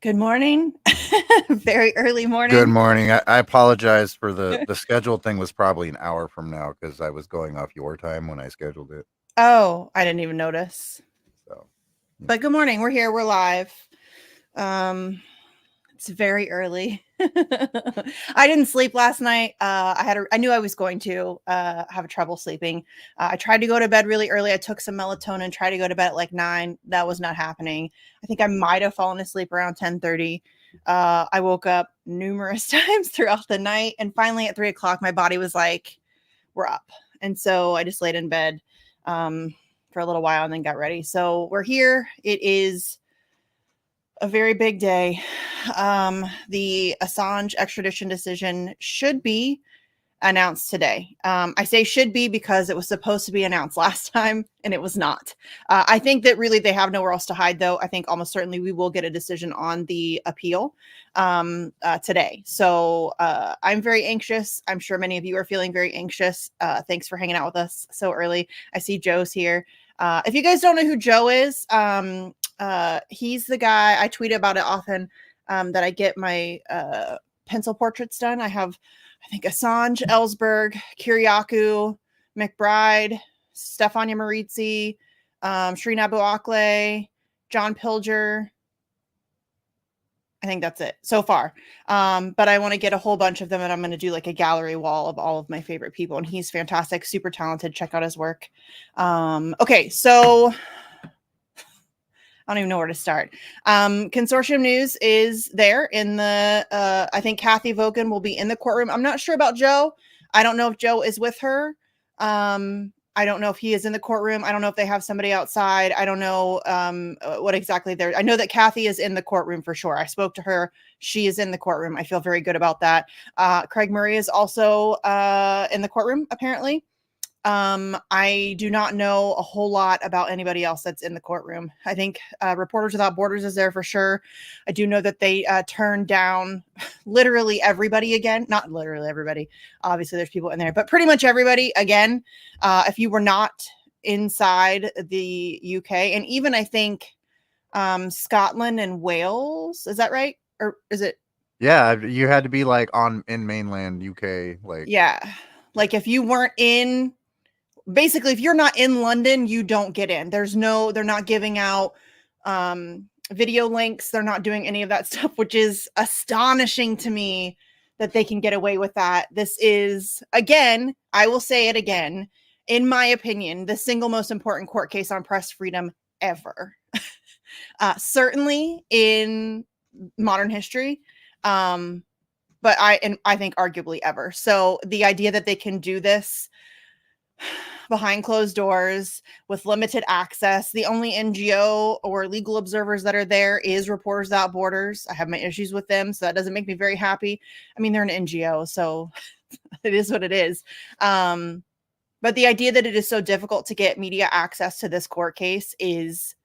Good morning. Very early Good morning. morning. I apologize for the scheduled thing was probably an hour from now because I was going off your time when I scheduled it. Oh, I didn't even notice. So, But good morning. We're here. We're live. Um, it's very early. I didn't sleep last night. I knew I was going to have trouble sleeping. I tried to go to bed really early. I took some melatonin, tried to go to bed at like 9. That was not happening. I think I might have fallen asleep around 10:30. I woke up numerous times throughout the night, and finally at 3 o'clock, my body was like, "We're up," and so I just laid in bed for a little while and then got ready. So we're here. It is a very big day. The Assange extradition decision should be announced today. I say should be because it was supposed to be announced last time and it was not. I think that really they have nowhere else to hide, though. I think almost certainly we will get a decision on the appeal today. So I'm very anxious. I'm sure many of you are feeling very anxious. Thanks for hanging out with us so early. I see Joe's here. If you guys don't know who Joe is, he's the guy I tweet about it often that I get my pencil portraits done. I think Assange, Ellsberg, Kiriakou, McBride, Stefania Maritzi, Shireen Abu Akleh, John Pilger. I think that's it so far. But I want to get a whole bunch of them, and I'm going to do like a gallery wall of all of my favorite people. And he's fantastic, super talented. Check out his work. Okay, so I don't even know where to start. Consortium News is there in the, I think Kathy Vogan will be in the courtroom. I'm not sure about Joe. I don't know if Joe is with her. I don't know if he is in the courtroom. I don't know if they have somebody outside. I don't know what exactly they're. I know that Kathy is in the courtroom for sure. I spoke to her. She is in the courtroom. I feel very good about that. Craig Murray is also in the courtroom, apparently. I do not know a whole lot about anybody else that's in the courtroom. I think Reporters Without Borders is there for sure. I do know that they turned down literally everybody again. Not literally everybody. Obviously, there's people in there, but pretty much everybody again. If you were not inside the UK, and even I think Scotland and Wales, is that right? Or is it? yeah, you had to be like in mainland UK. Yeah. Like if you weren't in basically if you're not in London, you don't get in. They're not giving out video links. They're not doing any of that stuff, which is astonishing to me that they can get away with that. This is, again, I will say it again, in my opinion, the single most important court case on press freedom ever. Certainly in modern history. But I think arguably ever. So the idea that they can do this behind closed doors with limited access. The only NGO or legal observers that are there is Reporters Without Borders. I have my issues with them, so that doesn't make me very happy. I mean, they're an NGO, so it is what it is. But the idea that it is so difficult to get media access to this court case is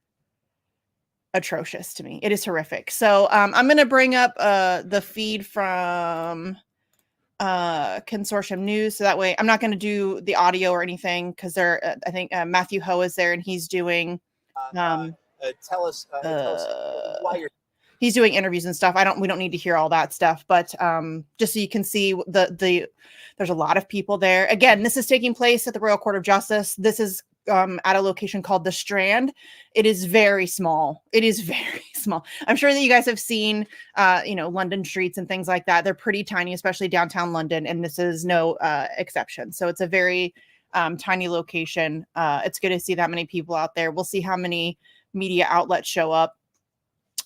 atrocious to me. It is horrific. So I'm going to bring up the feed from Consortium News, so that way I'm not going to do the audio or anything because they're I think Matthew Ho is there and he's doing tell us why you're he's doing interviews and stuff. We don't need to hear all that stuff, but just so you can see the there's a lot of people there. Again, this is taking place at the Royal Court of Justice. This is at a location called the Strand. It is very small. It is very small. I'm sure that you guys have seen, London streets and things like that. They're pretty tiny, especially downtown London, and this is no exception. So it's a very tiny location. It's good to see that many people out there. We'll see how many media outlets show up.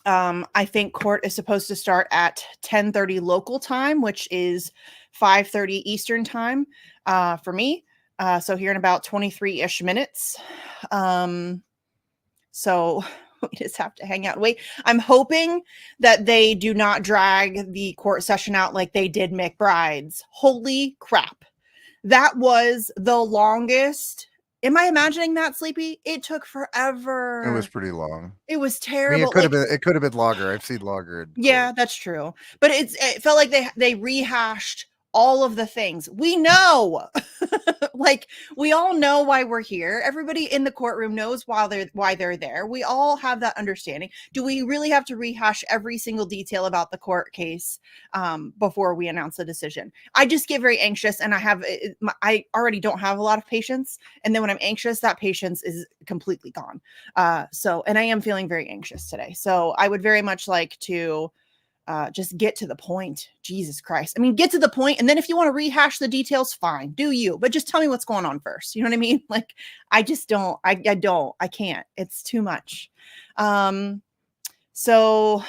I think court is supposed to start at 10:30 local time, which is 5:30 Eastern time for me. So here in about 23-ish minutes. So we just have to hang out. Wait, I'm hoping that they do not drag the court session out like they did McBride's. Holy crap. That was the longest. Am I imagining that, Sleepy? It took forever. It was pretty long. It was I mean, terrible. it could have been longer. I've seen longer. Yeah, that's true. But it felt like they rehashed all of the things. We know. Like, we all know why we're here. Everybody in the courtroom knows why they're there. We all have that understanding. Do we really have to rehash every single detail about the court case before we announce the decision? I just get very anxious, and I already don't have a lot of patience. And then when I'm anxious, that patience is completely gone. And I am feeling very anxious today. So I would very much like to just get to the point. Jesus Christ. I mean, get to the point, and then if you want to rehash the details, fine, do you, but just tell me what's going on first. You know what I mean? Like, I just don't, I can't, it's too much. So,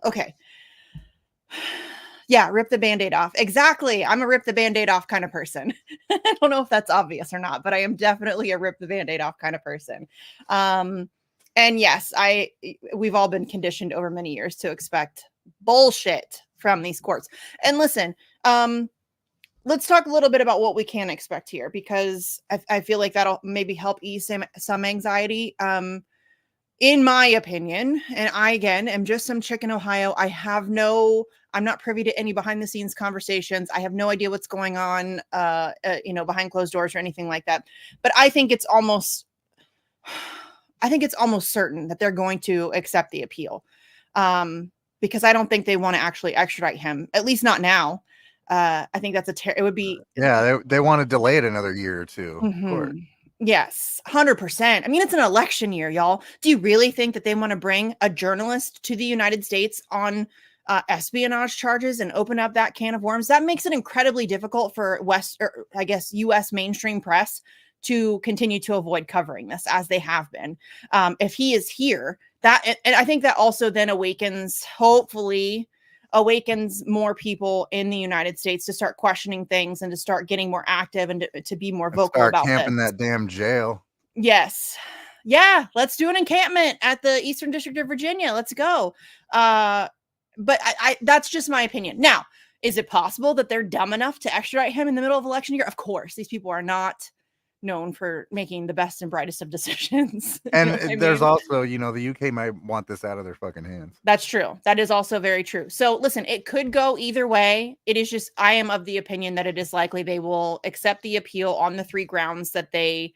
okay. Yeah, rip the Band-Aid off. Exactly. I'm a rip the Band-Aid off kind of person. I don't know if that's obvious or not, but I am definitely a rip the Band-Aid off kind of person. And yes, we've all been conditioned over many years to expect bullshit from these courts. And listen, let's talk a little bit about what we can expect here, because I feel like that'll maybe help ease some anxiety. In my opinion, and I, again, am just some chick in Ohio. I'm not privy to any behind the scenes conversations. I have no idea what's going on, behind closed doors or anything like that. But I think it's almost certain that they're going to accept the appeal. Because I don't think they want to actually extradite him, at least not now. I think that's it would be. Yeah, they want to delay it another year or two. Mm-hmm. Of course. Yes, 100%. I mean, it's an election year, y'all. Do you really think that they want to bring a journalist to the United States on espionage charges and open up that can of worms? That makes it incredibly difficult for U.S. mainstream press to continue to avoid covering this, as they have been. If he is here, and I think that also then hopefully awakens more people in the United States to start questioning things and to start getting more active and to be more vocal about camping that damn jail. Yes. Yeah. Let's do an encampment at the Eastern District of Virginia. Let's go. But that's just my opinion. Now, is it possible that they're dumb enough to extradite him in the middle of election year? Of course. These people are not known for making the best and brightest of decisions. And there's also, the UK might want this out of their fucking hands. That's true. That is also very true. So listen, it could go either way. It is just, I am of the opinion that it is likely they will accept the appeal on the 3 grounds that they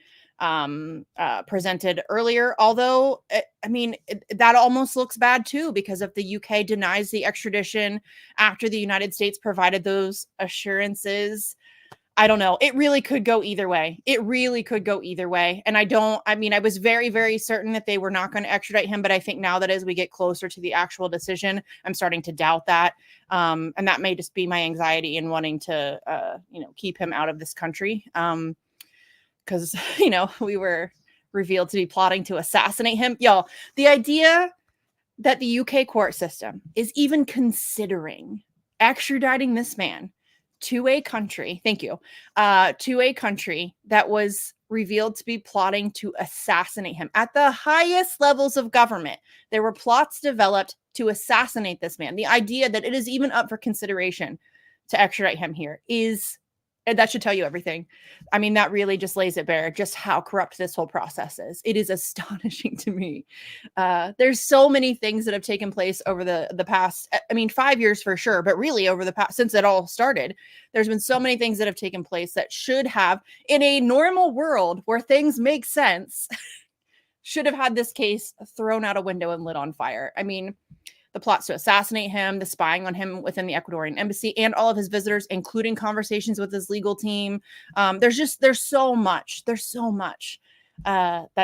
presented earlier. Although, that almost looks bad too, because if the UK denies the extradition after the United States provided those assurances, I don't know. It really could go either way. And I was very, very certain that they were not going to extradite him. But I think now that as we get closer to the actual decision, I'm starting to doubt that. And that may just be my anxiety in wanting to, keep him out of this country. Because, we were revealed to be plotting to assassinate him. Y'all, the idea that the UK court system is even considering extraditing this man to a country, to a country that was revealed to be plotting to assassinate him at the highest levels of government. There were plots developed to assassinate this man. The idea that it is even up for consideration to extradite him here that should tell you everything. I mean, that really just lays it bare just how corrupt this whole process is. It is astonishing to me. There's so many things that have taken place over the past, 5 years for sure, but really over the past, since it all started, there's been so many things that have taken place that should have, in a normal world where things make sense, should have had this case thrown out a window and lit on fire. I mean, the plots to assassinate him, the spying on him within the Ecuadorian embassy and all of his visitors, including conversations with his legal team. There's so much that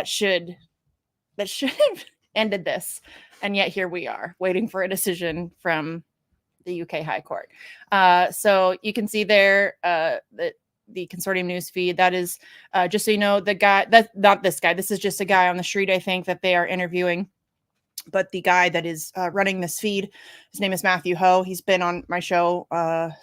should have ended this. And yet here we are waiting for a decision from the UK High Court. So you can see there the consortium news feed. That is, just so you know, the guy, that's not this guy. This is just a guy on the street, I think, that they are interviewing. But the guy that is running this feed, his name is Matthew Ho. He's been on my show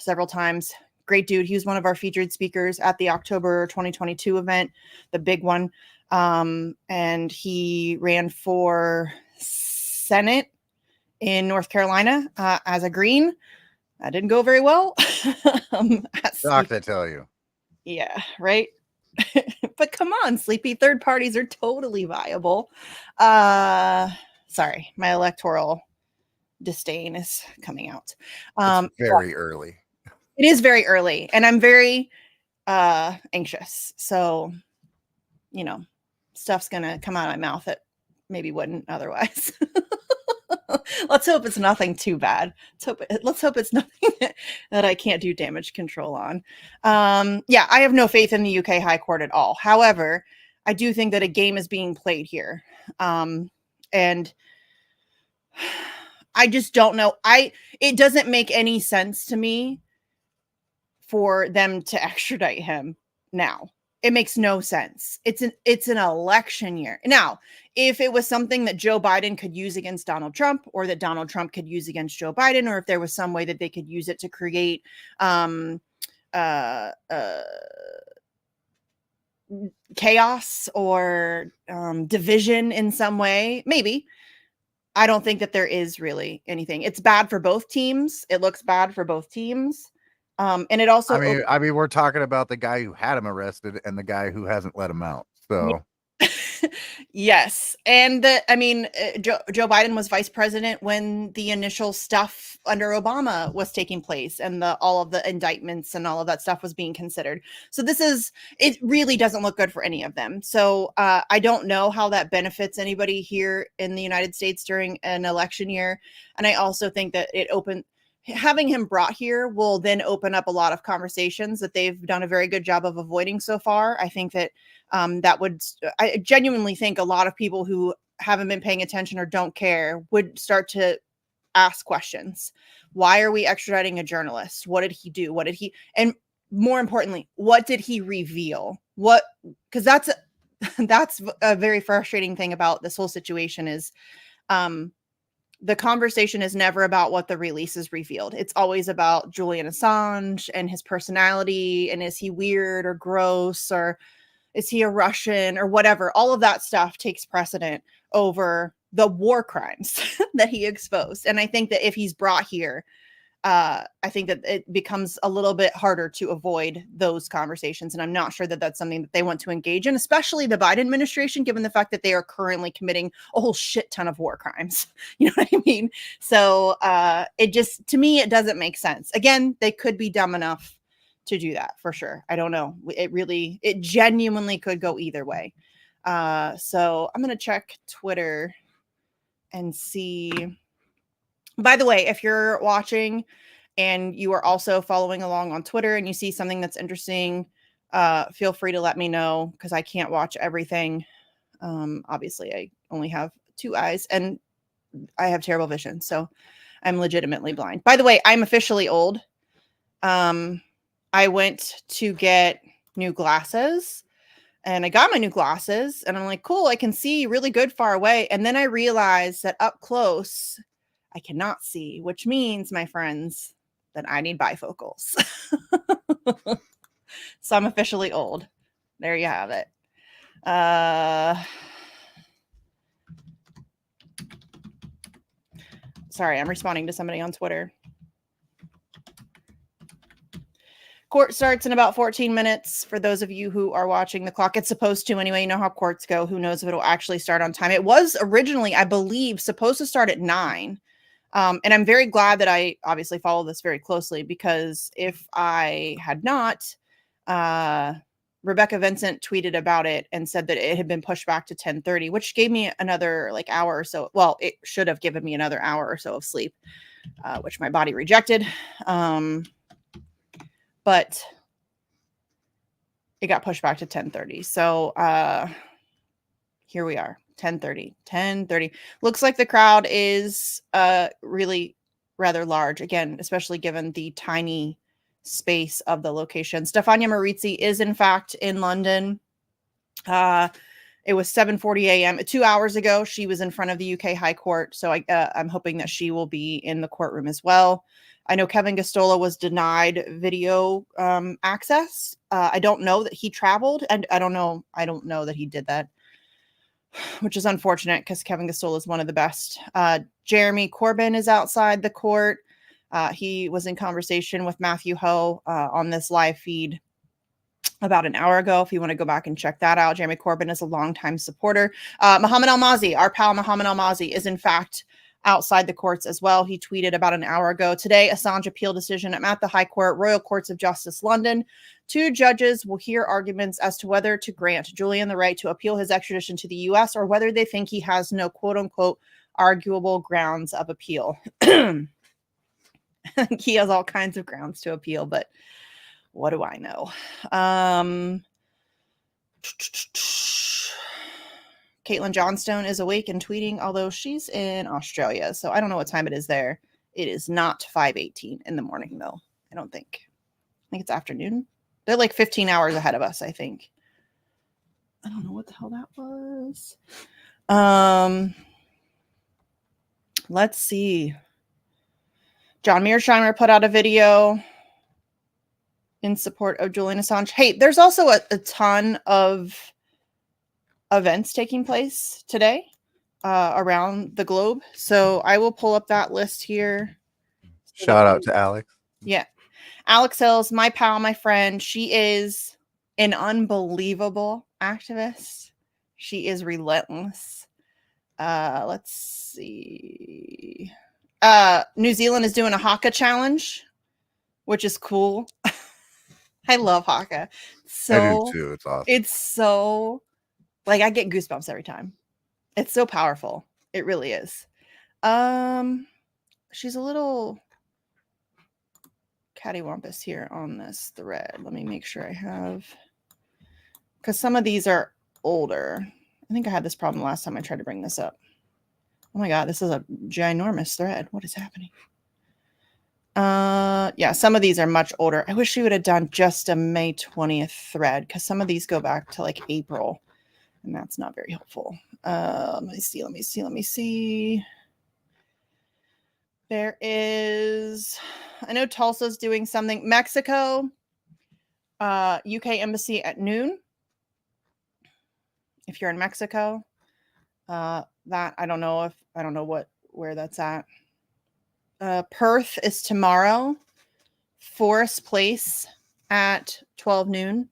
several times. Great dude. He was one of our featured speakers at the October 2022 event, the big one. And he ran for Senate in North Carolina as a Green. That didn't go very well. Shocked, I tell you. Yeah, right. But come on, Sleepy. Third parties are totally viable. Sorry, my electoral disdain is coming out. It's very early. It is very early, and I'm very anxious. So, you know, stuff's gonna come out of my mouth that maybe wouldn't otherwise. Let's hope it's nothing too bad. Let's hope it's nothing that I can't do damage control on. Yeah, I have no faith in the UK High Court at all. However, I do think that a game is being played here. And I just don't know. It doesn't make any sense to me for them to extradite him now. It makes no sense. It's an election year. Now, if it was something that Joe Biden could use against Donald Trump, or that Donald Trump could use against Joe Biden, or if there was some way that they could use it to create chaos or division in some way, maybe. I don't think that there is really anything. It's bad for both teams. It looks bad for both teams. And it also, I mean, we're talking about the guy who had him arrested and the guy who hasn't let him out. So, yes. And Joe Biden was vice president when the initial stuff under Obama was taking place, and all of the indictments and all of that stuff was being considered. So it really doesn't look good for any of them. So I don't know how that benefits anybody here in the United States during an election year. And I also think that having him brought here will then open up a lot of conversations that they've done a very good job of avoiding so far. I think that I genuinely think a lot of people who haven't been paying attention or don't care would start to ask questions. Why are we extraditing a journalist? What did he do? And more importantly, what did he reveal? Because that's a very frustrating thing about this whole situation is, the conversation is never about what the release is revealed. It's always about Julian Assange and his personality, and is he weird or gross, or is he a Russian or whatever. All of that stuff takes precedent over the war crimes that he exposed. And I think that if he's brought here, I think that it becomes a little bit harder to avoid those conversations. And I'm not sure that that's something that they want to engage in, especially the Biden administration, given the fact that they are currently committing a whole shit ton of war crimes. You know what I mean? So to me, it doesn't make sense. Again, they could be dumb enough to do that for sure. I don't know. It genuinely could go either way. So I'm going to check Twitter and see. By the way, if you're watching and you are also following along on Twitter and you see something that's interesting, feel free to let me know, because I can't watch everything. Obviously, I only have 2 eyes and I have terrible vision, so I'm legitimately blind. By the way, I'm officially old. I went to get new glasses, and I got my new glasses, and I'm like, cool, I can see really good far away. And then I realized that up close, I cannot see, which means, my friends, that I need bifocals. So I'm officially old. There you have it. Sorry, I'm responding to somebody on Twitter. Court starts in about 14 minutes. For those of you who are watching the clock, it's supposed to anyway. You know how courts go. Who knows if it'll actually start on time. It was originally, I believe, supposed to start at 9. And I'm very glad that I obviously follow this very closely, because if I had not, Rebecca Vincent tweeted about it and said that it had been pushed back to 10:30, which gave me another hour or so. Well, it should have given me another hour or so of sleep, which my body rejected. But it got pushed back to 10:30. So here we are, 10:30. Looks like the crowd is really rather large, again, especially given the tiny space of the location. Stefania Marizzi is in fact in London. It was 7:40 a.m. 2 hours ago. She was in front of the UK High Court. So I'm hoping that she will be in the courtroom as well. I know Kevin Gosztola was denied video access. I don't know that he traveled, and I don't know that he did that, which is unfortunate, because Kevin Gosztola is one of the best. Jeremy Corbyn is outside the court. He was in conversation with Matthew Ho on this live feed about an hour ago. If you want to go back and check that out, Jeremy Corbyn is a longtime supporter. Mohammed Almazy, our pal Mohammed Almazy, is in fact outside the courts as well. He tweeted about an hour ago, today, Assange appeal decision. I'm at the High Court, Royal Courts of Justice, London. 2 judges will hear arguments as to whether to grant Julian the right to appeal his extradition to the US or whether they think he has no quote unquote arguable grounds of appeal. He has all kinds of grounds to appeal, but what do I know? Caitlin Johnstone is awake and tweeting, although she's in Australia, so I don't know what time it is there. It is not 5:18 in the morning, though. I don't think. I think it's afternoon. They're like 15 hours ahead of us, I think. I don't know what the hell that was. Let's see. John Mearsheimer put out a video in support of Julian Assange. Hey, there's also a ton of events taking place today around the globe. So I will pull up that list here. Shout out to Alex. Yeah. Alex Hills, my pal, my friend. She is an unbelievable activist. She is relentless. Let's see. New Zealand is doing a haka challenge, which is cool. I love haka. So I do too. It's awesome. It's so like I get goosebumps every time. It's so powerful. It really is. She's a little cattywampus here on this thread. Let me make sure I have, because some of these are older. I think I had this problem last time I tried to bring this up. Oh my God, this is a ginormous thread. What is happening? Yeah, some of these are much older. I wish she would have done just a May 20th thread because some of these go back to like April, and that's not very helpful. Let me see. There is, I know Tulsa's doing something. Mexico, UK embassy at noon. If you're in Mexico, that I don't know where that's at. Perth is tomorrow. Forest Place at 12 noon.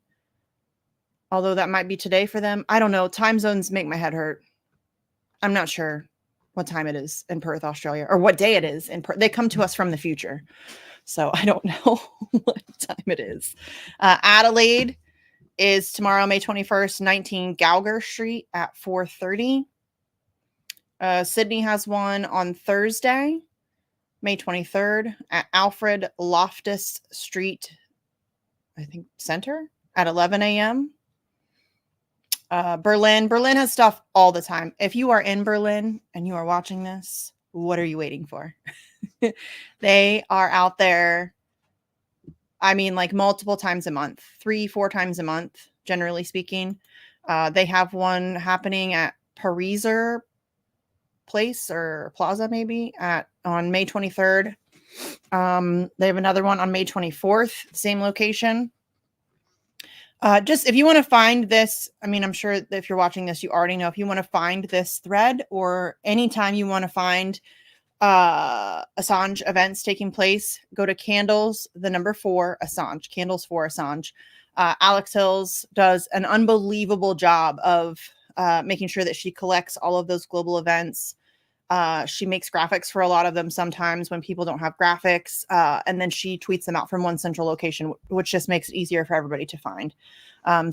Although that might be today for them. I don't know. Time zones make my head hurt. I'm not sure what time it is in Perth, Australia, or what day it is in Perth. They come to us from the future. So I don't know what time it is. Adelaide is tomorrow, May 21st, 19 Gauger Street at 4:30. Sydney has one on Thursday, May 23rd at Alfred Loftus Street, I think Center at 11 a.m. Berlin has stuff all the time. If you are in Berlin and you are watching this, what are you waiting for? They are out there. I mean, like multiple times a month, 3-4 times a month, generally speaking. They have one happening at Pariser Place or Plaza, maybe on May 23rd. They have another one on May 24th, same location. Just if you want to find this, I mean, I'm sure that if you're watching this, you already know. If you want to find this thread or anytime you want to find Assange events taking place, go to Candles, the number 4 Assange, Candles for Assange. Alex Hills does an unbelievable job of making sure that she collects all of those global events. She makes graphics for a lot of them sometimes when people don't have graphics, and then she tweets them out from one central location, which just makes it easier for everybody to find.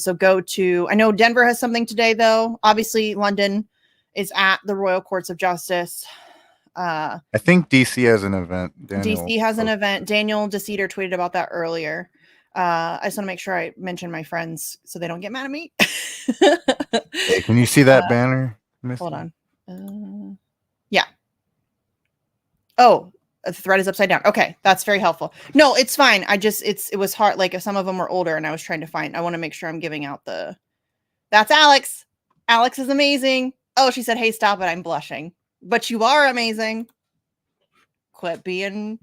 So go to, I know Denver has something today, though. Obviously, London is at the Royal Courts of Justice. I think DC has an event. DC has an event. Daniel DeCeter tweeted about that earlier. I just want to make sure I mention my friends so they don't get mad at me. Hey, can you see that banner? Hold on. Yeah. Oh, the thread is upside down. Okay, that's very helpful. No, it's fine. It was hard. Like if some of them were older, and I was trying to find. I want to make sure I'm giving out the. That's Alex. Alex is amazing. Oh, she said, "Hey, stop it! I'm blushing." But you are amazing. Quit being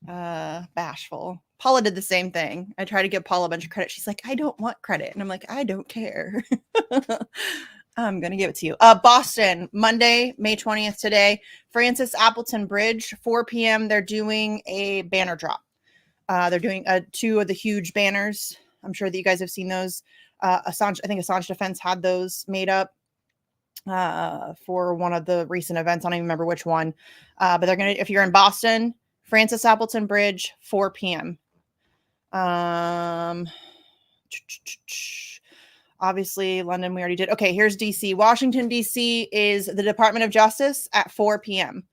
bashful. Paula did the same thing. I tried to give Paula a bunch of credit. She's like, I don't want credit. And I'm like, I don't care. I'm going to give it to you. Boston, Monday, May 20th today. Francis Appleton Bridge, 4 p.m. They're doing a banner drop. They're doing 2 of the huge banners. I'm sure that you guys have seen those. I think Assange Defense had those made up. for one of the recent events. I don't even remember which one. But they're going to, if you're in Boston, Francis Appleton Bridge, 4 p.m. Obviously, London, we already did. Okay, here's DC. Washington, DC is the Department of Justice at 4 p.m.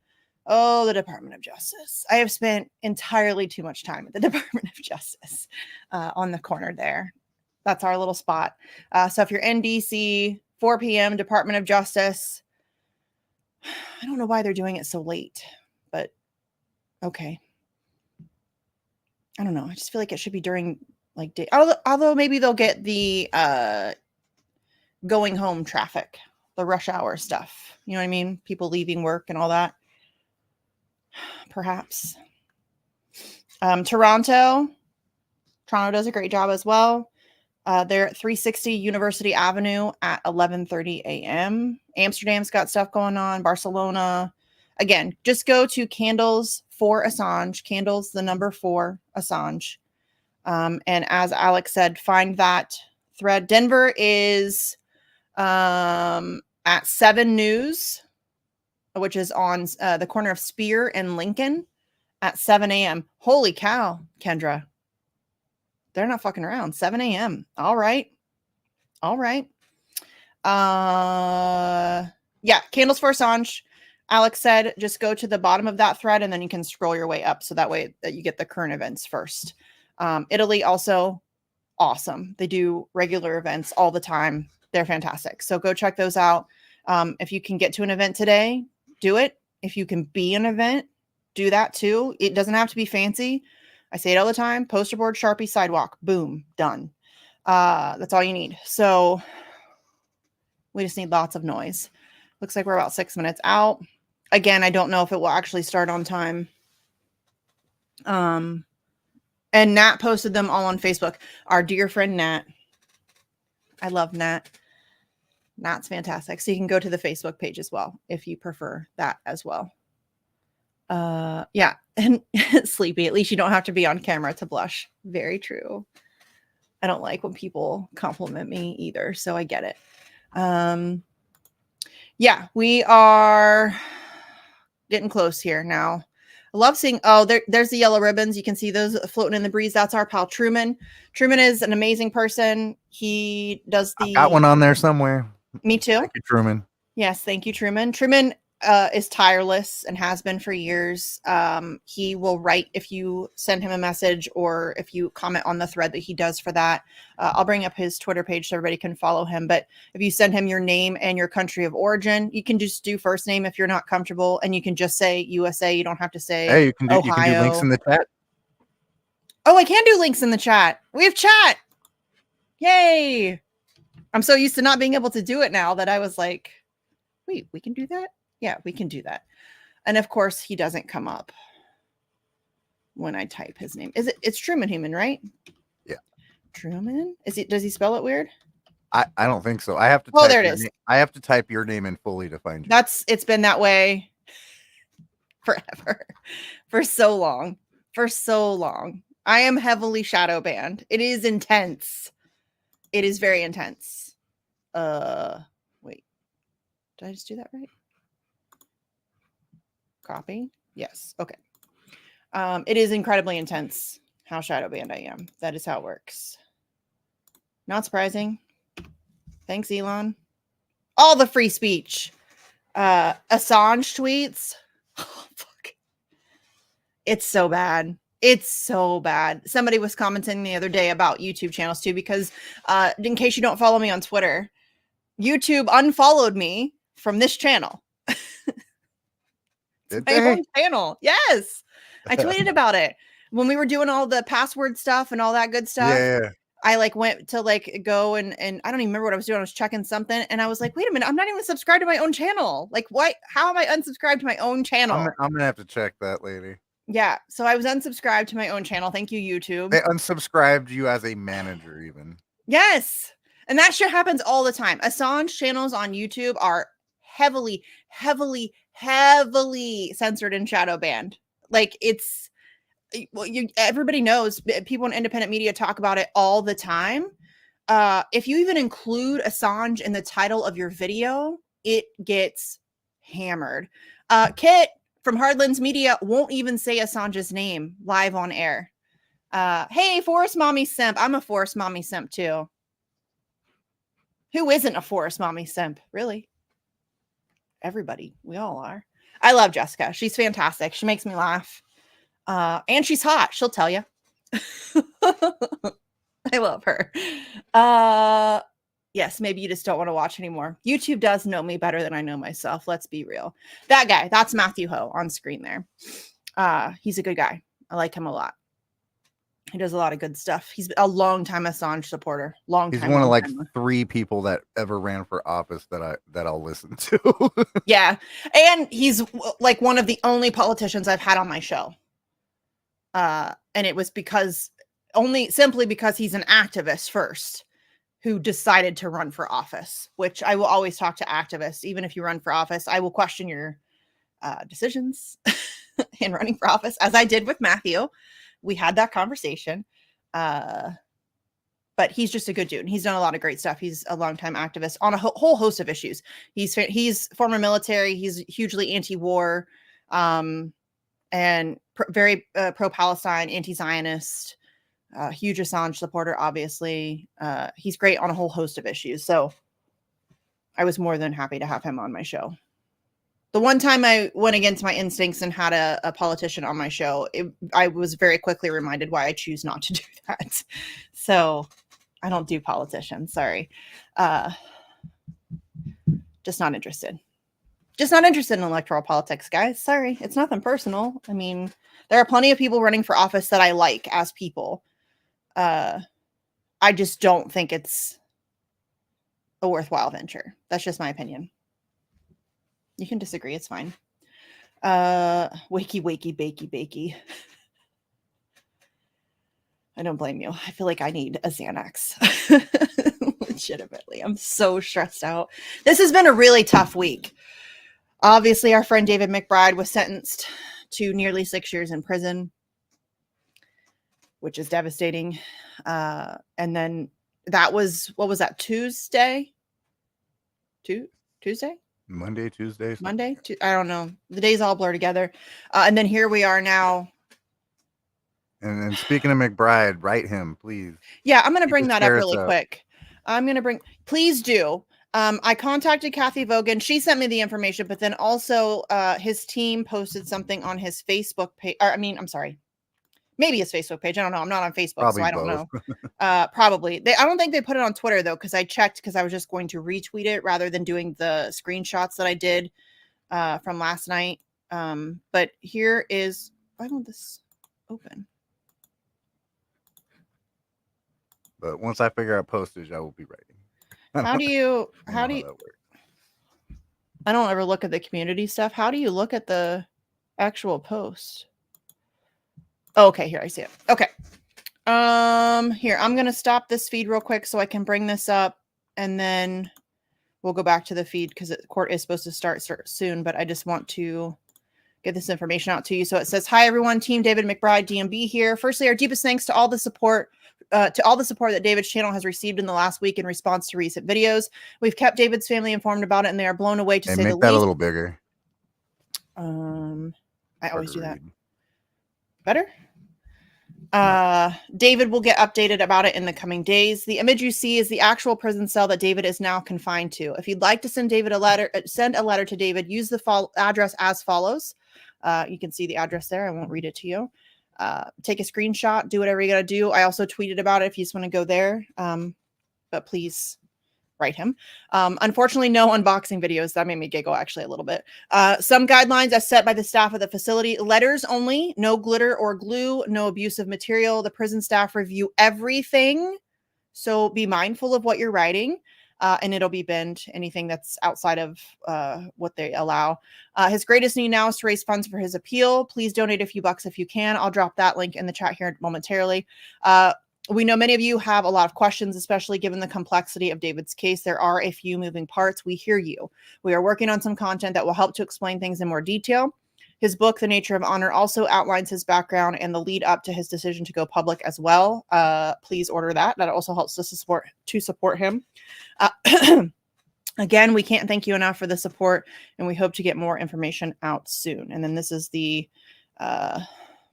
Oh, the Department of Justice. I have spent entirely too much time at the Department of Justice on the corner there. That's our little spot. So if you're in DC, 4 p.m., Department of Justice. I don't know why they're doing it so late, but okay. I don't know. I just feel like it should be during like day. Although maybe they'll get the going home traffic, the rush hour stuff. You know what I mean? People leaving work and all that. Perhaps. Toronto does a great job as well. They're at 360 University Avenue at 11:30 a.m. Amsterdam's got stuff going on. Barcelona. Again, just go to Candles for Assange. Candles, the number 4 Assange. And as Alex said, find that thread. Denver is at 7 News, which is on the corner of Spear and Lincoln at 7 a.m. Holy cow, Kendra. They're not fucking around. 7 a.m. All right. Yeah, Candles for Assange. Alex said, just go to the bottom of that thread and then you can scroll your way up. So that way that you get the current events first. Italy also awesome. They do regular events all the time. They're fantastic. So go check those out. If you can get to an event today, do it. If you can be an event, do that too. It doesn't have to be fancy. I say it all the time. Poster board, Sharpie, sidewalk. Boom. Done. That's all you need. So we just need lots of noise. Looks like we're about 6 minutes out. Again, I don't know if it will actually start on time. And Nat posted them all on Facebook. Our dear friend Nat. I love Nat. Nat's fantastic. So you can go to the Facebook page as well if you prefer that as well. Yeah. And Sleepy, at least you don't have to be on camera to blush. Very true. I don't like when people compliment me either, so I get it. Yeah, we are getting close here now. I love seeing, there's the yellow ribbons. You can see those floating in the breeze. That's our pal Truman. Truman is an amazing person. He does the... I got one on there somewhere. Me too. Thank you, Truman. Yes, thank you, Truman. Truman is tireless and has been for years. He will write if you send him a message or if you comment on the thread that he does for that. I'll bring up his Twitter page so everybody can follow him. But if you send him your name and your country of origin, you can just do first name if you're not comfortable, and you can just say USA. You don't have to say Hey, you can do Ohio. links in the chat. Oh, I can do links in the chat. We have chat. Yay. I'm so used to not being able to do it now that I was like, wait, we can do that? Yeah, we can do that. And of course, he doesn't come up when I type his name. It's Truman Human, right? Yeah. Truman? Does he spell it weird? I don't think so. I have to there it is. I have to type your name in fully to find you. It's been that way forever. For so long. I am heavily shadow banned. It is intense. It is very intense. Wait. Did I just do that right? Copy. Yes. Okay. It is incredibly intense how shadow banned I am. That is how it works. Not surprising. Thanks, Elon. All the free speech. Assange tweets. Oh, fuck. It's so bad. It's so bad. Somebody was commenting the other day about YouTube channels too, because in case you don't follow me on Twitter, YouTube unfollowed me from this channel. My own channel. Yes. I tweeted about it when we were doing all the password stuff and all that good stuff. Yeah. I went to go and I don't even remember what I was doing. I was checking something and I was like, wait a minute, I'm not even subscribed to my own channel. Like, what? How am I unsubscribed to my own channel? I'm gonna have to check that, lady. Yeah. So I was unsubscribed to my own channel. Thank you, YouTube. They unsubscribed you as a manager, even. Yes. And that shit happens all the time. Assange channels on YouTube are heavily censored and shadow banned. Like, it's, well, everybody knows, people in independent media talk about it all the time. If you even include Assange in the title of your video, it gets hammered. Kit from Hardlands Media won't even say Assange's name live on air. Hey, Forest Mommy Simp. I'm a Forest Mommy Simp too. Who isn't a Forest Mommy Simp? Really? Everybody. We all are. I love Jessica. She's fantastic. She makes me laugh. And she's hot. She'll tell you. I love her. Yes, maybe you just don't want to watch anymore. YouTube does know me better than I know myself. Let's be real. That guy, that's Matthew Ho on screen there. He's a good guy. I like him a lot. He does a lot of good stuff. He's a long time Assange supporter. He's one of like 3 people that ever ran for office that I'll listen to. Yeah. And he's like one of the only politicians I've had on my show. And it was simply because he's an activist first who decided to run for office, which I will always talk to activists. Even if you run for office, I will question your decisions in running for office, as I did with Matthew. We had that conversation. But he's just a good dude. He's done a lot of great stuff. He's a longtime activist on a whole host of issues. He's former military. He's hugely anti-war, and very pro-Palestine, anti-Zionist, huge Assange supporter, obviously. He's great on a whole host of issues. So I was more than happy to have him on my show. The one time I went against my instincts and had a politician on my show, I was very quickly reminded why I choose not to do that. So I don't do politicians. Sorry. Just not interested. Just not interested in electoral politics, guys. Sorry. It's nothing personal. I mean, there are plenty of people running for office that I like as people. I just don't think it's a worthwhile venture. That's just my opinion. You can disagree. It's fine. Wakey, bakey. I don't blame you. I feel like I need a Xanax. Legitimately. I'm so stressed out. This has been a really tough week. Obviously, our friend David McBride was sentenced to nearly 6 years in prison, which is devastating. And then that was, what was that, Tuesday? Tuesday? Monday, Tuesday. Monday? I don't know. The days all blur together. And then here we are now. And speaking of McBride, write him, please. Yeah, I'm going to bring that up really quick. Please do. I contacted Kathy Vogan. She sent me the information, but then also his team posted something on his Facebook page. I'm sorry. Maybe his Facebook page. I don't know. I'm not on Facebook, probably so I don't know. Probably. I don't think they put it on Twitter, though, because I checked because I was just going to retweet it rather than doing the screenshots that I did from last night. But here is... Why won't this open? But once I figure out postage, I will be writing. How do you... that works. I don't ever look at the community stuff. How do you look at the actual post? Oh, okay, here I see it. Okay. Here, I'm going to stop this feed real quick so I can bring this up, and then we'll go back to the feed because the court is supposed to start soon, but I just want to get this information out to you. So it says, "Hi everyone, Team David McBride, DMB here. Firstly, our deepest thanks to all the support that David's channel has received in the last week in response to recent videos. We've kept David's family informed about it, and they are blown away to say the least." Make that a little bigger. I always do that. Better? David will get updated about it in the coming days. The image you see is the actual prison cell that David is now confined to. If you'd like to send David a letter, to David, use the address as follows. You can see the address there. I won't read it to you. Take a screenshot, do whatever you got to do. I also tweeted about it if you just want to go there. But please write him. Unfortunately, no unboxing videos. That made me giggle actually a little bit. Some guidelines as set by the staff of the facility: letters only, no glitter or glue, no abusive material. The prison staff review everything, so be mindful of what you're writing, and it'll be binned, anything that's outside of what they allow. His greatest need now is to raise funds for his appeal. Please donate a few bucks if you can. I'll drop that link in the chat here momentarily. We know many of you have a lot of questions, especially given the complexity of David's case. There are a few moving parts. We hear you. We are working on some content that will help to explain things in more detail. His book, The Nature of Honor, also outlines his background and the lead up to his decision to go public as well. Please order that. That also helps to support him. Again, we can't thank you enough for the support, and we hope to get more information out soon. And then this is the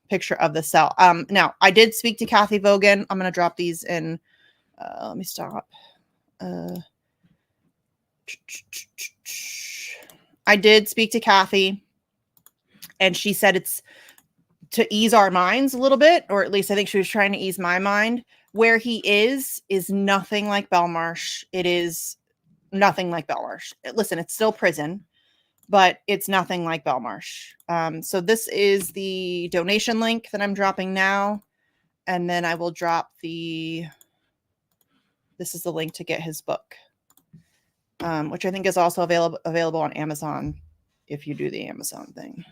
picture of the cell. Now, I did speak to Kathy Vogan. I'm going to drop these in. Let me stop. I did speak to Kathy, and she said it's to ease our minds a little bit, or at least I think she was trying to ease my mind. Where he is nothing like Belmarsh. It is nothing like Belmarsh. Listen, it's still prison, but it's nothing like Belmarsh. So this is the donation link that I'm dropping now. And then I will drop this is the link to get his book, which I think is also available on Amazon if you do the Amazon thing.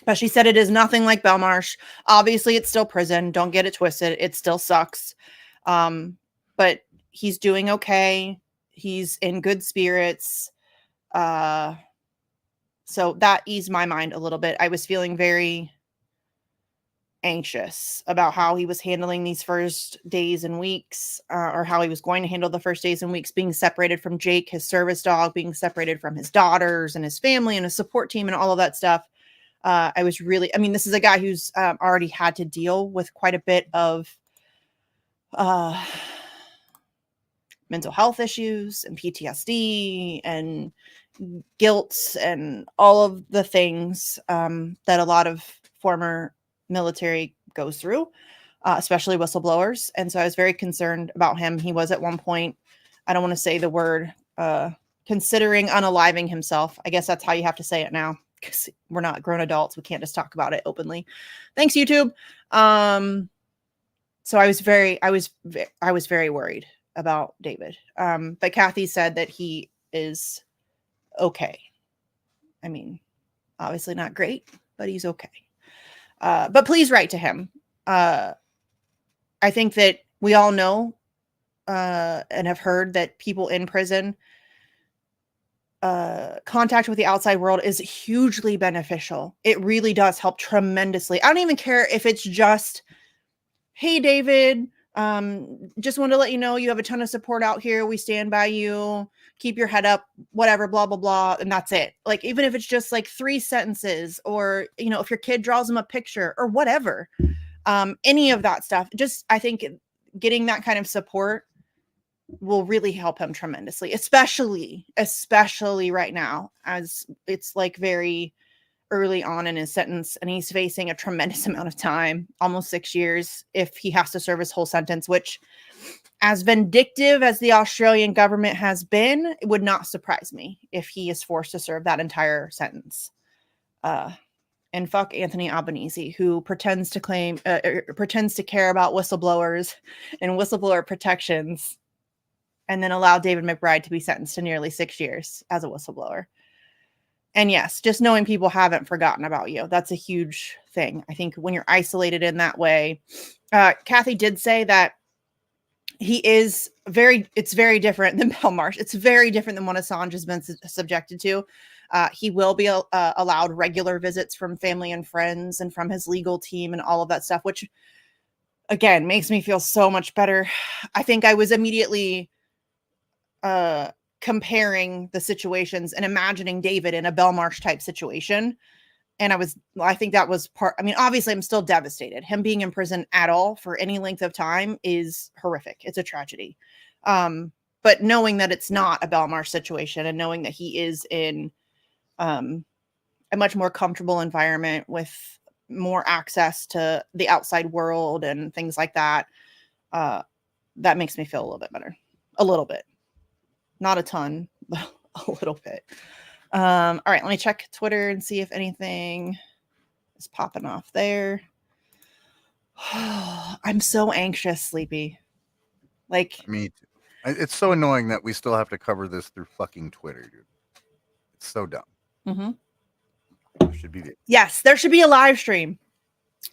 But she said it is nothing like Belmarsh. Obviously, it's still prison. Don't get it twisted. It still sucks. But he's doing okay. He's in good spirits. So that eased my mind a little bit. I was feeling very anxious about how he was handling these first days and weeks, or how he was going to handle the first days and weeks, being separated from Jake, his service dog, being separated from his daughters and his family and his support team and all of that stuff. I was really, I mean, this is a guy who's already had to deal with quite a bit of mental health issues and PTSD and guilt and all of the things that a lot of former military goes through, especially whistleblowers. And so I was very concerned about him. He was at one point, I don't want to say the word, considering unaliving himself. I guess that's how you have to say it now, because we're not grown adults. We can't just talk about it openly. Thanks, YouTube. So I was very worried about David. But Kathy said that he is okay. I mean, obviously not great, but he's okay. But please write to him. I think that we all know and have heard that people in prison, contact with the outside world is hugely beneficial. It really does help tremendously. I don't even care if it's just, hey, David, just wanted to let you know you have a ton of support out here. We stand by you. Keep your head up, whatever, blah, blah, blah. And that's it. Like, even if it's just like 3 sentences, or, you know, if your kid draws them a picture or whatever, any of that stuff, just, I think getting that kind of support will really help him tremendously, especially right now, as it's like very early on in his sentence, and he's facing a tremendous amount of time, almost 6 years, if he has to serve his whole sentence, which, as vindictive as the Australian government has been, it would not surprise me if he is forced to serve that entire sentence. And fuck Anthony Albanese, who pretends to care about whistleblowers and whistleblower protections, and then allow David McBride to be sentenced to nearly 6 years as a whistleblower. And yes, just knowing people haven't forgotten about you. That's a huge thing. I think when you're isolated in that way, Kathy did say that it's very different than Belmarsh. It's very different than what Assange has been subjected to. He will be allowed regular visits from family and friends and from his legal team and all of that stuff, which, again, makes me feel so much better. I think I was immediately comparing the situations and imagining David in a Belmarsh type situation. And I think that was part, I mean, obviously I'm still devastated. Him being in prison at all for any length of time is horrific. It's a tragedy. But knowing that it's not a Belmarsh situation, and knowing that he is in a much more comfortable environment with more access to the outside world and things like that, that makes me feel a little bit better. A little bit. Not a ton, but a little bit. All right, let me check Twitter and see if anything is popping off there. I'm so anxious, Sleepy. Like, Me too. It's so annoying that we still have to cover this through fucking Twitter, dude. It's so dumb. Mm-hmm. There should be yes, there should be a live stream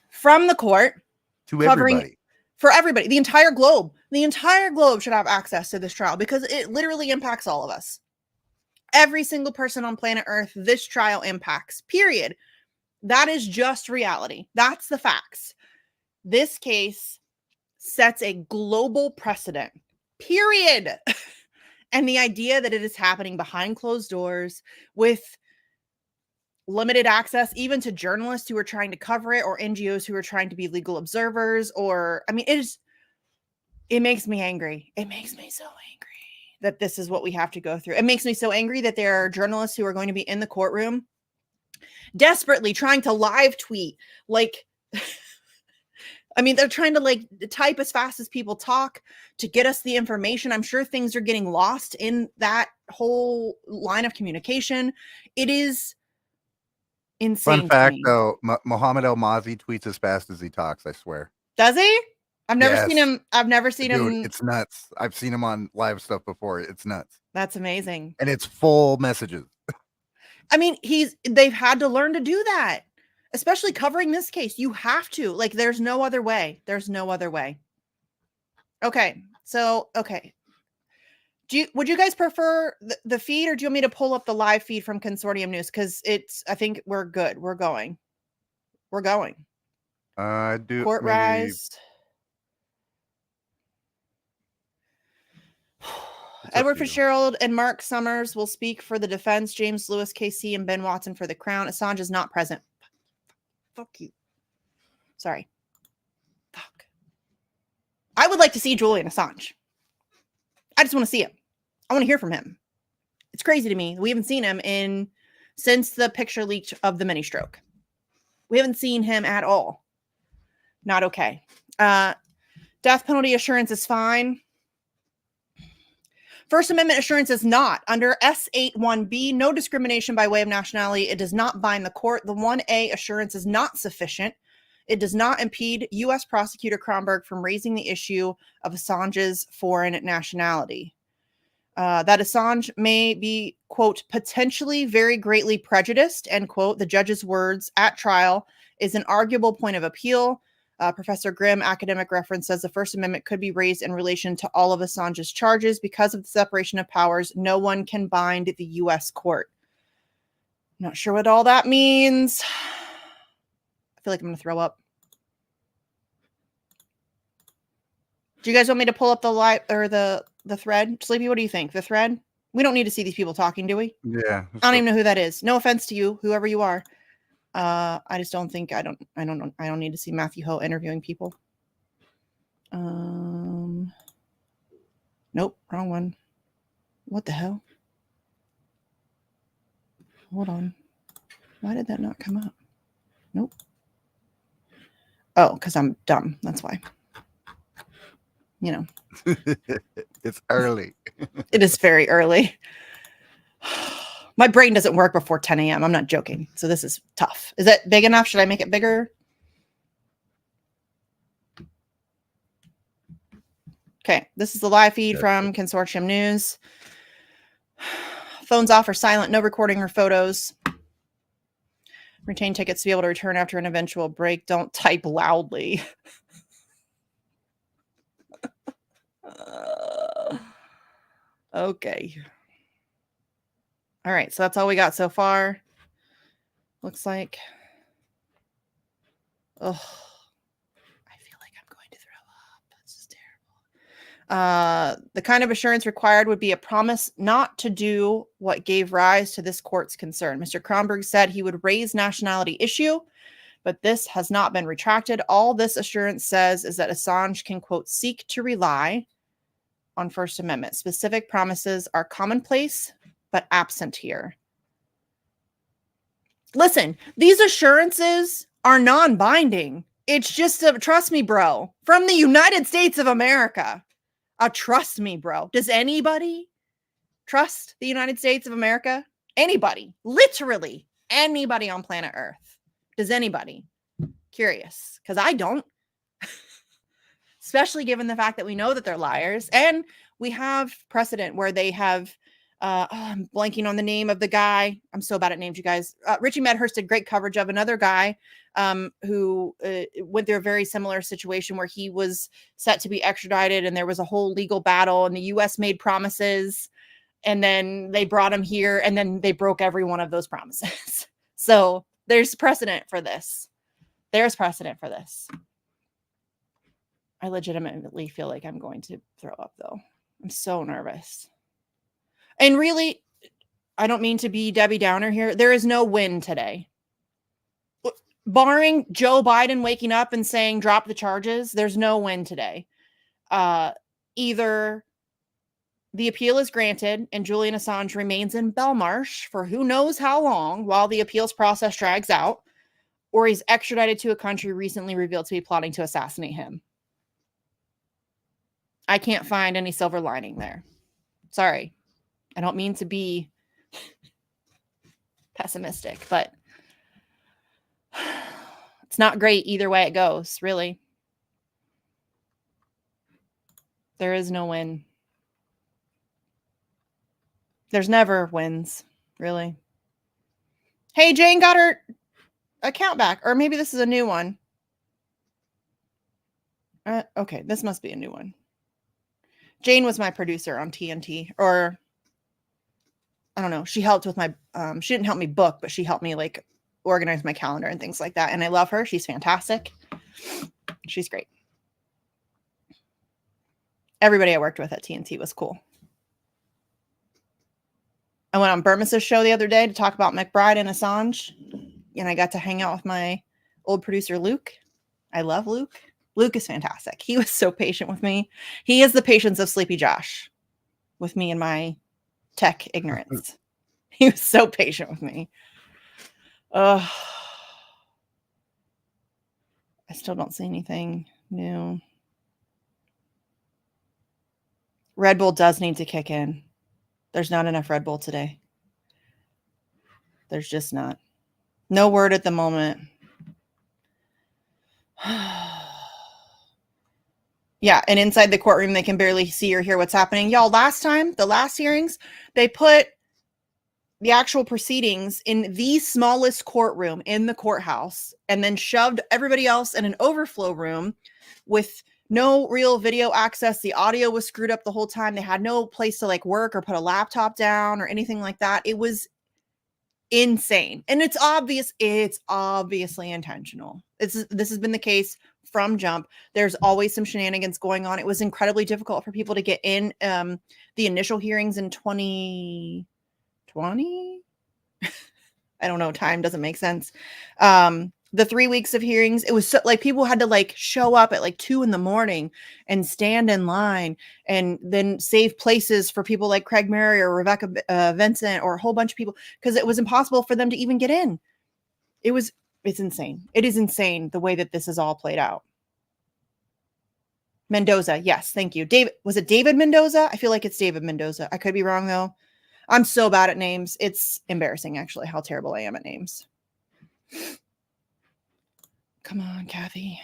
from the court to everybody. For everybody, the entire globe should have access to this trial, because it literally impacts all of us. Every single person on planet Earth, this trial impacts, period. That is just reality. That's the facts. This case sets a global precedent, period. And the idea that it is happening behind closed doors with limited access even to journalists who are trying to cover it, or NGOs who are trying to be legal observers, or I mean, it makes me angry. It makes me so angry that this is what we have to go through. It makes me so angry that there are journalists who are going to be in the courtroom desperately trying to live tweet. Like, I mean, they're trying to like type as fast as people talk to get us the information. I'm sure things are getting lost in that whole line of communication. It is insane. Fun fact, though, Mohammed El Mazi tweets as fast as he talks. I swear. Does he? I've never seen Yes. him. I've never seen Dude, him. it's nuts. I've seen him on live stuff before. It's nuts. That's amazing. And it's full messages. I mean, they've had to learn to do that, especially covering this case. You have to. Like, there's no other way. There's no other way. Okay. So, okay. Would you guys prefer the feed, or do you want me to pull up the live feed from Consortium News? Because I think we're good. We're going. Do Court maybe... rise. Edward Fitzgerald and Mark Summers will speak for the defense. James Lewis, KC, and Ben Watson for the Crown. Assange is not present. Fuck you. Sorry. Fuck. I would like to see Julian Assange. I just want to see him. I want to hear from him. It's crazy to me. We haven't seen him since the picture leaked of the mini stroke. We haven't seen him at all. Not okay. Death penalty assurance is fine. First Amendment assurance is not. Under S81B, no discrimination by way of nationality. It does not bind the court. The 1A assurance is not sufficient. It does not impede U.S. Prosecutor Kronberg from raising the issue of Assange's foreign nationality. That Assange may be, quote, potentially very greatly prejudiced, end quote, the judge's words at trial, is an arguable point of appeal. Professor Grimm, academic reference, says the First Amendment could be raised in relation to all of Assange's charges. Because of the separation of powers, no one can bind the U.S. court. Not sure what all that means. I feel like I'm going to throw up. Do you guys want me to pull up the live or the thread? Sleepy, what do you think? The thread? We don't need to see these people talking, do we? Yeah. I don't even know who that is. No offense to you, whoever you are. I just don't think I don't know. I don't need to see Matthew Ho interviewing people. Nope, wrong one. What the hell? Hold on. Why did that not come up? Nope. Oh, because I'm dumb. That's why. You know. It's early. It is very early. My brain doesn't work before 10 a.m. I'm not joking. So this is tough. Is it big enough? Should I make it bigger? Okay. This is the live feed from Consortium News. Phones off or silent. No recording or photos. Retain tickets to be able to return after an eventual break. Don't type loudly. Okay. All right, so that's all we got so far. Looks like. Oh, I feel like I'm going to throw up. This is terrible. The kind of assurance required would be a promise not to do what gave rise to this court's concern. Mr. Kronberg said he would raise nationality issue, but this has not been retracted. All this assurance says is that Assange can, quote, seek to rely on First Amendment. Specific promises are commonplace, but absent here. Listen, these assurances are non-binding. It's just trust me, bro, from the United States of America. Trust me, bro. Does anybody trust the United States of America? Anybody, literally anybody on planet Earth. Does anybody? Curious, because I don't. Especially given the fact that we know that they're liars. And we have precedent where they have, I'm blanking on the name of the guy. I'm so bad at names, you guys. Richie Medhurst did great coverage of another guy who went through a very similar situation where he was set to be extradited and there was a whole legal battle and the U.S. made promises and then they brought him here and then they broke every one of those promises. So there's precedent for this. There's precedent for this. I legitimately feel like I'm going to throw up, though. I'm so nervous. And really, I don't mean to be Debbie Downer here. There is no win today. Barring Joe Biden waking up and saying, drop the charges, there's no win today. Either the appeal is granted and Julian Assange remains in Belmarsh for who knows how long while the appeals process drags out, or he's extradited to a country recently revealed to be plotting to assassinate him. I can't find any silver lining there. Sorry. I don't mean to be pessimistic, but it's not great either way it goes, really. There is no win. There's never wins, really. Hey, Jane got her account back, or maybe this is a new one. Okay, this must be a new one. Jane was my producer on TNT, or I don't know. She helped with my, she didn't help me book, but she helped me like organize my calendar and things like that. And I love her. She's fantastic. She's great. Everybody I worked with at TNT was cool. I went on Burmes's show the other day to talk about McBride and Assange, and I got to hang out with my old producer, Luke. I love Luke. Luke is fantastic. He was so patient with me. He is the patience of Sleepy Josh with me and my tech ignorance. He was so patient with me. I still don't see anything new. Red Bull does need to kick in. There's not enough Red Bull today. There's just not. No word at the moment. Yeah, and inside the courtroom, they can barely see or hear what's happening. Y'all, last time, the last hearings, they put the actual proceedings in the smallest courtroom in the courthouse and then shoved everybody else in an overflow room with no real video access. The audio was screwed up the whole time. They had no place to like work or put a laptop down or anything like that. It was insane. And it's obviously intentional. This has been the case from jump. There's always some shenanigans going on. It was incredibly difficult for people to get in the initial hearings in 2020. I don't know. Time doesn't make sense. The 3 weeks of hearings, it was so, like people had to like show up at like 2 a.m. and stand in line and then save places for people like Craig Murray or Rebecca Vincent or a whole bunch of people because it was impossible for them to even get in. It's insane. It is insane the way that this is all played out. Mendoza. Yes. Thank you. David. Was it David Mendoza? I feel like it's David Mendoza. I could be wrong though. I'm so bad at names. It's embarrassing actually how terrible I am at names. Come on, Kathy.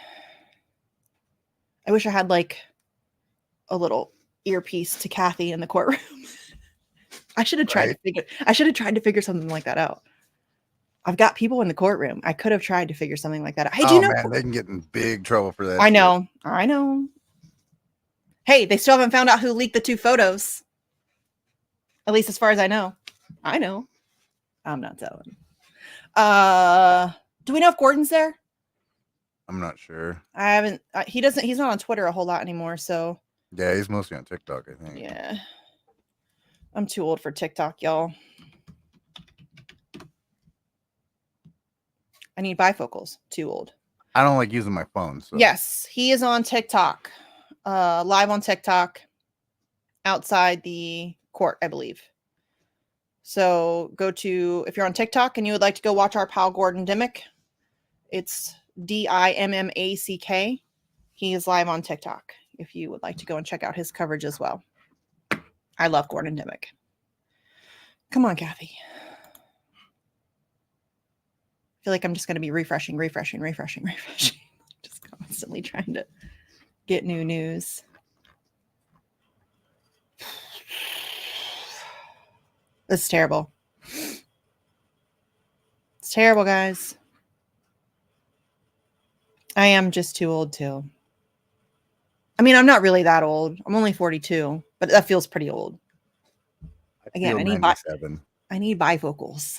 I wish I had like a little earpiece to Kathy in the courtroom. I should have tried to figure something like that out. I've got people in the courtroom. I could have tried to figure something like that out. Hey, man, they can get in big trouble for that. I know. Hey, they still haven't found out who leaked the 2 photos. At least as far as I know. I know. I'm not telling. Do we know if Gordon's there? I'm not sure. I haven't. He's not on Twitter a whole lot anymore. So yeah, he's mostly on TikTok, I think. Yeah, I'm too old for TikTok, y'all. I need bifocals. Too old. I don't like using my phone. So yes, he is on TikTok, live on TikTok, outside the court, I believe. So go to, if you're on TikTok and you would like to go watch our pal Gordon Dimmock, it's Dimmack. He is live on TikTok if you would like to go and check out his coverage as well. I love Gordon Dimmock. Come on, Kathy. I feel like I'm just going to be refreshing. Just constantly trying to get new news. This is terrible. It's terrible, guys. I am just too old too. I mean, I'm not really that old. I'm only 42, but that feels pretty old. Again, I need bifocals.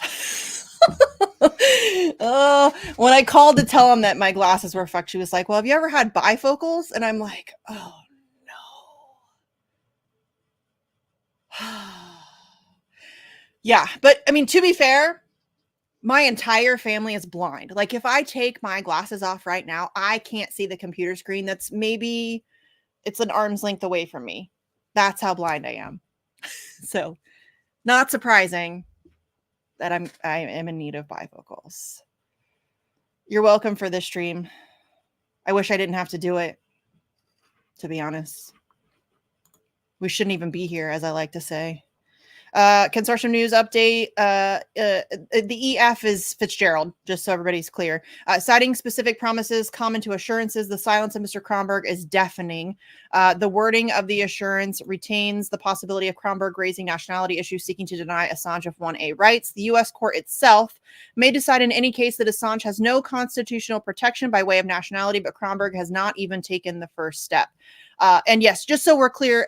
Oh, when I called to tell him that my glasses were fucked, she was like, well, have you ever had bifocals? And I'm like, oh no. Yeah, but I mean, to be fair, my entire family is blind. Like if I take my glasses off right now, I can't see the computer screen. That's maybe it's an arm's length away from me. That's how blind I am. So, not surprising that I am in need of bifocals. You're welcome for this stream. I wish I didn't have to do it, to be honest. We shouldn't even be here, as I like to say. Consortium news update. The EF is Fitzgerald, just so everybody's clear. Citing specific promises common to assurances, the silence of Mr. Kronberg is deafening. The wording of the assurance retains the possibility of Kronberg raising nationality issues seeking to deny Assange of 1A rights. The U.S. court itself may decide in any case that Assange has no constitutional protection by way of nationality, but Kronberg has not even taken the first step. And yes, just so we're clear,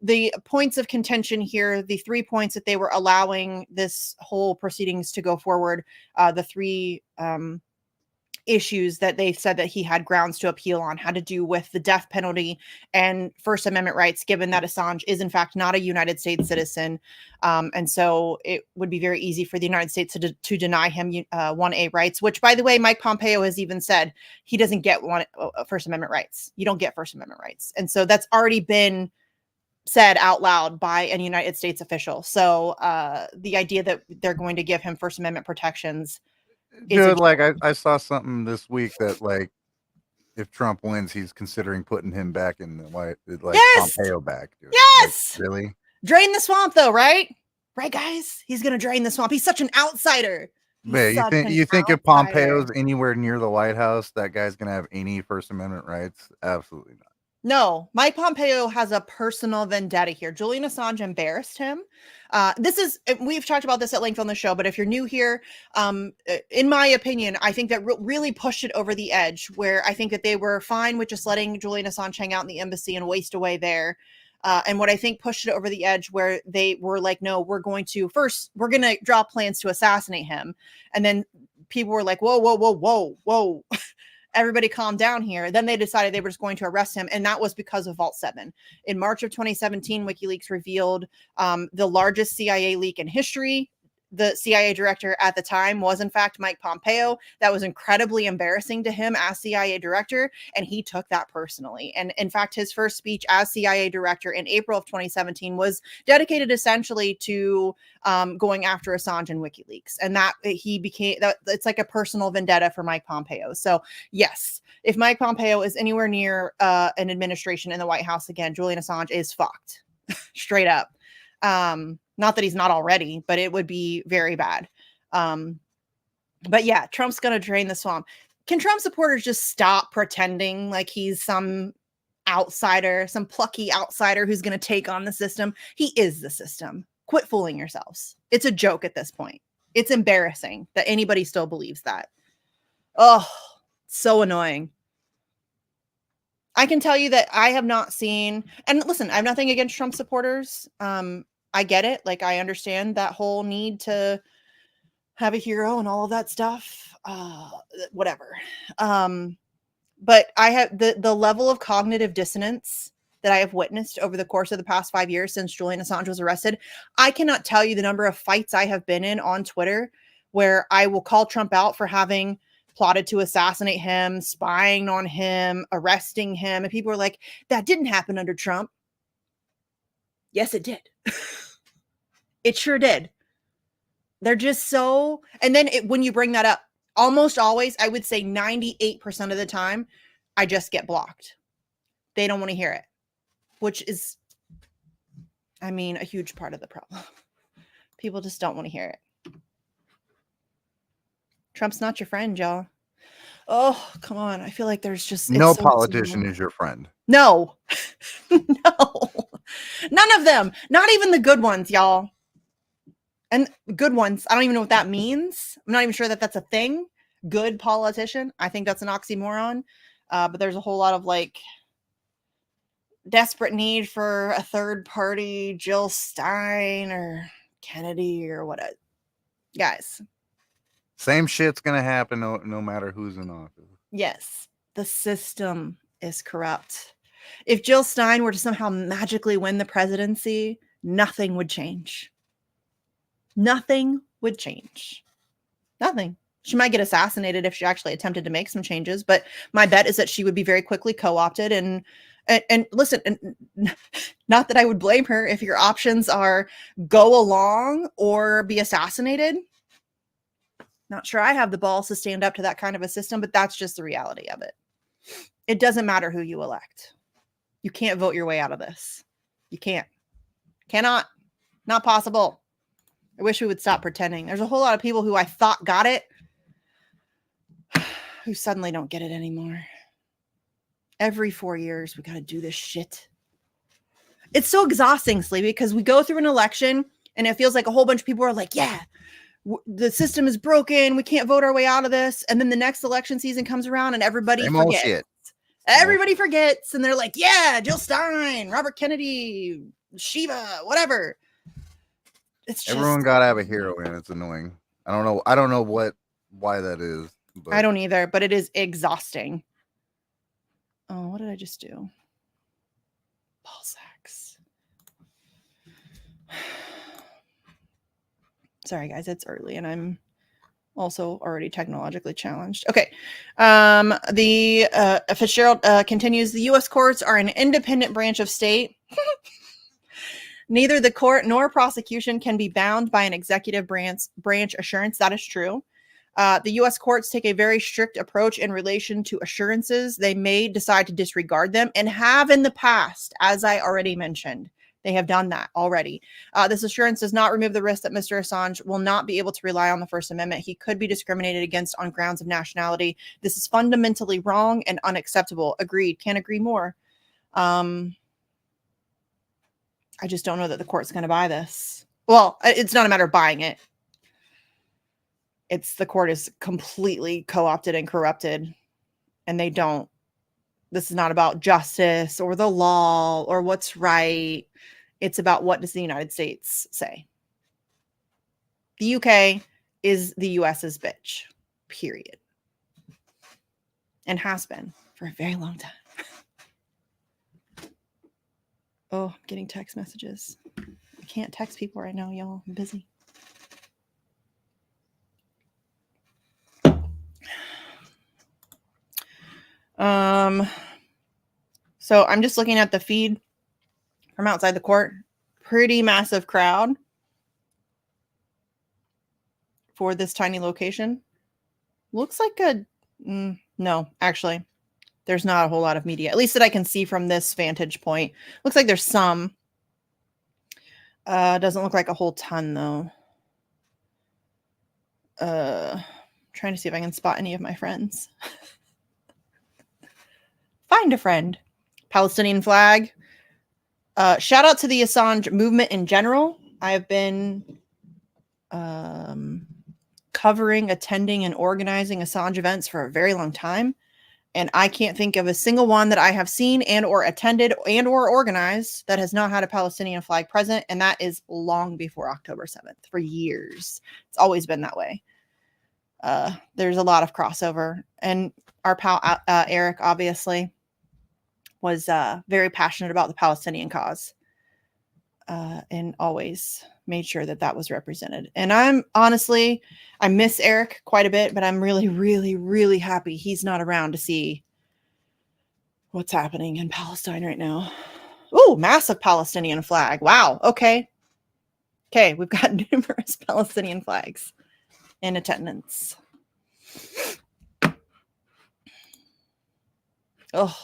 the points of contention here, the 3 points that they were allowing this whole proceedings to go forward, the 3 issues that they said that he had grounds to appeal on had to do with the death penalty and First Amendment rights, given that Assange is in fact not a United States citizen. And so it would be very easy for the United States to deny him 1A rights, which, by the way, Mike Pompeo has even said he doesn't get First Amendment rights. You don't get First Amendment rights. And so that's already been said out loud by a United States official. So the idea that they're going to give him First Amendment protections, dude, like I saw something this week that like if Trump wins, he's considering putting him back in the White, like yes! Pompeo back. Dude. Yes, like, really drain the swamp, though, right? Right, guys? He's gonna drain the swamp. He's such an outsider. Man, you think if Pompeo's anywhere near the White House, that guy's gonna have any First Amendment rights? Absolutely not. No, Mike Pompeo has a personal vendetta here. Julian Assange embarrassed him. We've talked about this at length on the show, but if you're new here, in my opinion, I think that really pushed it over the edge, where I think that they were fine with just letting Julian Assange hang out in the embassy and waste away there. And what I think pushed it over the edge, where they were like, no, we're going to draw plans to assassinate him. And then people were like, whoa, whoa, whoa, whoa, whoa. Everybody calm down here. Then they decided they were just going to arrest him. And that was because of Vault 7. In March of 2017, WikiLeaks revealed the largest CIA leak in history. The CIA director at the time was, in fact, Mike Pompeo. That was incredibly embarrassing to him as CIA director, and he took that personally. And in fact, his first speech as CIA director in April of 2017 was dedicated essentially to going after Assange and WikiLeaks. And that it's like a personal vendetta for Mike Pompeo. So yes, if Mike Pompeo is anywhere near an administration in the White House again, Julian Assange is fucked. Straight up. Not that he's not already, but it would be very bad. But yeah, Trump's going to drain the swamp. Can Trump supporters just stop pretending like he's some outsider, some plucky outsider who's going to take on the system? He is the system. Quit fooling yourselves. It's a joke at this point. It's embarrassing that anybody still believes that. Oh, so annoying. I can tell you that I have not seen, and listen, I have nothing against Trump supporters. I get it. Like, I understand that whole need to have a hero and all of that stuff. Whatever. But I have the level of cognitive dissonance that I have witnessed over the course of the past 5 years since Julian Assange was arrested. I cannot tell you the number of fights I have been in on Twitter where I will call Trump out for having plotted to assassinate him, spying on him, arresting him. And people are like, that didn't happen under Trump. Yes, it did. It sure did. They're just so, and then when you bring that up, almost always, I would say 98% of the time, I just get blocked. They don't want to hear it, which is, I mean, a huge part of the problem. People just don't want to hear it. Trump's not your friend, y'all. Oh, come on. I feel like there's just no politician is your friend. No. No. None of them. Not even the good ones, y'all. And good ones, I don't even know what that means. I'm not even sure that that's a thing. Good politician. I think that's an oxymoron. But there's a whole lot of like desperate need for a third party, Jill Stein or Kennedy or what. Guys. Same shit's going to happen no matter who's in office. Yes. The system is corrupt. If Jill Stein were to somehow magically win the presidency, nothing would change. Nothing would change. Nothing. She might get assassinated if she actually attempted to make some changes, but my bet is that she would be very quickly co-opted. And listen, and not that I would blame her if your options are go along or be assassinated. Not sure I have the balls to stand up to that kind of a system, but that's just the reality of it. It doesn't matter who you elect. You can't vote your way out of this. You can't. Cannot. Not possible. I wish we would stop pretending. There's a whole lot of people who I thought got it who suddenly don't get it anymore. Every 4 years, we got to do this shit. It's so exhausting, Sleepy, because we go through an election and it feels like a whole bunch of people are like, yeah, the system is broken. We can't vote our way out of this. And then the next election season comes around and everybody forgets. Shit. Everybody forgets. And they're like, yeah, Jill Stein, Robert Kennedy, Shiva, whatever. It's just, everyone got to have a hero and it's annoying. I don't know why that is. But I don't either, but it is exhausting. Oh, what did I just do? Ball sacks. Sorry, guys, it's early and I'm also already technologically challenged. Okay. The Fitzgerald continues, the U.S. courts are an independent branch of state. Neither the court nor prosecution can be bound by an executive branch assurance. That is true. The U.S. courts take a very strict approach in relation to assurances. They may decide to disregard them and have in the past, as I already mentioned. They have done that already. This assurance does not remove the risk that Mr. Assange will not be able to rely on the First Amendment. He could be discriminated against on grounds of nationality. This is fundamentally wrong and unacceptable. Agreed. Can't agree more. I just don't know that the court's going to buy this. Well, it's not a matter of buying it. It's the court is completely co-opted and corrupted, and they don't. This is not about justice or the law or what's right. It's about what does the United States say. The UK is the US's bitch, period. And has been for a very long time. Oh, I'm getting text messages. I can't text people right now, y'all. I'm busy. So I'm just looking at the feed from outside the court. Pretty massive crowd for this tiny location. Looks like no, actually, there's not a whole lot of media, at least that I can see from this vantage point. Looks like there's some. Doesn't look like a whole ton though. Trying to see if I can spot any of my friends. Find a friend. Palestinian flag. Shout out to the Assange movement in general. I have been covering, attending, and organizing Assange events for a very long time. And I can't think of a single one that I have seen and or attended and or organized that has not had a Palestinian flag present. And that is long before October 7th, for years. It's always been that way. There's a lot of crossover. And our pal Eric, obviously, was very passionate about the Palestinian cause and always made sure that that was represented. And I'm honestly, I miss Eric quite a bit, but I'm really, really, really happy he's not around to see what's happening in Palestine right now. Oh, massive Palestinian flag. Wow. Okay. Okay. We've got numerous Palestinian flags in attendance. Oh.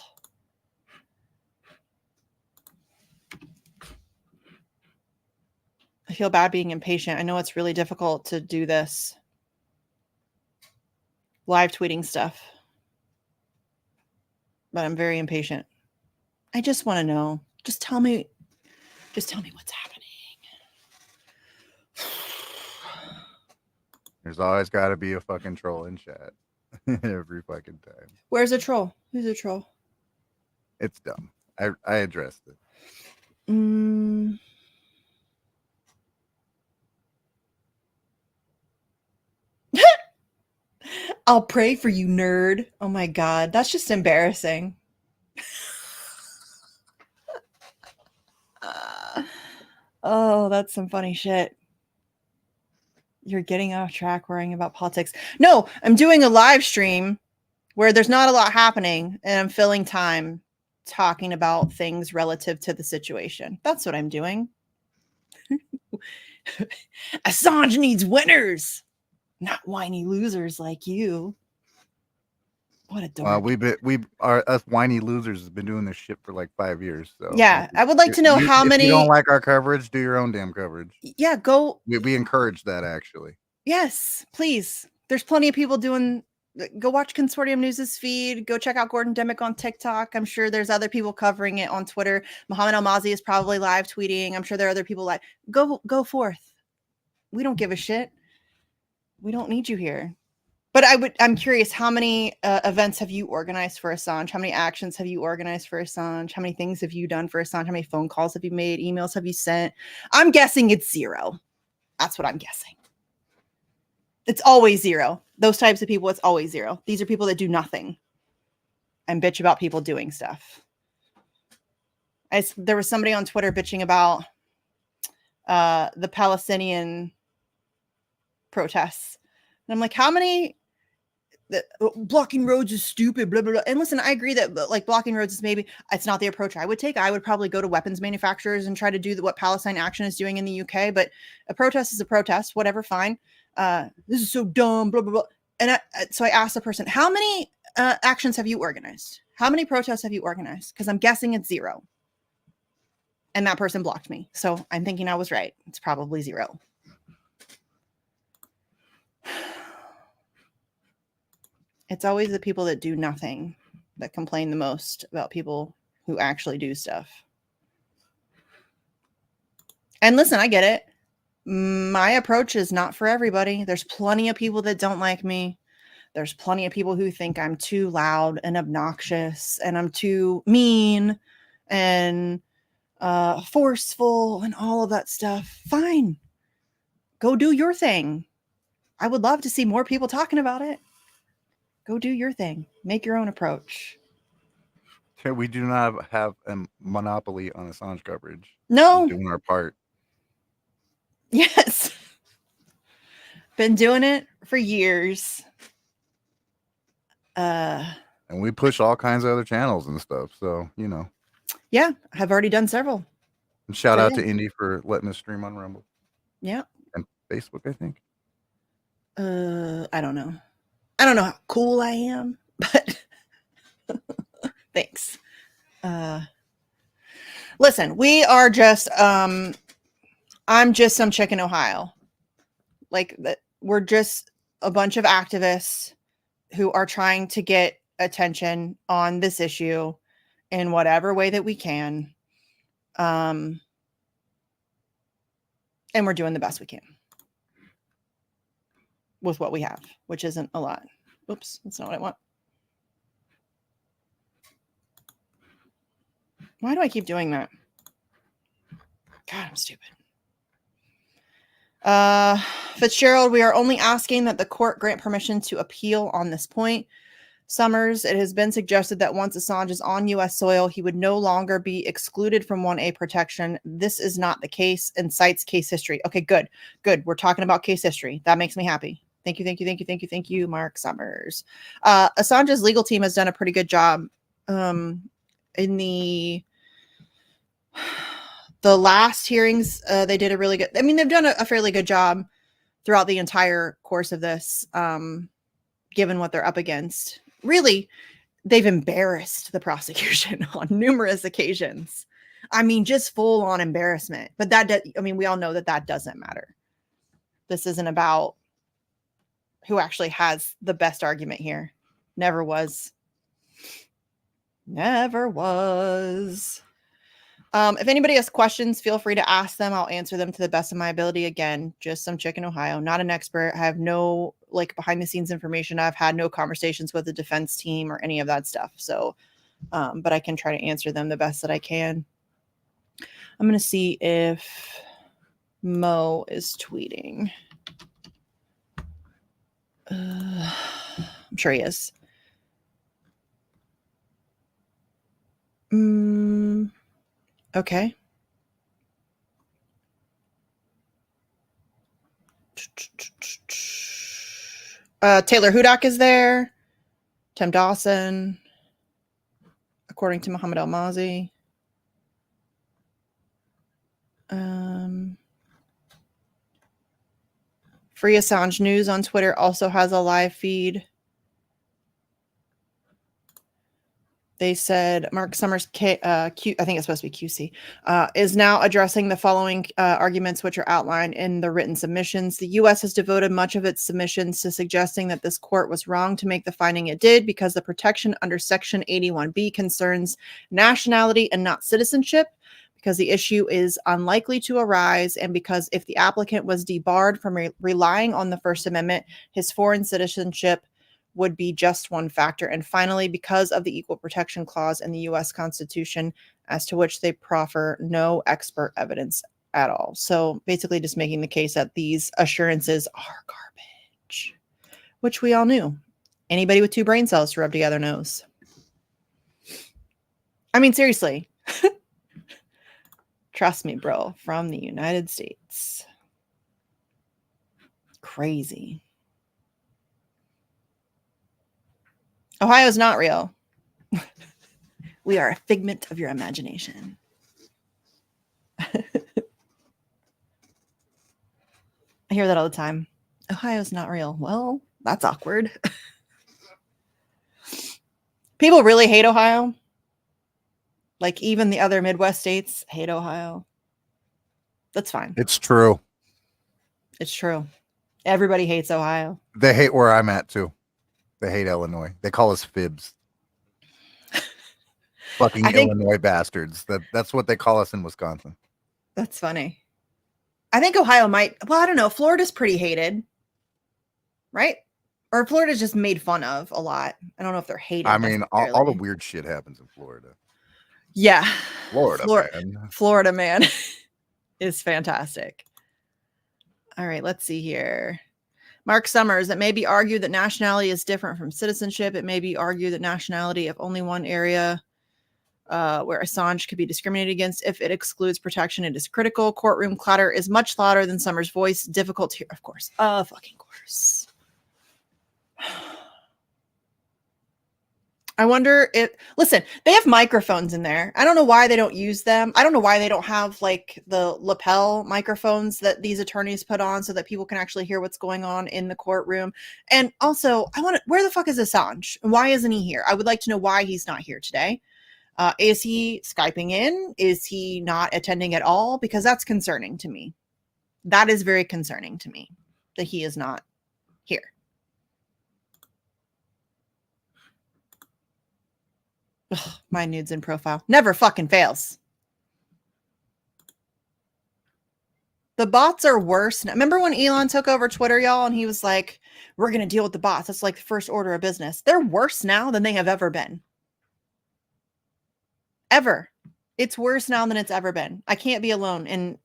I feel bad being impatient. I know it's really difficult to do this. Live tweeting stuff. But I'm very impatient. I just want to know. Just tell me what's happening. There's always got to be a fucking troll in chat. Every fucking time. Where's a troll? Who's a troll? It's dumb. I addressed it. I'll pray for you, nerd. Oh my God. That's just embarrassing. Oh, that's some funny shit. You're getting off track worrying about politics. No, I'm doing a live stream where there's not a lot happening and I'm filling time talking about things relative to the situation. That's what I'm doing. Assange needs winners, not whiny losers like you. What a dork. Us whiny losers has been doing this shit for like 5 years. So Yeah, I would like to know how if you don't many. like our coverage, do your own damn coverage. Yeah, go. We encourage that actually. Yes, please. There's plenty of people doing. Go watch Consortium News's feed. Go check out Gordon Dimick on TikTok. I'm sure there's other people covering it on Twitter. Mohammed Almazi is probably live tweeting. I'm sure there are other people like go forth. We don't give a shit. We don't need you here. But I'm curious, how many events have you organized for Assange? How many actions have you organized for Assange? How many things have you done for Assange? How many phone calls have you made? Emails have you sent? I'm guessing it's 0. That's what I'm guessing. It's always 0. Those types of people, it's always 0. These are people that do nothing and bitch about people doing stuff. There was somebody on Twitter bitching about the Palestinian protests. And I'm like, how many blocking roads is stupid, blah, blah, blah. And listen, I agree that like blocking roads is it's not the approach I would take. I would probably go to weapons manufacturers and try to do what Palestine Action is doing in the UK. But a protest is a protest, whatever, fine. This is so dumb, blah, blah, blah. And so I asked the person, how many actions have you organized? How many protests have you organized? Because I'm guessing it's 0. And that person blocked me. So I'm thinking I was right. It's probably 0. It's always the people that do nothing that complain the most about people who actually do stuff. And listen, I get it. My approach is not for everybody. There's plenty of people that don't like me. There's plenty of people who think I'm too loud and obnoxious and I'm too mean and forceful and all of that stuff. Fine. Go do your thing. I would love to see more people talking about it. Go do your thing. Make your own approach. We do not have a monopoly on Assange coverage. No. We're doing our part. Yes. Been doing it for years. And we push all kinds of other channels and stuff. So, you know. Yeah, I've already done several. And shout out to Indy for letting us stream on Rumble. Yeah. And Facebook, I think. I don't know. I don't know how cool I am, but thanks. Listen, we are just I'm just some chick in Ohio. Like we're just a bunch of activists who are trying to get attention on this issue in whatever way that we can. And we're doing the best we can with what we have, which isn't a lot. Oops, that's not what I want. Why do I keep doing that? God, I'm stupid. Fitzgerald, we are only asking that the court grant permission to appeal on this point. Summers, it has been suggested that once Assange is on U.S. soil, he would no longer be excluded from 1A protection. This is not the case and cites case history. Okay, good. We're talking about case history. That makes me happy. Thank you, Mark Summers. Assange's legal team has done a pretty good job in the last hearings. They did a really good, they've done a fairly good job throughout the entire course of this, given what they're up against. Really, they've embarrassed the prosecution on numerous occasions. Just full on embarrassment. But we all know that doesn't matter. This isn't about who actually has the best argument here. Never was. If anybody has questions, feel free to ask them. I'll answer them to the best of my ability. Again, just some chick in Ohio, not an expert. I have no behind the scenes information. I've had no conversations with the defense team or any of that stuff. So, but I can try to answer them the best that I can. I'm going to see if Mo is tweeting. I'm sure he is. Okay. Taylor Hudak is there. Tim Dawson, according to Muhammad Almazi. Free Assange News on Twitter also has a live feed. They said Mark Summers, I think it's supposed to be QC, is now addressing the following arguments, which are outlined in the written submissions. The U.S. has devoted much of its submissions to suggesting that this court was wrong to make the finding it did because the protection under Section 81B concerns nationality and not citizenship, because the issue is unlikely to arise, and because if the applicant was debarred from relying on the First Amendment, his foreign citizenship would be just one factor. And finally, because of the Equal Protection Clause in the U.S. Constitution, as to which they proffer no expert evidence at all. So basically just making the case that these assurances are garbage, which we all knew. Anybody with 2 brain cells to rub together knows. I mean, seriously. Trust me, bro, from the United States. Crazy. Ohio's not real. We are a figment of your imagination. I hear that all the time. Ohio's not real. Well, that's awkward. People really hate Ohio. Like even the other Midwest states hate Ohio. That's fine. It's true. It's true. Everybody hates Ohio. They hate where I'm at too. They hate Illinois. They call us fibs. Fucking Illinois bastards. That's what they call us in Wisconsin. That's funny. I think Ohio might, well, I don't know. Florida's pretty hated, right? Or Florida's just made fun of a lot. I don't know if they're hated. I mean, all the weird shit happens in Florida. Yeah. Florida man is fantastic. All right, let's see here. Mark Summers, it may be argued that nationality is different from citizenship. It may be argued that nationality of only one area where Assange could be discriminated against if it excludes protection. It is critical. Courtroom clatter is much louder than Summers' voice. Difficult to hear, of course. Fucking course. I wonder if, listen, they have microphones in there. I don't know why they don't use them. I don't know why they don't have like the lapel microphones that these attorneys put on so that people can actually hear what's going on in the courtroom. And also, where the fuck is Assange? And why isn't he here? I would like to know why he's not here today. Is he Skyping in? Is he not attending at all? Because that's concerning to me. That is very concerning to me that he is not here. Ugh, my nudes in profile. Never fucking fails. The bots are worse. Remember when Elon took over Twitter, y'all, and he was like, we're going to deal with the bots. That's like the first order of business. They're worse now than they have ever been. Ever. It's worse now than it's ever been. I can't be alone in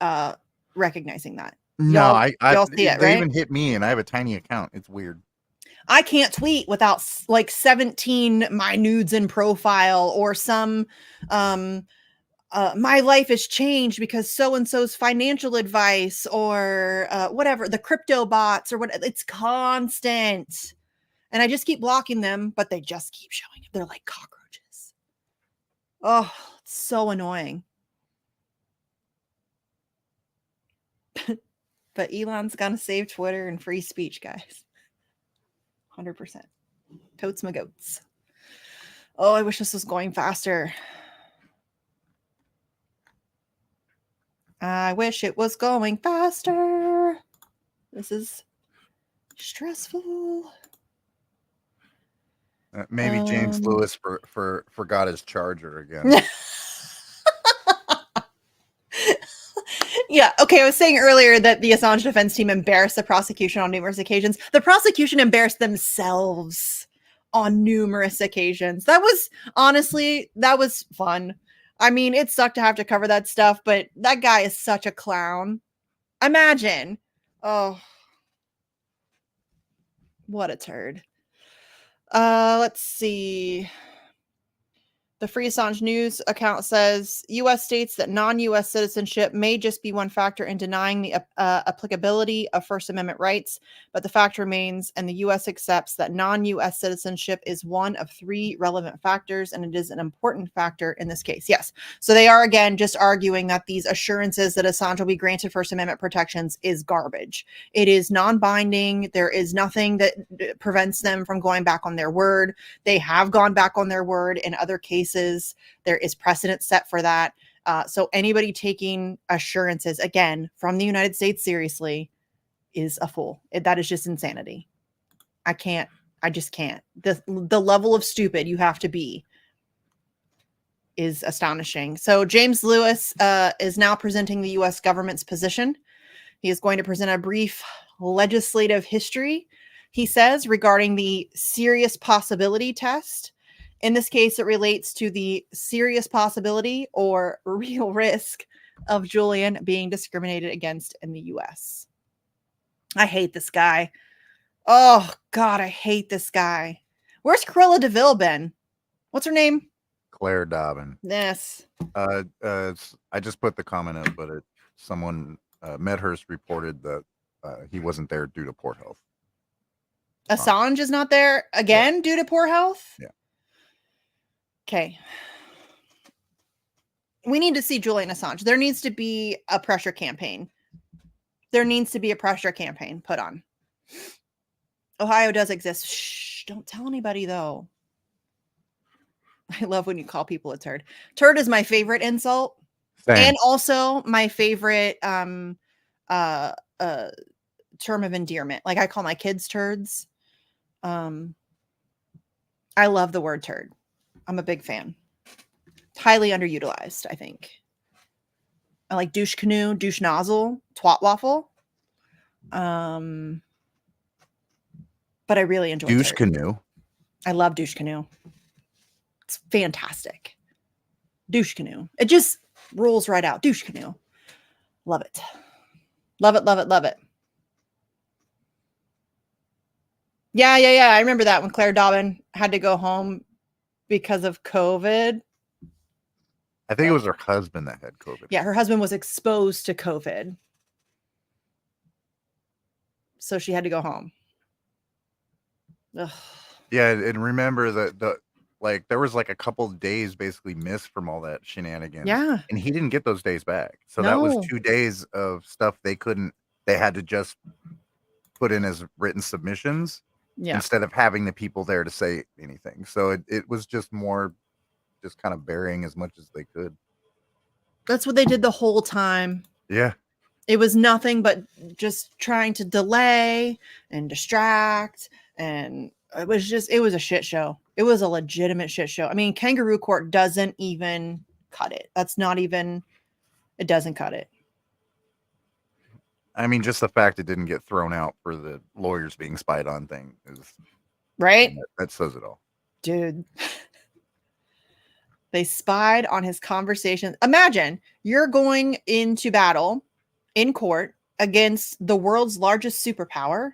recognizing that. No, y'all see it, they right? even hit me, and I have a tiny account. It's weird. I can't tweet without like 17 my nudes in profile or some my life has changed because so-and-so's financial advice or whatever, the crypto bots or what. It's constant. And I just keep blocking them, but they just keep showing up. They're like cockroaches. Oh, it's so annoying. But Elon's gonna save Twitter and free speech, guys. 100%. Totes my goats. Oh, I wish this was going faster. I wish it was going faster. This is stressful. Maybe James Lewis forgot his charger again. Yeah. Okay. I was saying earlier that the Assange defense team embarrassed the prosecution on numerous occasions. The prosecution embarrassed themselves on numerous occasions. That was fun. I mean, it sucked to have to cover that stuff, but that guy is such a clown. Imagine. Oh, what a turd. Let's see. The Free Assange News account says U.S. states that non-U.S. citizenship may just be one factor in denying the applicability of First Amendment rights, but the fact remains, and the U.S. accepts that non-U.S. citizenship is one of 3 relevant factors, and it is an important factor in this case. Yes. So they are, again, just arguing that these assurances that Assange will be granted First Amendment protections is garbage. It is non-binding. There is nothing that prevents them from going back on their word. They have gone back on their word in other cases. There is precedent set for that. So anybody taking assurances, again, from the United States seriously is a fool. That is just insanity. I just can't. The level of stupid you have to be is astonishing. So James Lewis is now presenting the U.S. government's position. He is going to present a brief legislative history, he says, regarding the serious possibility test. In this case, it relates to the serious possibility or real risk of Julian being discriminated against in the U.S. I hate this guy. Oh, God, I hate this guy. Where's Cruella DeVille been? What's her name? Claire Dobbin. Yes. I just put the comment up, but someone, Medhurst, reported that he wasn't there due to poor health. Assange is not there again due to poor health? Yeah. Okay. We need to see Julian Assange. There needs to be a pressure campaign. There needs to be a pressure campaign put on. Ohio does exist. Shh, don't tell anybody, though. I love when you call people a turd. Turd is my favorite insult. Same. And also my favorite term of endearment. Like I call my kids turds. I love the word turd. I'm a big fan. Highly underutilized, I think. I like douche canoe, douche nozzle, twat waffle. But I really enjoy douche turd. canoe. I love douche canoe. It's fantastic. Douche canoe. It just rolls right out. Douche canoe. Love it. Love it, love it, love it. Yeah. I remember that when Claire Dobbin had to go home because of COVID. I think it was her husband that had COVID. Yeah, her husband was exposed to COVID. So she had to go home. Ugh. Yeah, and remember that there was like a couple of days basically missed from all that shenanigans. Yeah. And he didn't get those days back. So that was 2 days of stuff they had to just put in as written submissions instead of having the people there to say anything. So it was just more just kind of burying as much as they could. That's what they did the whole time. Yeah. It was nothing but just trying to delay and distract. And it was a shit show. It was a legitimate shit show. I mean, kangaroo court doesn't even cut it. It doesn't cut it. I mean, just the fact it didn't get thrown out for the lawyers being spied on thing is right. That says it all. Dude. They spied on his conversation. Imagine you're going into battle in court against the world's largest superpower.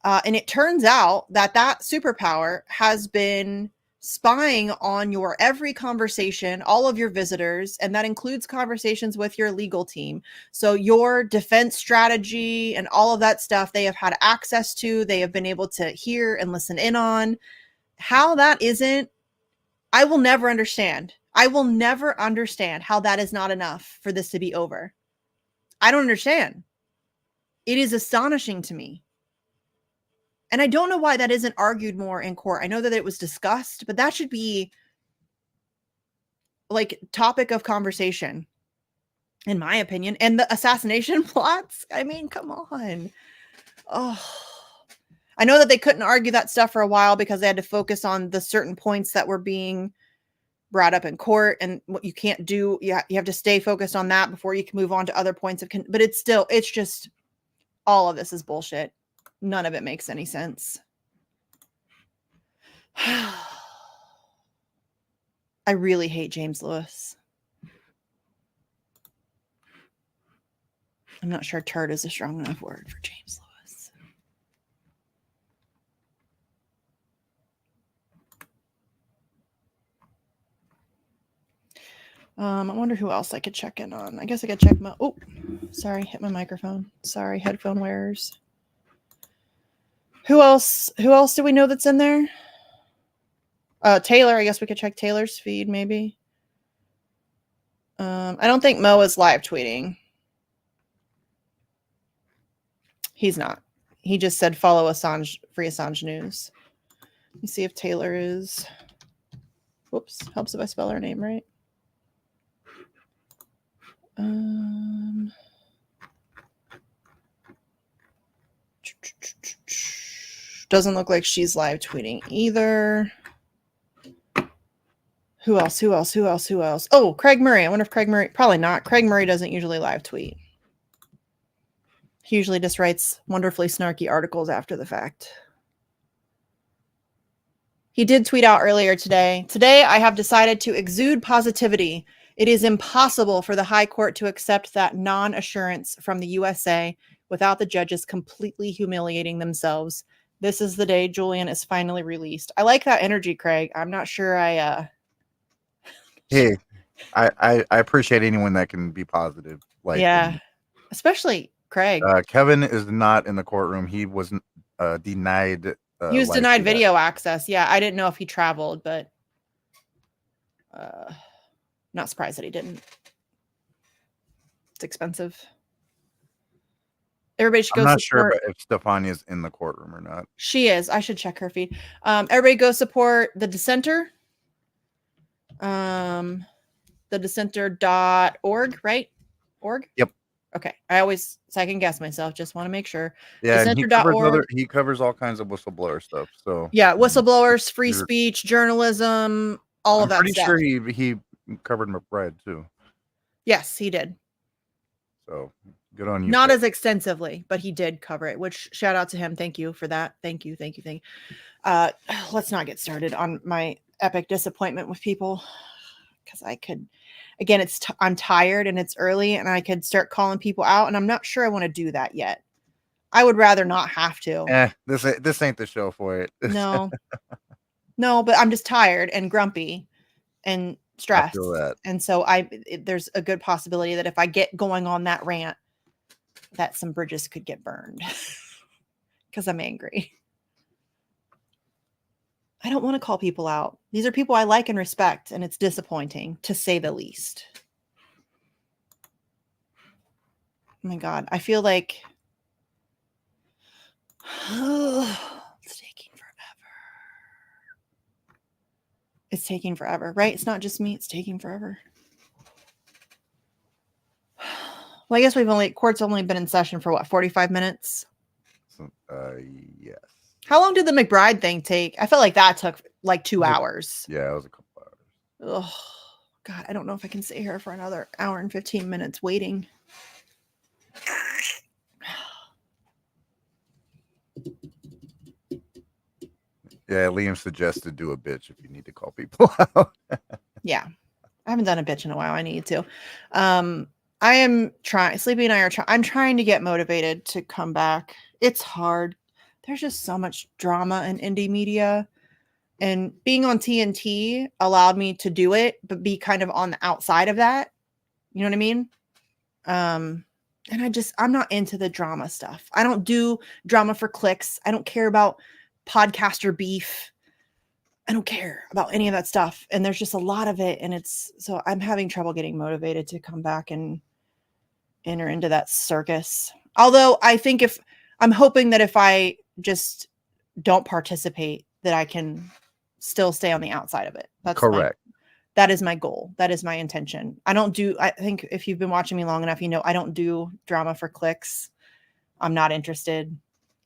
And it turns out that superpower has been spying on your every conversation, all of your visitors, and that includes conversations with your legal team. So your defense strategy and all of that stuff they have had access to, they have been able to hear and listen in on. How that isn't, I will never understand. I will never understand how that is not enough for this to be over. I don't understand. It is astonishing to me. And I don't know why that isn't argued more in court. I know that it was discussed, but that should be like topic of conversation, in my opinion. And the assassination plots, I mean, come on. Oh, I know that they couldn't argue that stuff for a while because they had to focus on the certain points that were being brought up in court and what you can't do. You have to stay focused on that before you can move on to other points but it's just all of this is bullshit. None of it makes any sense. I really hate James Lewis. I'm not sure turd is a strong enough word for James Lewis. I wonder who else I could check in on. I guess I could check my. Oh, sorry, hit my microphone. Sorry, headphone wearers. Who else? Who else do we know that's in there? Taylor. I guess we could check Taylor's feed, maybe. I don't think Mo is live tweeting. He's not. He just said follow Assange, Free Assange News. Let me see if Taylor is. Whoops. Helps if I spell her name right. Doesn't look like she's live tweeting either. Who else? Who else? Who else? Who else? Oh, Craig Murray. I wonder if Craig Murray. Probably not. Craig Murray doesn't usually live tweet. He usually just writes wonderfully snarky articles after the fact. He did tweet out earlier today. Today, I have decided to exude positivity. It is impossible for the High Court to accept that non-assurance from the USA without the judges completely humiliating themselves. This is the day Julian is finally released. I like that energy, Craig. I'm not sure Hey, I appreciate anyone that can be positive. Like, yeah, especially Craig. Kevin is not in the courtroom. He was denied. He was denied video access. Yeah, I didn't know if he traveled, but not surprised that he didn't. It's expensive. Everybody should go. I'm not sure if Stefania's in the courtroom or not. She is. I should check her feed. Everybody go support the Dissenter. The dissenter.org, right? Org? Yep. Okay. I always second guess myself. Just want to make sure. Yeah, he covers all kinds of whistleblower stuff. So yeah, whistleblowers, free speech, journalism, all of that stuff. I'm pretty sure he covered McBride too. Yes, he did. So good on you. Not as extensively, but he did cover it, which shout out to him. Thank you for that. Thank you. Let's not get started on my epic disappointment with people, because I could, again, I'm tired and it's early and I could start calling people out, and I'm not sure I want to do that yet. I would rather not have to. This ain't the show for it. No, but I'm just tired and grumpy and stressed. I feel that. And so there's a good possibility that if I get going on that rant, that some bridges could get burned because I'm angry. I don't want to call people out. These are people I like and respect, and it's disappointing, to say the least. Oh my God. I feel like it's taking forever. It's taking forever, right? It's not just me. It's taking forever. Well, I guess court's only been in session for what, 45 minutes? Yes. How long did the McBride thing take? I felt like that took like 2 hours. Yeah, it was a couple hours. Oh, God, I don't know if I can stay here for another hour and 15 minutes waiting. Yeah, Liam suggested do a bitch if you need to call people out. Yeah, I haven't done a bitch in a while. I need to. I am trying. Sleepy and I are trying. I'm trying to get motivated to come back. It's hard. There's just so much drama in indie media, and being on TNT allowed me to do it, but be kind of on the outside of that. You know what I mean? And I'm not into the drama stuff. I don't do drama for clicks. I don't care about podcaster beef. I don't care about any of that stuff. And there's just a lot of it. And so I'm having trouble getting motivated to come back and enter into that circus. Although I'm hoping that if I just don't participate, that I can still stay on the outside of it. That's correct. That is my goal. That is my intention. I think if you've been watching me long enough, you know, I don't do drama for clicks. I'm not interested.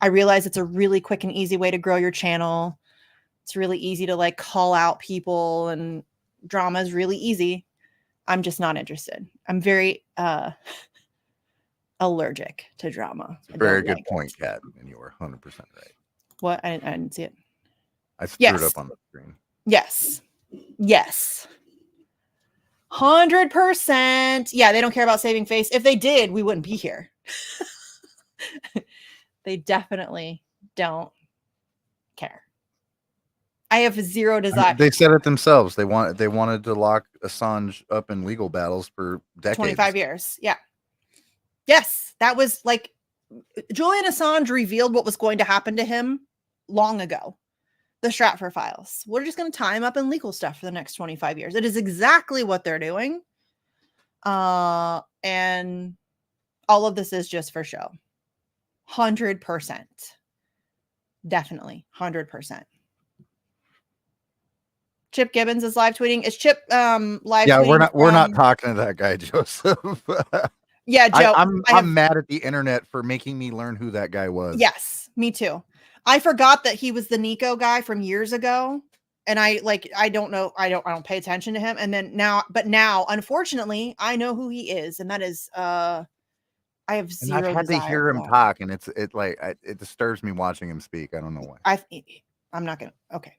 I realize it's a really quick and easy way to grow your channel. It's really easy to like call out people, and drama is really easy. I'm just not interested. I'm very allergic to drama. Very good point, Kat, and you were 100% right. What? I didn't see it. I screwed up on the screen. Yes. 100%. Yeah, they don't care about saving face. If they did, we wouldn't be here. They definitely don't care. I have zero desire. They said it themselves. They wanted to lock Assange up in legal battles for decades. 25 years. Yeah. Yes, that was like Julian Assange revealed what was going to happen to him long ago. The Stratfor files. We're just going to tie him up in legal stuff for the next 25 years. It is exactly what they're doing. And all of this is just for show. 100%. Definitely. 100%. Chip Gibbons is live tweeting. Is Chip live yeah, tweeting? We're not talking to that guy, Joseph. Yeah, Joe. I'm mad at the internet for making me learn who that guy was. Yes, me too. I forgot that he was the Nico guy from years ago. And I don't know. I don't pay attention to him. And then now, unfortunately, I know who he is. And that is I have zero. And I've had to hear him talk, and it disturbs me watching him speak. I don't know why. I'm not gonna. Okay,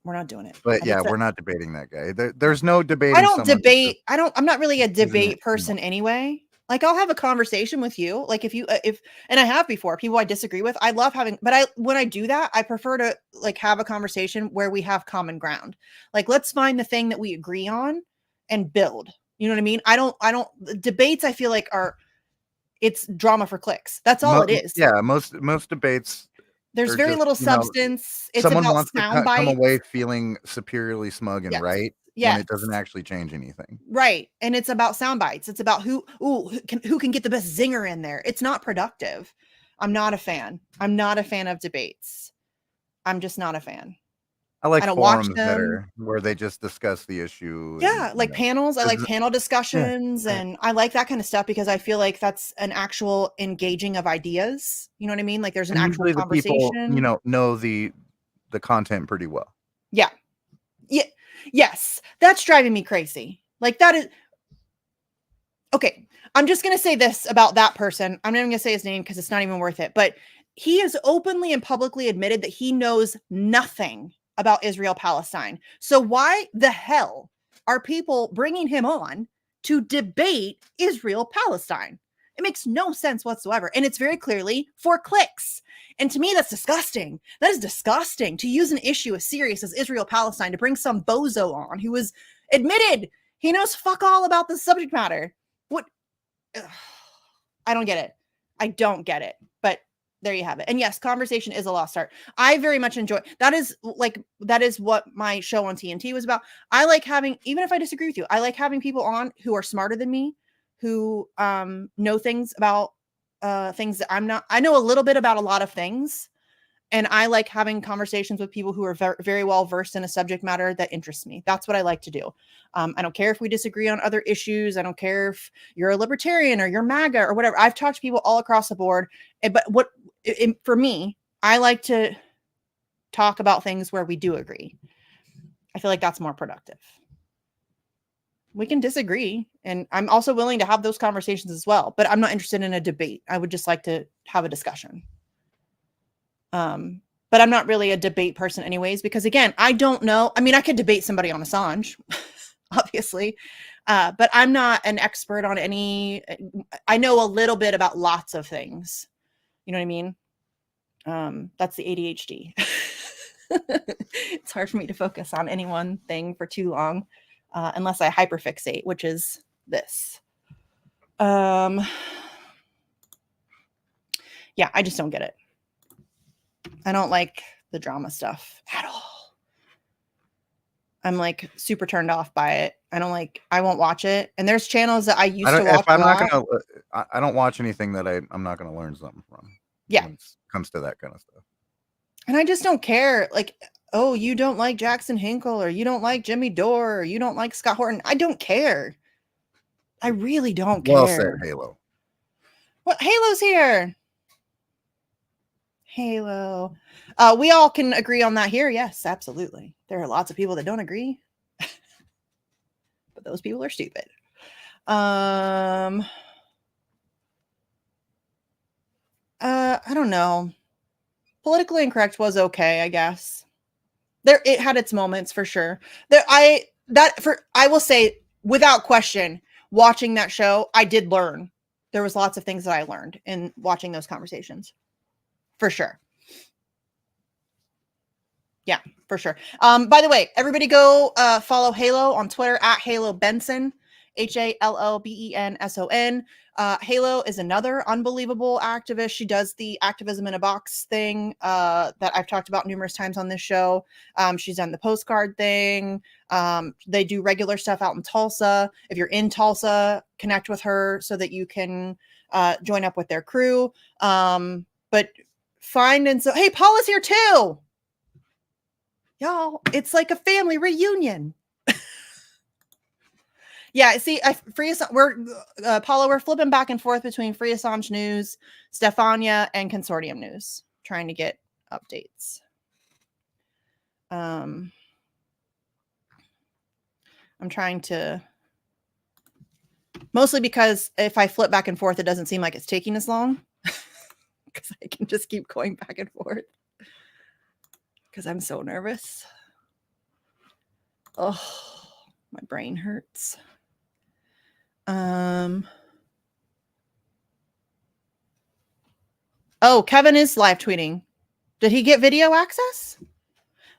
we're not doing it. But yeah, we're not debating that guy. There's no debate. I don't debate. I'm not really a debate person anyway. Like, I'll have a conversation with you. Like, and I have before, people I disagree with, I love having, but when I do that, I prefer to like have a conversation where we have common ground. Like, let's find the thing that we agree on and build. You know what I mean? I don't debates, I feel like it's drama for clicks. That's all it is. Yeah. Most debates. There's very little substance. It's someone wants to come away feeling superiorly smug and right. Yeah, when it doesn't actually change anything. Right. And it's about sound bites. It's about who can get the best zinger in there. It's not productive. I'm not a fan. I'm not a fan of debates. I'm just not a fan. I like forums better where they just discuss the issue. Yeah, like panels. I like panel discussions and I like that kind of stuff because I feel like that's an actual engaging of ideas. You know what I mean? Like there's an actual conversation. The people, know the content pretty well. Yeah. Yeah. Yes, that's driving me crazy. Like that is okay. I'm just going to say this about that person. I'm not even going to say his name because it's not even worth it. But he has openly and publicly admitted that he knows nothing about Israel-Palestine. So why the hell are people bringing him on to debate Israel-Palestine? It makes no sense whatsoever. And it's very clearly for clicks. And to me, that's disgusting. That is disgusting to use an issue as serious as Israel-Palestine to bring some bozo on who was admitted he knows fuck all about the subject matter. What? Ugh. I don't get it. I don't get it. But there you have it. And yes, conversation is a lost art. I very much enjoy that is what my show on TNT was about. I like having, even if I disagree with you, I like having people on who are smarter than me, who know things about things that I'm not. I know a little bit about a lot of things, and I like having conversations with people who are very, very well versed in a subject matter that interests me. That's what I like to do. I don't care if we disagree on other issues. I don't care if you're a libertarian or you're MAGA or whatever. I've talked to people all across the board, but for me, I like to talk about things where we do agree. I feel like that's more productive. We can disagree, and I'm also willing to have those conversations as well, but I'm not interested in a debate. I would just like to have a discussion. But I'm not really a debate person anyways, because again, I don't know. I mean, I could debate somebody on Assange, obviously, but I'm not an expert on any. I know a little bit about lots of things. You know what I mean? That's the ADHD. It's hard for me to focus on any one thing for too long. Unless I hyperfixate, which is this. Yeah, I just don't get it. I don't like the drama stuff at all. I'm like super turned off by it. I won't watch it. And there's channels that I used to watch. I don't watch anything that I'm not going to learn something from. Yeah. When it comes to that kind of stuff. And I just don't care. Like, oh, you don't like Jackson Hinkle, or you don't like Jimmy Dore, or you don't like Scott Horton. I don't care. I really don't care. Well said, Halo. Well, Halo's here. Halo. We all can agree on that here. Yes, absolutely. There are lots of people that don't agree. But those people are stupid. I don't know. Politically Incorrect was okay, I guess. It had its moments for sure. I will say without question, watching that show, I did learn. There was lots of things that I learned in watching those conversations. For sure. Yeah, for sure. By the way, everybody go follow Halo on Twitter at Halo Benson, HALOBENSON. Halo is another unbelievable activist. She does the activism in a box thing that I've talked about numerous times on this show. She's done the postcard thing. They do regular stuff out in Tulsa. If you're in Tulsa, connect with her so that you can join up with their crew. But find and so, hey, Paula's here too. Y'all, it's like a family reunion. Yeah, see, Paula, we're flipping back and forth between Free Assange News, Stefania, and Consortium News, trying to get updates. I'm trying to, mostly because if I flip back and forth, it doesn't seem like it's taking as long, because I can just keep going back and forth. Because I'm so nervous. Oh, my brain hurts. Oh, Kevin is live tweeting. Did he get video access?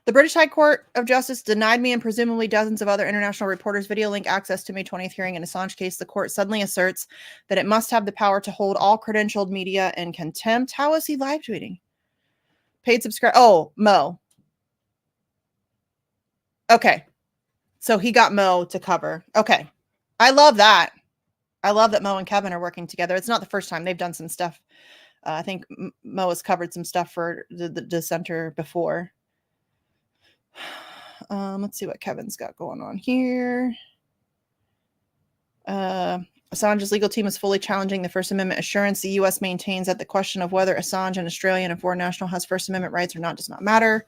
The British High Court of Justice denied me and presumably dozens of other international reporters video link access to May 20th hearing in Assange case. The court suddenly asserts that it must have the power to hold all credentialed media in contempt. How is he live tweeting? Paid subscribe. Oh, Mo. Okay. So he got Mo to cover. Okay. I love that. I love that Mo and Kevin are working together. It's not the first time they've done some stuff. I think Mo has covered some stuff for the dissenter before. Let's see what Kevin's got going on here. Assange's legal team is fully challenging the First Amendment assurance. The U.S. maintains that the question of whether Assange, an Australian and foreign national, has First Amendment rights or not does not matter.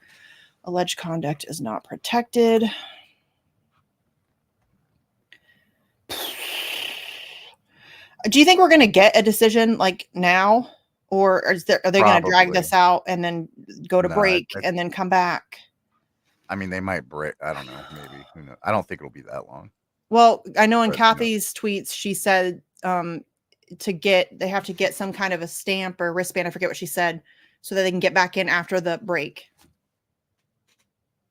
Alleged conduct is not protected. Do you think we're going to get a decision like now? Or are they going to drag this out and then go to break and then come back? I mean, they might break. I don't know. Maybe. Who knows? I don't think it'll be that long. Well, I know in Kathy's tweets, she said they have to get some kind of a stamp or wristband. I forget what she said, so that they can get back in after the break.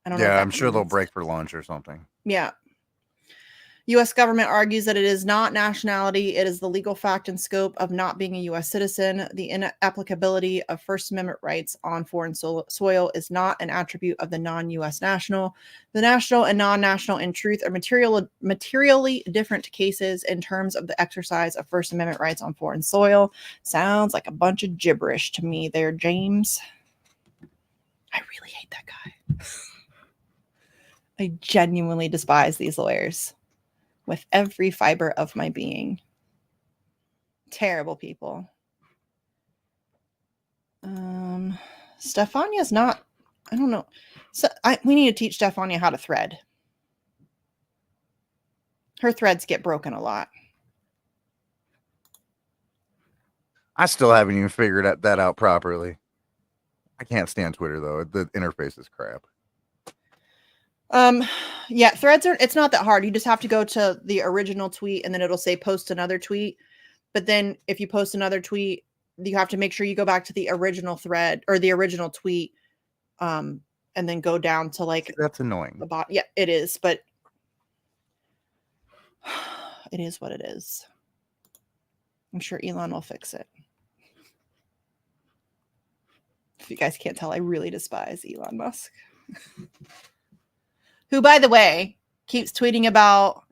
I don't know. Yeah, I'm sure they'll break for lunch or something. Yeah. U.S. government argues that it is not nationality. It is the legal fact and scope of not being a U.S. citizen. The inapplicability of First Amendment rights on foreign soil is not an attribute of the non-U.S. national. The national and non-national, in truth, are materially different cases in terms of the exercise of First Amendment rights on foreign soil. Sounds like a bunch of gibberish to me there, James. I really hate that guy. I genuinely despise these lawyers. With every fiber of my being. Terrible people. Stefania's not, I don't know. So we need to teach Stefania how to thread. Her threads get broken a lot. I still haven't even figured that out properly. I can't stand Twitter though. The interface is crap. Yeah, threads it's not that hard. You just have to go to the original tweet and then it'll say post another tweet. But then if you post another tweet, you have to make sure you go back to the original thread or the original tweet. And then go down to like, that's annoying. The bot. Yeah, it is, but it is what it is. I'm sure Elon will fix it. If you guys can't tell, I really despise Elon Musk. Who, by the way, keeps tweeting about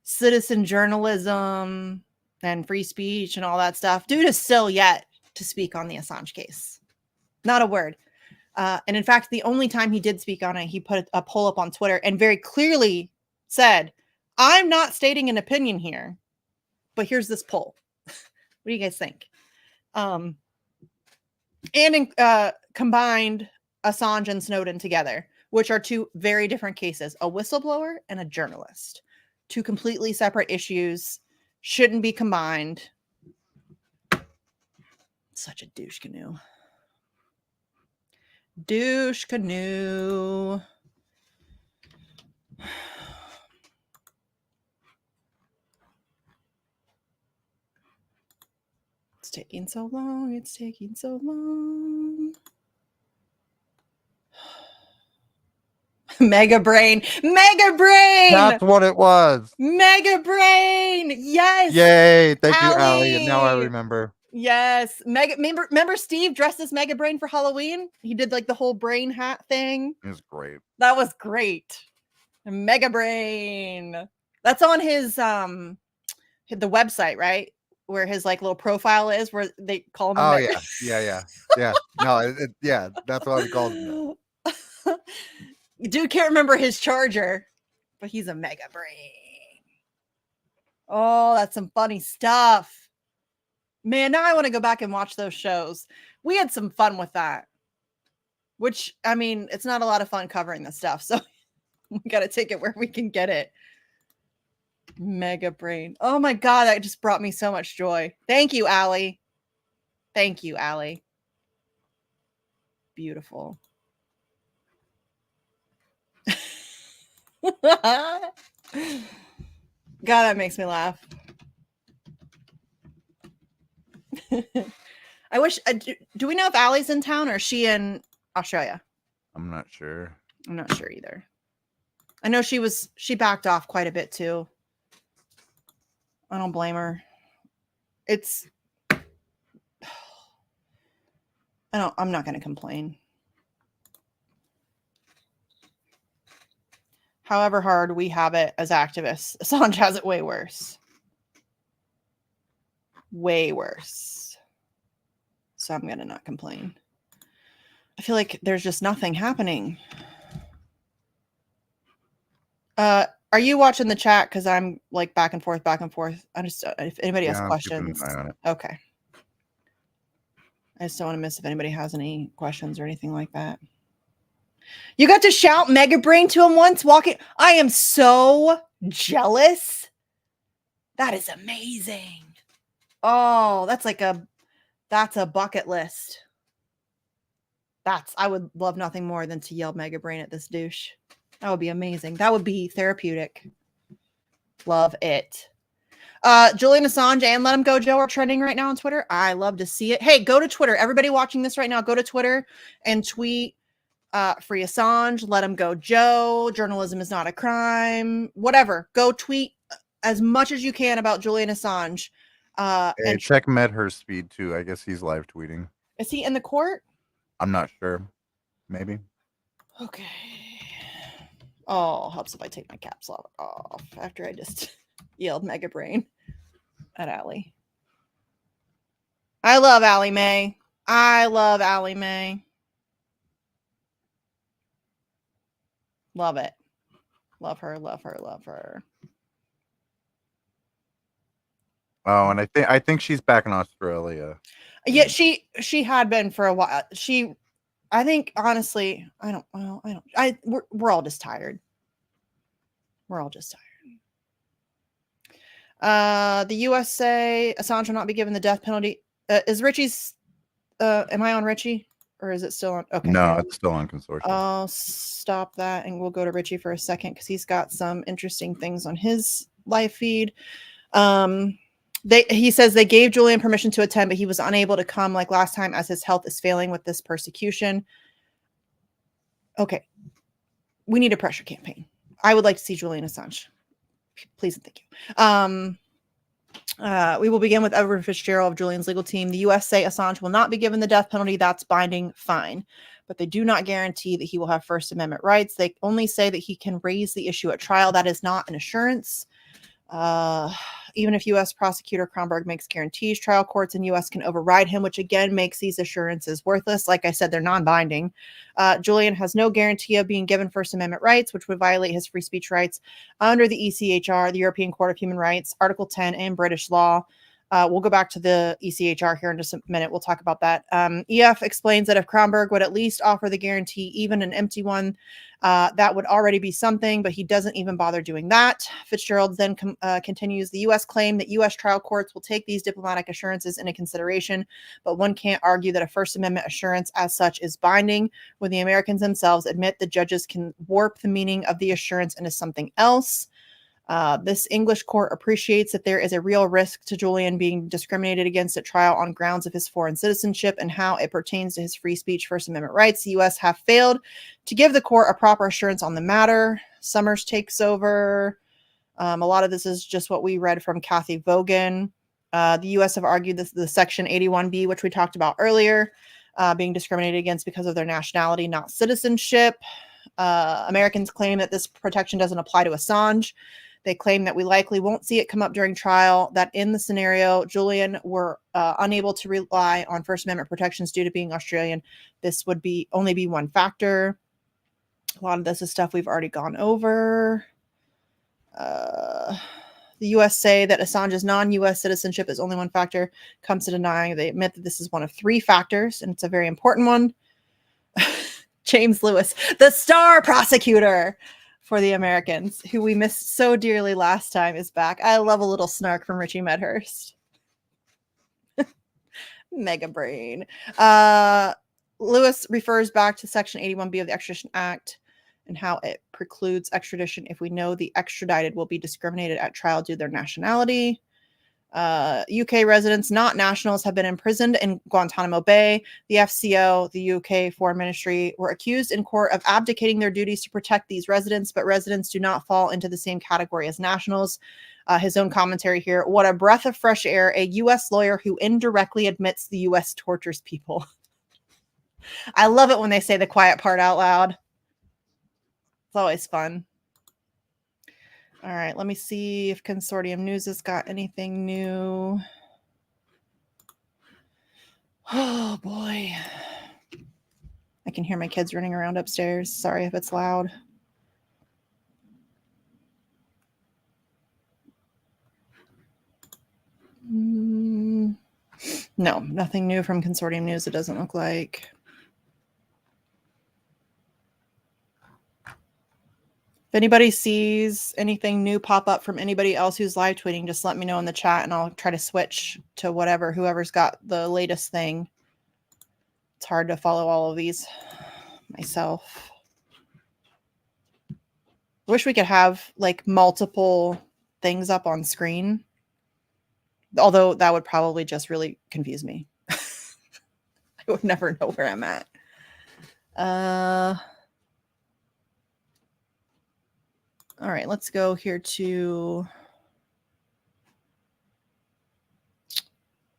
citizen journalism and free speech and all that stuff. Dude is still yet to speak on the Assange case. Not a word. And in fact, the only time he did speak on it, he put a poll up on Twitter and very clearly said, I'm not stating an opinion here, but here's this poll. What do you guys think? And combined Assange and Snowden together, which are two very different cases, a whistleblower and a journalist. Two completely separate issues, shouldn't be combined. Such a douche canoe. Douche canoe. It's taking so long. It's taking so long. Mega Brain. Mega Brain. That's what it was. Mega Brain. Yes. Yay. Thank you, Allie. Allie. And now I remember. Yes. Remember Steve dressed as Mega Brain for Halloween? He did like the whole brain hat thing. It was great. That was great. Mega Brain. That's on his the website, right? Where his like little profile is, where they call him. Oh yeah. No, yeah, that's what we called him. Dude can't remember his charger, but he's a Mega Brain. Oh, that's some funny stuff. Man, now I want to go back and watch those shows. We had some fun with that. Which, I mean, it's not a lot of fun covering this stuff, so we got to take it where we can get it. Mega Brain. Oh my God, that just brought me so much joy. Thank you, Allie. Thank you, Allie. Beautiful. God, that makes me laugh. I wish. Do we know if Allie's in town or is she in Australia? I'm not sure. I'm not sure either. I know she backed off quite a bit too. I don't blame her. I'm not going to complain. However hard we have it as activists, Assange has it way worse. Way worse. So I'm going to not complain. I feel like there's just nothing happening. Are you watching the chat? Because I'm like back and forth. I just, if anybody has questions. Okay. I just don't want to miss if anybody has any questions or anything like that. You got to shout Mega Brain to him once walking. I am so jealous. That is amazing. Oh, that's a bucket list. I would love nothing more than to yell Mega Brain at this douche. That would be amazing. That would be therapeutic. Love it. Julian Assange and Let Him Go Joe are trending right now on Twitter. I love to see it. Hey, go to Twitter. Everybody watching this right now, go to Twitter and tweet Free Assange, Let Him Go Joe, journalism is not a crime, whatever. Go tweet as much as you can about Julian Assange. And check Medhurst speed too. I guess he's live tweeting. Is he in the court? I'm not sure. Maybe. Okay. Oh, helps if I take my caps lock off after I just yelled Mega Brain at Allie. I love Allie Mae. Love it. Love her. Oh, and I think she's back in Australia. Yeah, she had been for a while. I think honestly, we're all just tired. The USA, Assange will not be given the death penalty. Is Richie's am I on Richie? Or is it still on? Okay. No, it's still on consortium. I'll stop that and we'll go to Richie for a second because he's got some interesting things on his live feed. He says they gave Julian permission to attend, but he was unable to come like last time as his health is failing with this persecution. Okay. We need a pressure campaign. I would like to see Julian Assange. Please and thank you. We will begin with Edward Fitzgerald of Julian's legal team. The US say Assange will not be given the death penalty. That's binding, fine. But they do not guarantee that he will have First Amendment rights. They only say that he can raise the issue at trial. That is not an assurance. Even if U.S. prosecutor Kronberg makes guarantees, trial courts in U.S. can override him, which again makes these assurances worthless. Like I said, they're non-binding. Julian has no guarantee of being given First Amendment rights, which would violate his free speech rights under the ECHR, the European Court of Human Rights, Article 10, and British law. We'll go back to the ECHR here in just a minute. We'll talk about that. EF explains that if Kronberg would at least offer the guarantee, even an empty one, that would already be something, but he doesn't even bother doing that. Fitzgerald then continues, the U.S. claim that U.S. trial courts will take these diplomatic assurances into consideration, but one can't argue that a First Amendment assurance as such is binding when the Americans themselves admit the judges can warp the meaning of the assurance into something else. This English court appreciates that there is a real risk to Julian being discriminated against at trial on grounds of his foreign citizenship and how it pertains to his free speech First Amendment rights. The U.S. have failed to give the court a proper assurance on the matter. Summers takes over. A lot of this is just what we read from Kathy Vogan. The U.S. have argued that the Section 81B, which we talked about earlier, being discriminated against because of their nationality, not citizenship. Americans claim that this protection doesn't apply to Assange. They claim that we likely won't see it come up during trial, that in the scenario Julian were unable to rely on First Amendment protections due to being Australian, this would only be one factor. A lot of this is stuff we've already gone over. The U.S. say that Assange's non-U.S. citizenship is only one factor, comes to denying. They admit that this is one of three factors, and it's a very important one. James Lewis, the star prosecutor for the Americans, who we missed so dearly last time, is back. I love a little snark from Richie Medhurst. Mega brain. Lewis refers back to Section 81B of the Extradition Act and how it precludes extradition if we know the extradited will be discriminated at trial due to their nationality. UK residents, not nationals, have been imprisoned in Guantanamo Bay. The FCO, the UK Foreign Ministry, were accused in court of abdicating their duties to protect these residents, but residents do not fall into the same category as nationals. His own commentary here. What a breath of fresh air, a U.S. lawyer who indirectly admits the U.S. tortures people. I love it when they say the quiet part out loud. It's always fun. All right, let me see if Consortium News has got anything new. Oh, boy. I can hear my kids running around upstairs. Sorry if it's loud. No, nothing new from Consortium News, it doesn't look like. If anybody sees anything new pop up from anybody else who's live tweeting, just let me know in the chat and I'll try to switch to whoever's got the latest thing. It's hard to follow all of these myself. I wish we could have like multiple things up on screen. Although that would probably just really confuse me. I would never know where I'm at. All right, let's go here to,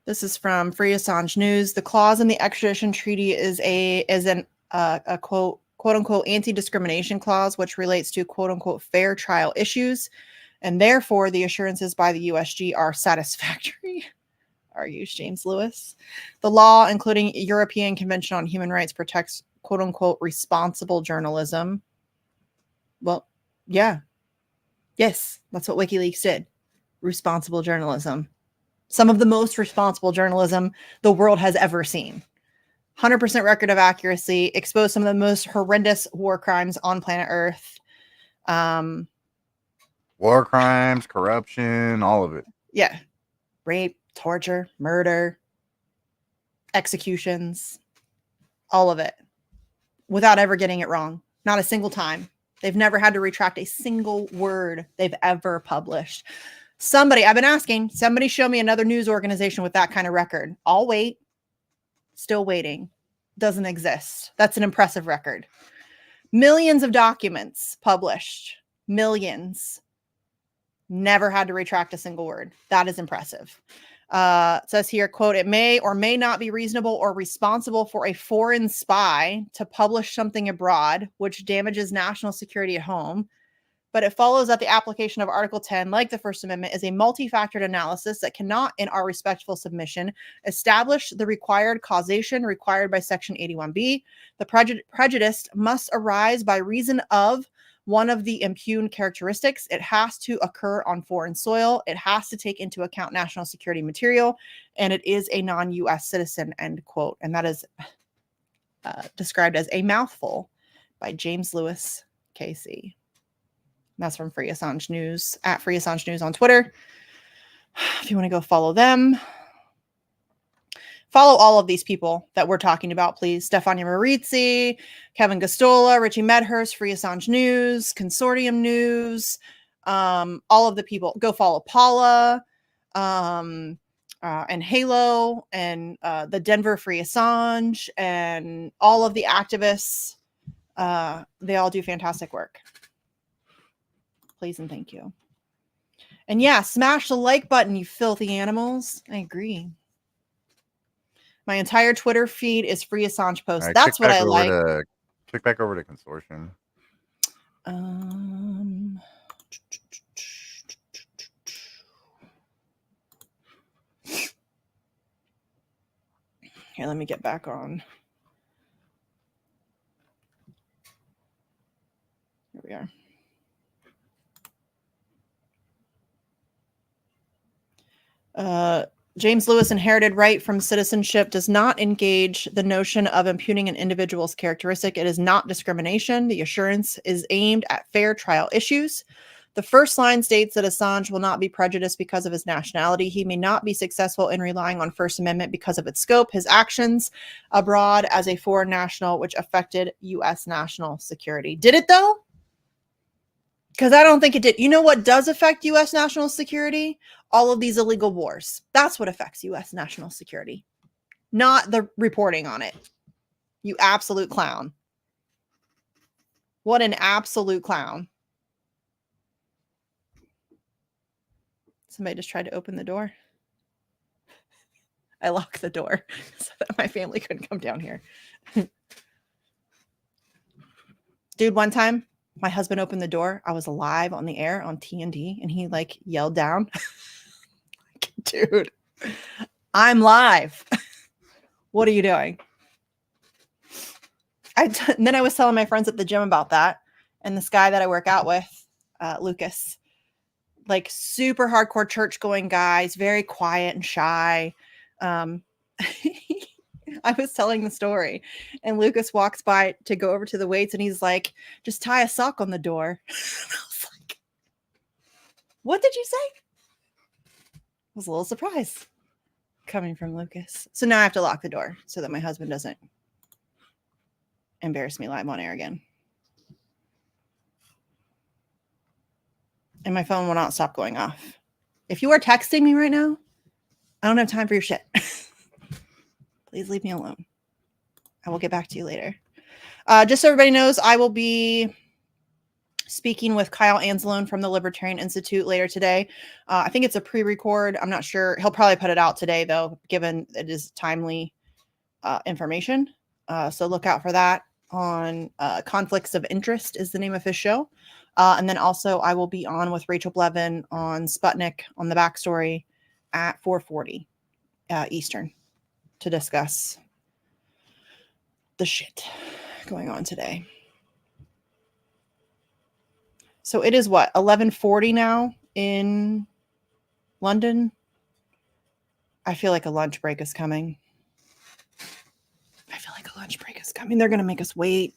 this is from Free Assange News. The clause in the extradition treaty is a quote unquote anti-discrimination clause, which relates to quote unquote fair trial issues, and therefore the assurances by the USG are satisfactory. Argues James Lewis. The law, including European Convention on Human Rights, protects quote unquote responsible journalism. Well, yeah. Yes, that's what WikiLeaks did. Responsible journalism. Some of the most responsible journalism the world has ever seen. 100% record of accuracy, exposed some of the most horrendous war crimes on planet Earth. War crimes, corruption, all of it. Yeah. Rape, torture, murder, executions, all of it. Without ever getting it wrong. Not a single time. They've never had to retract a single word they've ever published. Somebody, I've been asking, somebody show me another news organization with that kind of record. I'll wait. Still waiting. Doesn't exist. That's an impressive record. Millions of documents published. Millions. Never had to retract a single word. That is impressive. It says here, quote, it may or may not be reasonable or responsible for a foreign spy to publish something abroad, which damages national security at home. But it follows that the application of Article 10, like the First Amendment, is a multifactored analysis that cannot, in our respectful submission, establish the required causation required by Section 81B. The prejudice must arise by reason of one of the impugned characteristics. It has to occur on foreign soil. It has to take into account national security material, and it is a non-U.S. citizen, end quote. And that is described as a mouthful by James Lewis, KC. That's from Free Assange News, at Free Assange News on Twitter. If you want to go follow them. Follow all of these people that we're talking about, please. Stefania Marizzi, Kevin Gosztola, Richie Medhurst, Free Assange News, Consortium News, all of the people. Go follow Paula, and Halo, and the Denver Free Assange, and all of the activists. They all do fantastic work. Please and thank you. And yeah, smash the like button, you filthy animals. I agree. My entire Twitter feed is free Assange posts. Right, that's what I like. Click back over to consortium. Here, let me get back on. Here we are. James Lewis inherited right from citizenship does not engage the notion of impugning an individual's characteristic. It is not discrimination. The assurance is aimed at fair trial issues. The first line states that Assange will not be prejudiced because of his nationality. He may not be successful in relying on First Amendment because of its scope. His actions abroad as a foreign national, which affected U.S. national security. Did it though? Because I don't think it did. You know what does affect U.S. national security? All of these illegal wars. That's what affects U.S. national security, not the reporting on it. You absolute clown. What an absolute clown. Somebody just tried to open the door. I locked the door so that my family couldn't come down here. Dude, one time, my husband opened the door. I was live on the air on TNT, and he like yelled down, dude, I'm live. What are you doing? And then I was telling my friends at the gym about that. And this guy that I work out with, Lucas, like super hardcore church going guys, very quiet and shy. I was telling the story, and Lucas walks by to go over to the weights, and he's like, just tie a sock on the door. I was like, what did you say? I was a little surprised coming from Lucas. So now I have to lock the door so that my husband doesn't embarrass me live on air again. And my phone will not stop going off. If you are texting me right now, I don't have time for your shit. Please leave me alone. I will get back to you later. Just so everybody knows, I will be speaking with Kyle Anzalone from the Libertarian Institute later today. I think it's a pre-record. I'm not sure. He'll probably put it out today, though, given it is timely information. So look out for that on Conflicts of Interest is the name of his show. And then also I will be on with Rachel Blevin on Sputnik on the Backstory at 4:40 Eastern to discuss the shit going on today. So it is what, 11:40 now in London? I feel like a lunch break is coming. They're going to make us wait.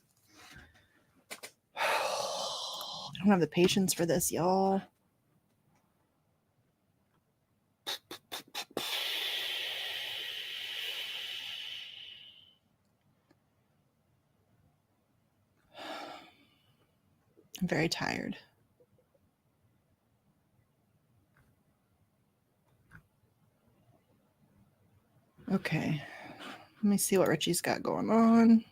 I don't have the patience for this, y'all. I'm very tired. Okay. Let me see what Richie's got going on.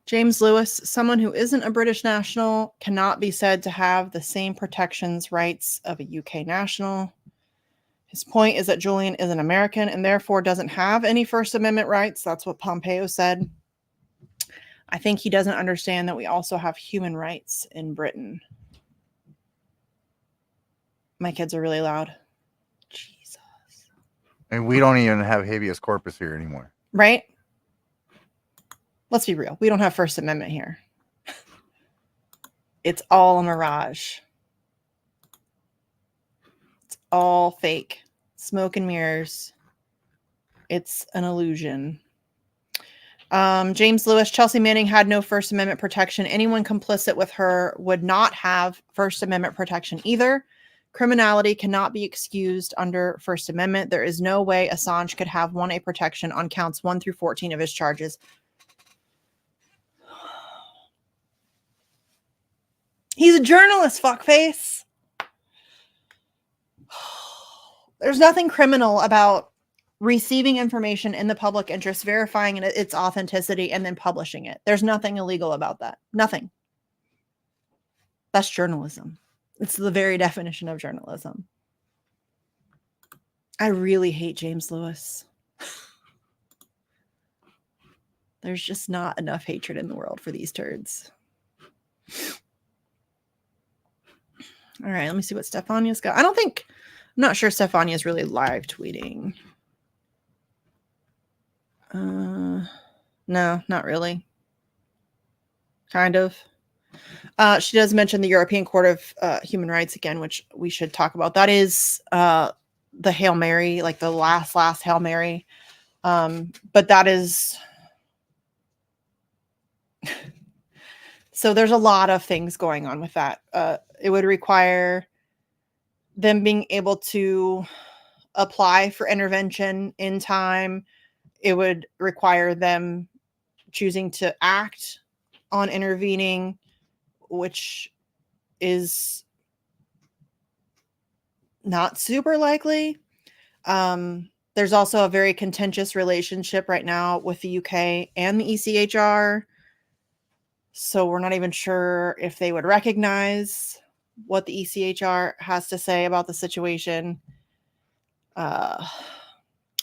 James Lewis, someone who isn't a British national cannot be said to have the same protections rights of a UK national. His point is that Julian is an American and therefore doesn't have any First Amendment rights. That's what Pompeo said. I think he doesn't understand that we also have human rights in Britain. My kids are really loud. Jesus. And we don't even have habeas corpus here anymore. Right? Let's be real. We don't have First Amendment here. It's all a mirage. It's all fake. Smoke and mirrors. It's an illusion. James Lewis, Chelsea Manning had no First Amendment protection. Anyone complicit with her would not have First Amendment protection either. Criminality cannot be excused under First Amendment. There is no way Assange could have won a protection on counts 1 through 14 of his charges. He's a journalist, fuckface. There's nothing criminal about receiving information in the public interest, verifying its authenticity, and then publishing it. There's nothing illegal about that. Nothing. That's journalism. It's the very definition of journalism. I really hate James Lewis. There's just not enough hatred in the world for these turds. All right, let me see what Stefania's got. I'm not sure Stefania's really live tweeting. No, not really. Kind of. She does mention the European Court of Human Rights again, which we should talk about. That is the Hail Mary, like the last Hail Mary. But that is... So there's a lot of things going on with that. It would require them being able to apply for intervention in time. It would require them choosing to act on intervening, which is not super likely. There's also a very contentious relationship right now with the UK and the ECHR. So we're not even sure if they would recognize what the ECHR has to say about the situation. And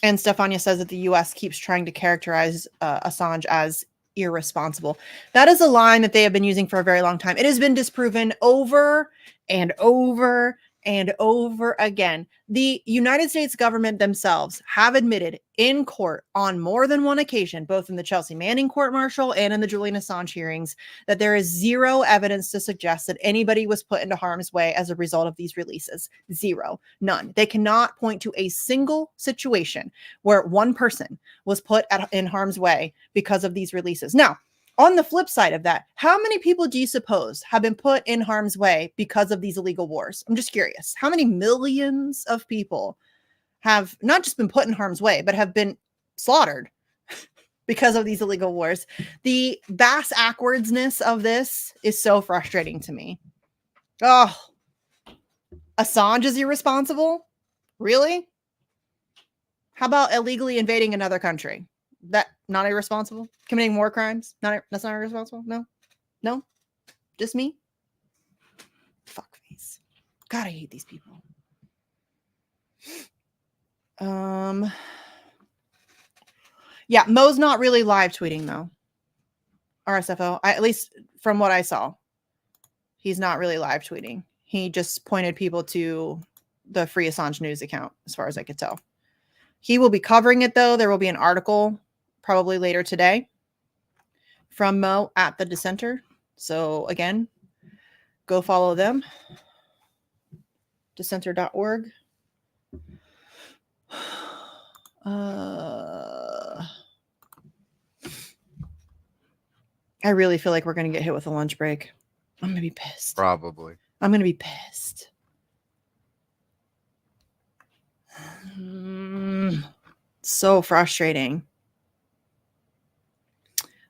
Stefania says that the US keeps trying to characterize Assange as irresponsible. That is a line that they have been using for a very long time. It has been disproven over and over and over again. The United States government themselves have admitted in court on more than one occasion, both in the Chelsea Manning court-martial and in the Julian Assange hearings, that there is zero evidence to suggest that anybody was put into harm's way as a result of these releases. Zero. None. They cannot point to a single situation where one person was put in harm's way because of these releases. Now, on the flip side of that, how many people do you suppose have been put in harm's way because of these illegal wars? I'm just curious. How many millions of people have not just been put in harm's way, but have been slaughtered because of these illegal wars? The bass backwardsness of this is so frustrating to me. Oh, Assange is irresponsible? Really? How about illegally invading another country? That not irresponsible? Committing war crimes? That's not irresponsible? No? Just me? Fuckface. God, I hate these people. Yeah, Mo's not really live tweeting though. RSFO. At least from what I saw. He's not really live tweeting. He just pointed people to the Free Assange News account, as far as I could tell. He will be covering it though. There will be an article probably later today from Mo at The Dissenter. So again, go follow them. Dissenter.org. I really feel like we're going to get hit with a lunch break. I'm going to be pissed. Probably. I'm going to be pissed. So frustrating.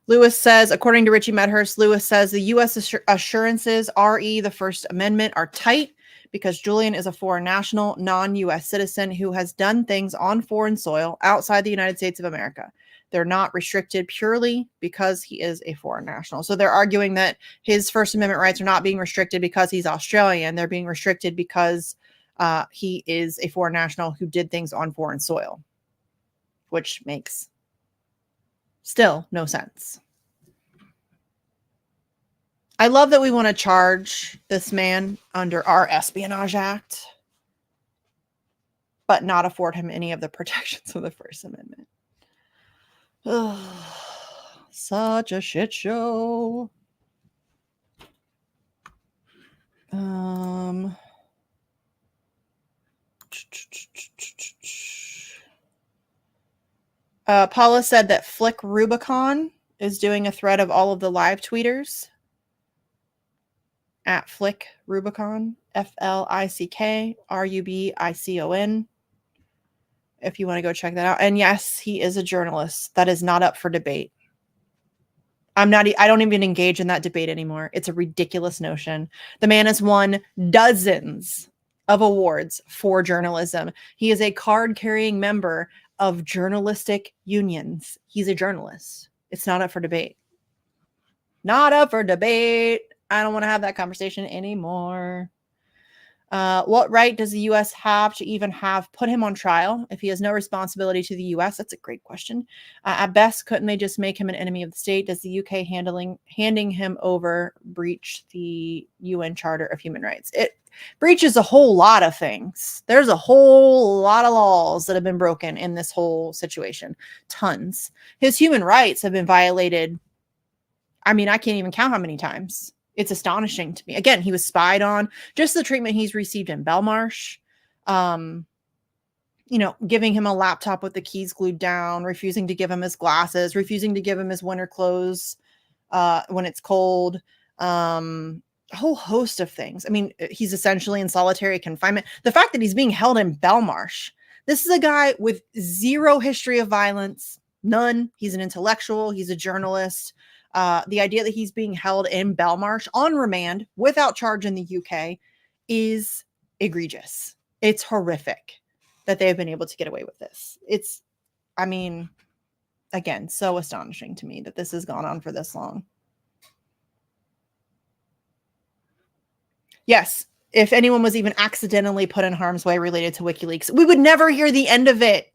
Lewis says, according to Richie Medhurst, Lewis says the U.S. assurances, re the First Amendment, are tight because Julian is a foreign national, non-U.S. citizen who has done things on foreign soil outside the United States of America. They're not restricted purely because he is a foreign national. So they're arguing that his First Amendment rights are not being restricted because he's Australian. They're being restricted because he is a foreign national who did things on foreign soil, which makes still no sense. I love that we want to charge this man under our Espionage Act, but not afford him any of the protections of the First Amendment. Oh, such a shit show. Paula said that Flick Rubicon is doing a thread of all of the live tweeters. at Flick Rubicon, FlickRubicon, if you want to go check that out. And yes, he is a journalist. That is not up for debate. I don't even engage in that debate anymore. It's a ridiculous notion. The man has won dozens of awards for journalism. He is a card-carrying member of journalistic unions. He's a journalist. It's not up for debate. Not up for debate. I don't want to have that conversation anymore. What right does the U.S. have to even put him on trial if he has no responsibility to the U.S.? That's a great question. At best, couldn't they just make him an enemy of the state? Does the U.K. handing him over breach the UN Charter of Human Rights? It breaches a whole lot of things. There's a whole lot of laws that have been broken in this whole situation. Tons. His human rights have been violated. I mean, I can't even count how many times. It's astonishing to me. Again, he was spied on. Just the treatment he's received in Belmarsh, giving him a laptop with the keys glued down, refusing to give him his glasses, refusing to give him his winter clothes when it's cold, a whole host of things. I mean, he's essentially in solitary confinement. The fact that he's being held in Belmarsh, this is a guy with zero history of violence, none. He's an intellectual. He's a journalist. The idea that he's being held in Belmarsh on remand without charge in the UK is egregious. It's horrific that they have been able to get away with this. Again, so astonishing to me that this has gone on for this long. Yes, if anyone was even accidentally put in harm's way related to WikiLeaks, we would never hear the end of it.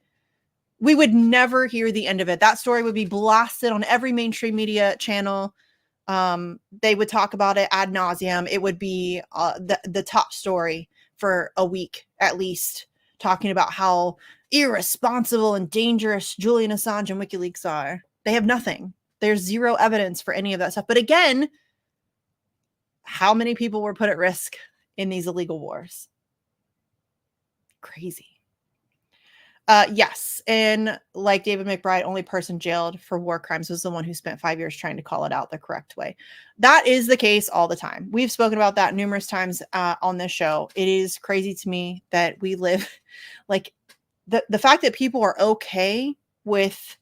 We would never hear the end of it. That story would be blasted on every mainstream media channel. They would talk about it ad nauseum. It would be the top story for a week at least, talking about how irresponsible and dangerous Julian Assange and WikiLeaks are. They have nothing. There's zero evidence for any of that stuff. But again, how many people were put at risk in these illegal wars? Crazy. Yes. And like David McBride, only person jailed for war crimes was the one who spent 5 years trying to call it out the correct way. That is the case all the time. We've spoken about that numerous times on this show. It is crazy to me that we live like the fact that people are okay with,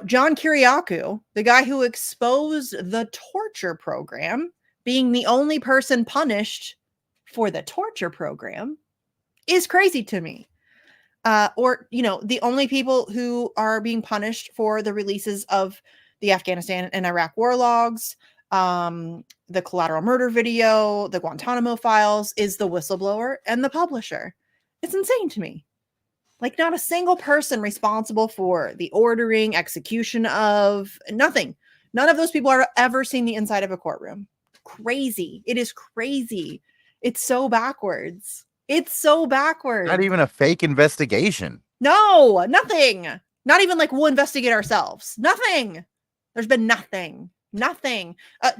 John Kiriakou, the guy who exposed the torture program, being the only person punished for the torture program is crazy to me. The only people who are being punished for the releases of the Afghanistan and Iraq war logs, the collateral murder video, the Guantanamo files, is the whistleblower and the publisher. It's insane to me. Like, not a single person responsible for the ordering, execution of nothing. None of those people are ever seen the inside of a courtroom. Crazy. It is crazy. It's so backwards. It's so backwards. Not even a fake investigation. No, nothing. Not even like we'll investigate ourselves. Nothing. There's been nothing. Nothing.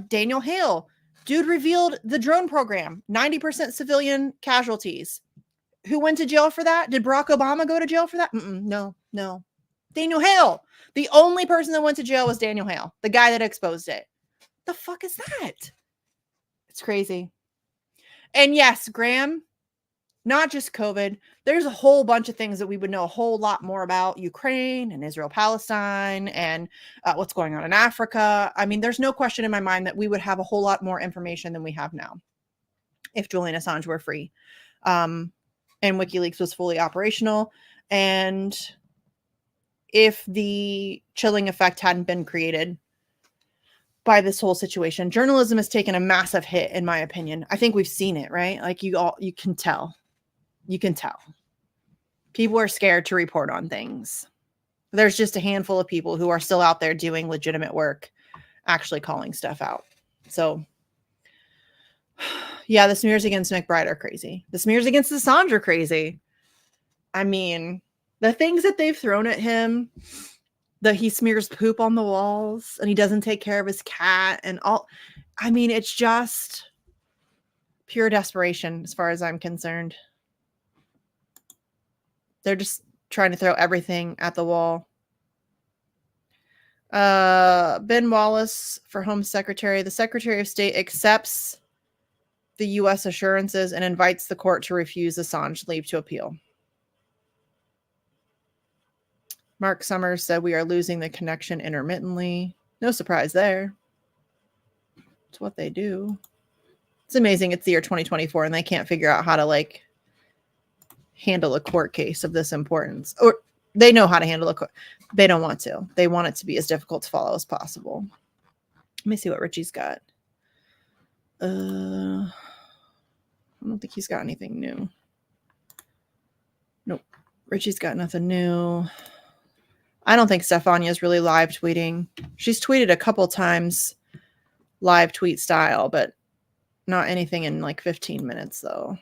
Daniel Hale, dude revealed the drone program. 90% civilian casualties. Who went to jail for that? Did Barack Obama go to jail for that? No. Daniel Hale. The only person that went to jail was Daniel Hale, the guy that exposed it. The fuck is that? It's crazy. And yes, Graham, not just COVID. There's a whole bunch of things that we would know a whole lot more about Ukraine and Israel-Palestine and what's going on in Africa. I mean, there's no question in my mind that we would have a whole lot more information than we have now if Julian Assange were free and WikiLeaks was fully operational. And if the chilling effect hadn't been created by this whole situation, journalism has taken a massive hit, in my opinion. I think we've seen it, right? Like you can tell. You can tell. People are scared to report on things. There's just a handful of people who are still out there doing legitimate work, actually calling stuff out. So, yeah, the smears against McBride are crazy. The smears against Assange are crazy. I mean, the things that they've thrown at him, that he smears poop on the walls and he doesn't take care of his cat and all. I mean, it's just pure desperation as far as I'm concerned. They're just trying to throw everything at the wall. Ben Wallace for Home Secretary. The Secretary of State accepts the U.S. assurances and invites the court to refuse Assange leave to appeal. Mark Summers said we are losing the connection intermittently. No surprise there. It's what they do. It's amazing. It's the year 2024 and they can't figure out how to like handle a court case of this importance. Or they know how to handle a court. They don't want to. They want it to be as difficult to follow as possible. Let me see what Richie's got. I don't think he's got anything new. Nope. Richie's got nothing new. I don't think Stefania's really live tweeting. She's tweeted a couple times live tweet style, but not anything in like 15 minutes though.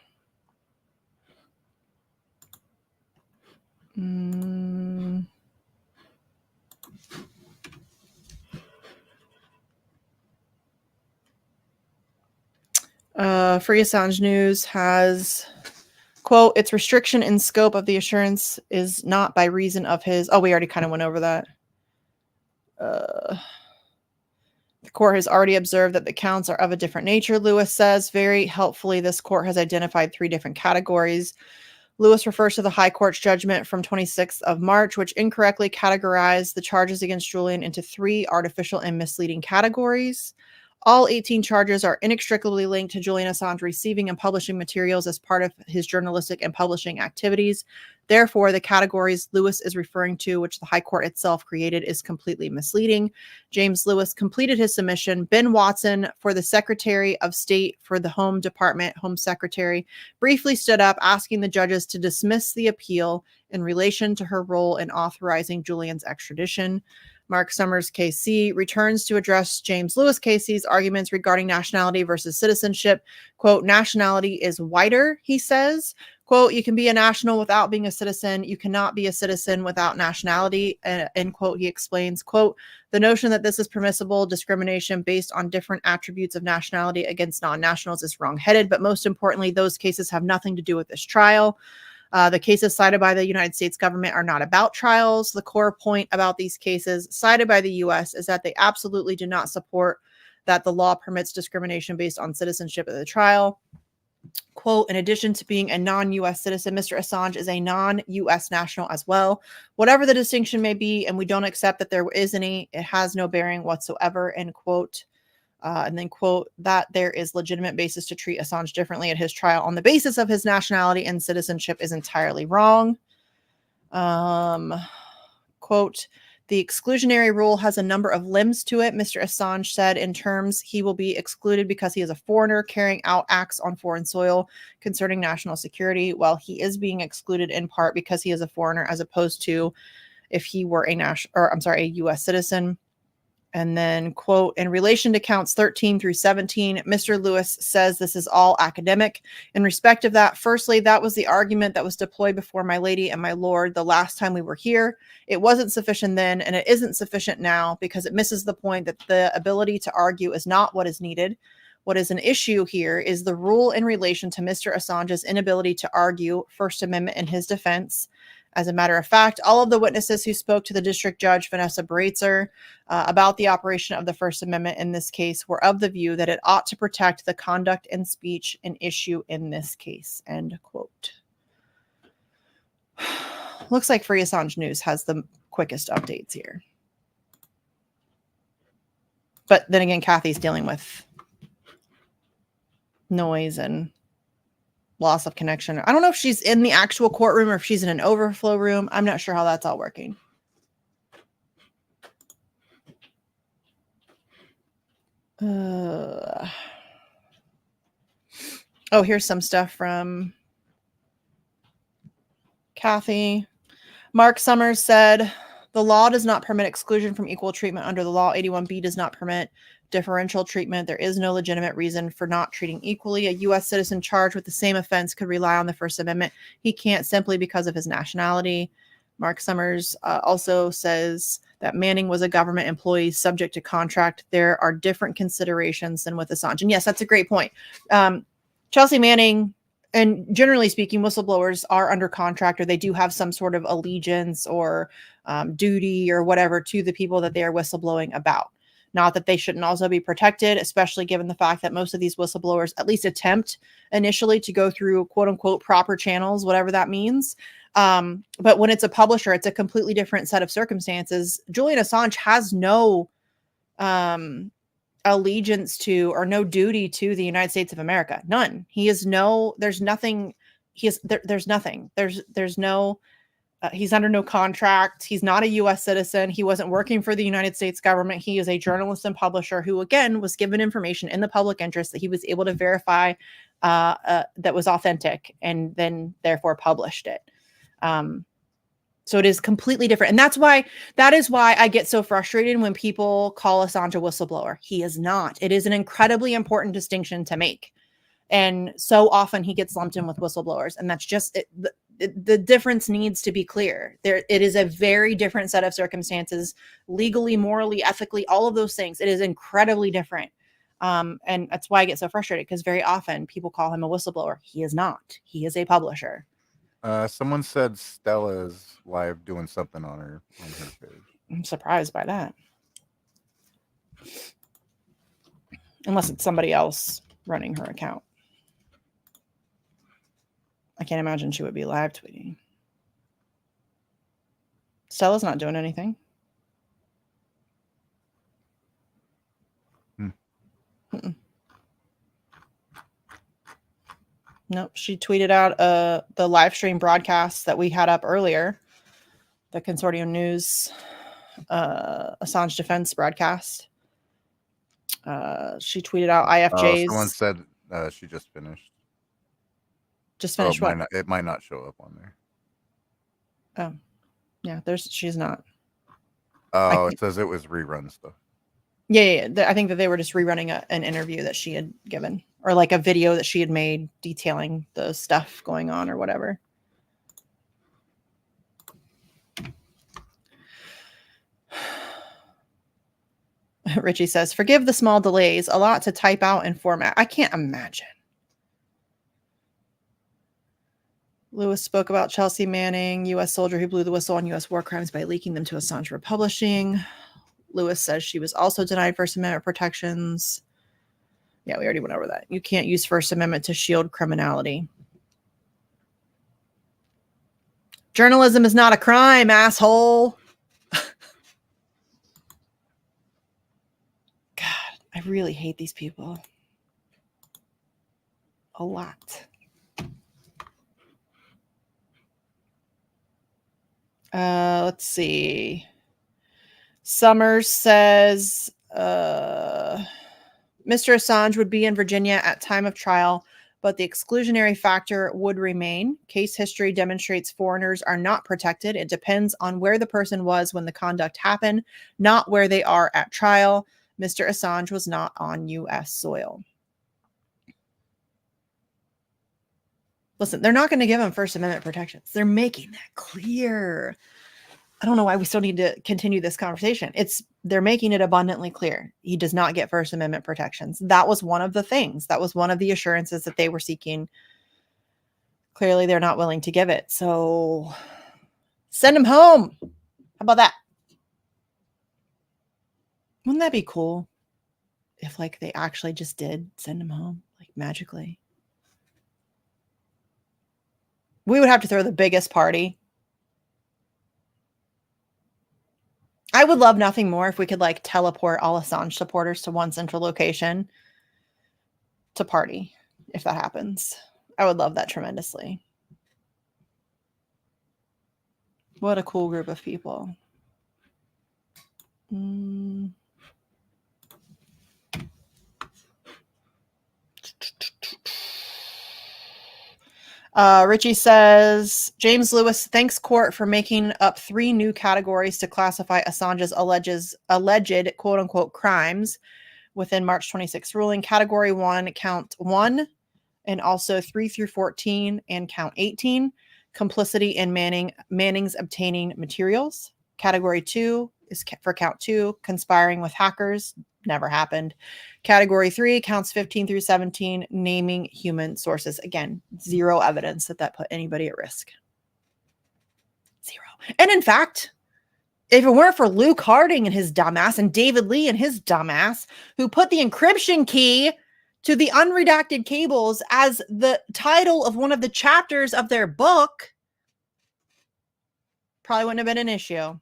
Free Assange News has, quote, its restriction in scope of the assurance is not by reason of his... Oh, we already kind of went over that. The court has already observed that the counts are of a different nature, Lewis says. Very helpfully, this court has identified 3 different categories. Lewis refers to the High Court's judgment from 26th of March, which incorrectly categorized the charges against Julian into 3 artificial and misleading categories. All 18 charges are inextricably linked to Julian Assange receiving and publishing materials as part of his journalistic and publishing activities. Therefore, the categories Lewis is referring to, which the High Court itself created, is completely misleading. James Lewis completed his submission. Ben Watson, for the Secretary of State for the Home Department, Home Secretary, briefly stood up asking the judges to dismiss the appeal in relation to her role in authorizing Julian's extradition. Mark Summers, KC, returns to address James Lewis, KC's arguments regarding nationality versus citizenship. Quote, nationality is wider, he says. Quote, you can be a national without being a citizen. You cannot be a citizen without nationality. End quote, he explains. Quote, the notion that this is permissible discrimination based on different attributes of nationality against non-nationals is wrong-headed. But most importantly, those cases have nothing to do with this trial. The cases cited by the United States government are not about trials. The core point about these cases cited by the U.S. is that they absolutely do not support that the law permits discrimination based on citizenship at the trial. Quote, in addition to being a non-U.S. citizen, Mr. Assange is a non-U.S. national as well. Whatever the distinction may be, and we don't accept that there is any, it has no bearing whatsoever, end quote. And then, quote, that there is legitimate basis to treat Assange differently at his trial on the basis of his nationality and citizenship is entirely wrong. Quote, the exclusionary rule has a number of limbs to it. Mr. Assange said in terms he will be excluded because he is a foreigner carrying out acts on foreign soil concerning national security, while he is being excluded in part because he is a foreigner as opposed to if he were a U.S. citizen. And then, quote, in relation to counts 13 through 17, Mr. Lewis says this is all academic. In respect of that, firstly, that was the argument that was deployed before my lady and my lord the last time we were here. It wasn't sufficient then, and it isn't sufficient now because it misses the point that the ability to argue is not what is needed. What is an issue here is the rule in relation to Mr. Assange's inability to argue First Amendment in his defense. As a matter of fact, all of the witnesses who spoke to the district judge, Vanessa Breitzer, about the operation of the First Amendment in this case were of the view that it ought to protect the conduct and speech an issue in this case, end quote. Looks like Free Assange News has the quickest updates here. But then again, Kathy's dealing with noise and loss of connection. I don't know if she's in the actual courtroom or if she's in an overflow room. I'm not sure how that's all working. Oh, here's some stuff from Kathy. Mark Summers said, the law does not permit exclusion from equal treatment under the law. 81B does not permit differential treatment. There is no legitimate reason for not treating equally. A U.S. citizen charged with the same offense could rely on the First Amendment. He can't simply because of his nationality. Mark Summers also says that Manning was a government employee subject to contract. There are different considerations than with Assange. And yes, that's a great point. Chelsea Manning, and generally speaking, whistleblowers are under contract or they do have some sort of allegiance or duty or whatever to the people that they are whistleblowing about. Not that they shouldn't also be protected, especially given the fact that most of these whistleblowers at least attempt initially to go through quote unquote proper channels, whatever that means. But when it's a publisher, it's a completely different set of circumstances. Julian Assange has no allegiance to or no duty to the United States of America. None. He is no, there's nothing. There's nothing. There's no, he's under no contract. He's not a US citizen. He wasn't working for the United States government. He is a journalist and publisher who, again, was given information in the public interest that he was able to verify that was authentic and then therefore published it. So it is completely different. And that is why I get so frustrated when people call Assange a whistleblower. He is not. It is an incredibly important distinction to make. And so often he gets lumped in with whistleblowers. And that's just it. The difference needs to be clear. It is a very different set of circumstances, legally, morally, ethically, all of those things. It is incredibly different. And that's why I get so frustrated, because very often people call him a whistleblower. He is not. He is a publisher. Someone said Stella is live doing something on her page. I'm surprised by that. Unless it's somebody else running her account. I can't imagine she would be live tweeting. Stella's not doing anything. Nope. She tweeted out the live stream broadcast that we had up earlier, the Consortium News Assange defense broadcast. She tweeted out IFJ's. Someone said she just finished. Just finished what? It might not show up on there. Oh, yeah. She's not. Oh, it says it was rerun stuff. Yeah. I think that they were just rerunning an interview that she had given, or like a video that she had made detailing the stuff going on or whatever. Richie says, forgive the small delays, a lot to type out and format. I can't imagine. Lewis spoke about Chelsea Manning, U.S. soldier who blew the whistle on U.S. war crimes by leaking them to Assange for publishing. Lewis says she was also denied First Amendment protections. Yeah, we already went over that. You can't use First Amendment to shield criminality. Journalism is not a crime, asshole. God, I really hate these people. A lot. Let's see. Summers says Mr. Assange would be in Virginia at time of trial, but the exclusionary factor would remain. Case history demonstrates foreigners are not protected. It depends on where the person was when the conduct happened, not where they are at trial. Mr. Assange was not on U.S. soil. Listen, they're not going to give him First Amendment protections. They're making that clear. I don't know why we still need to continue this conversation. They're making it abundantly clear. He does not get First Amendment protections. That was one of the things. That was one of the assurances that they were seeking. Clearly, they're not willing to give it. So send him home. How about that? Wouldn't that be cool if like they actually just did send him home, like magically? We would have to throw the biggest party. I would love nothing more if we could like teleport all Assange supporters to one central location to party, if that happens. I would love that tremendously. What a cool group of people. Richie says, James Lewis thanks court for making up 3 new categories to classify Assange's alleged quote unquote crimes within March 26 ruling. Category 1, count 1, and also 3 through 14 and count 18, complicity in Manning's obtaining materials. Category 2 is for count 2, conspiring with hackers. Never happened. Category 3 counts 15 through 17, naming human sources. Again, zero evidence that put anybody at risk. Zero. And in fact, if it weren't for Luke Harding and his dumbass and David Lee and his dumbass who put the encryption key to the unredacted cables as the title of one of the chapters of their book, probably wouldn't have been an issue.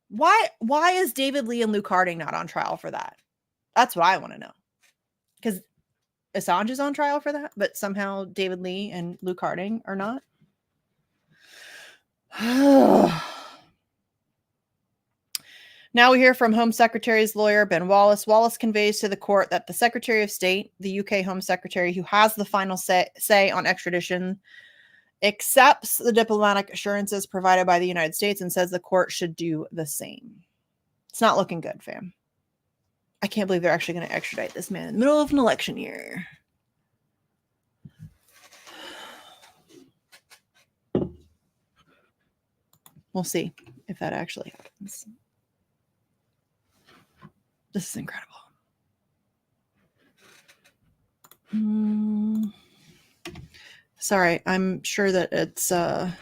Why is David Lee and Luke Harding not on trial for that? That's what I want to know. Because Assange is on trial for that, but somehow David Lee and Luke Harding are not. Now we hear from Home Secretary's lawyer, Ben Wallace. Wallace conveys to the court that the Secretary of State, the UK Home Secretary, who has the final say on extradition, accepts the diplomatic assurances provided by the United States and says the court should do the same. It's not looking good, fam. I can't believe they're actually going to extradite this man in the middle of an election year. We'll see if that actually happens. This is incredible. Sorry, I'm sure that it's kind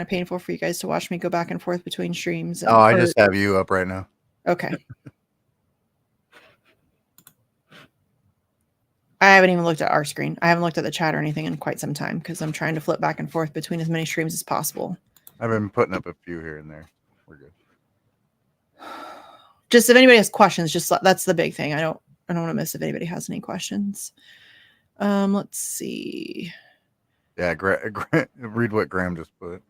of painful for you guys to watch me go back and forth between streams. Oh, I just have you up right now. Okay. I haven't even looked at our screen. I haven't looked at the chat or anything in quite some time because I'm trying to flip back and forth between as many streams as possible. I've been putting up a few here and there. We're good. Just if anybody has questions, just that's the big thing. I don't want to miss if anybody has any questions. Let's see. Yeah, read what Graham just put.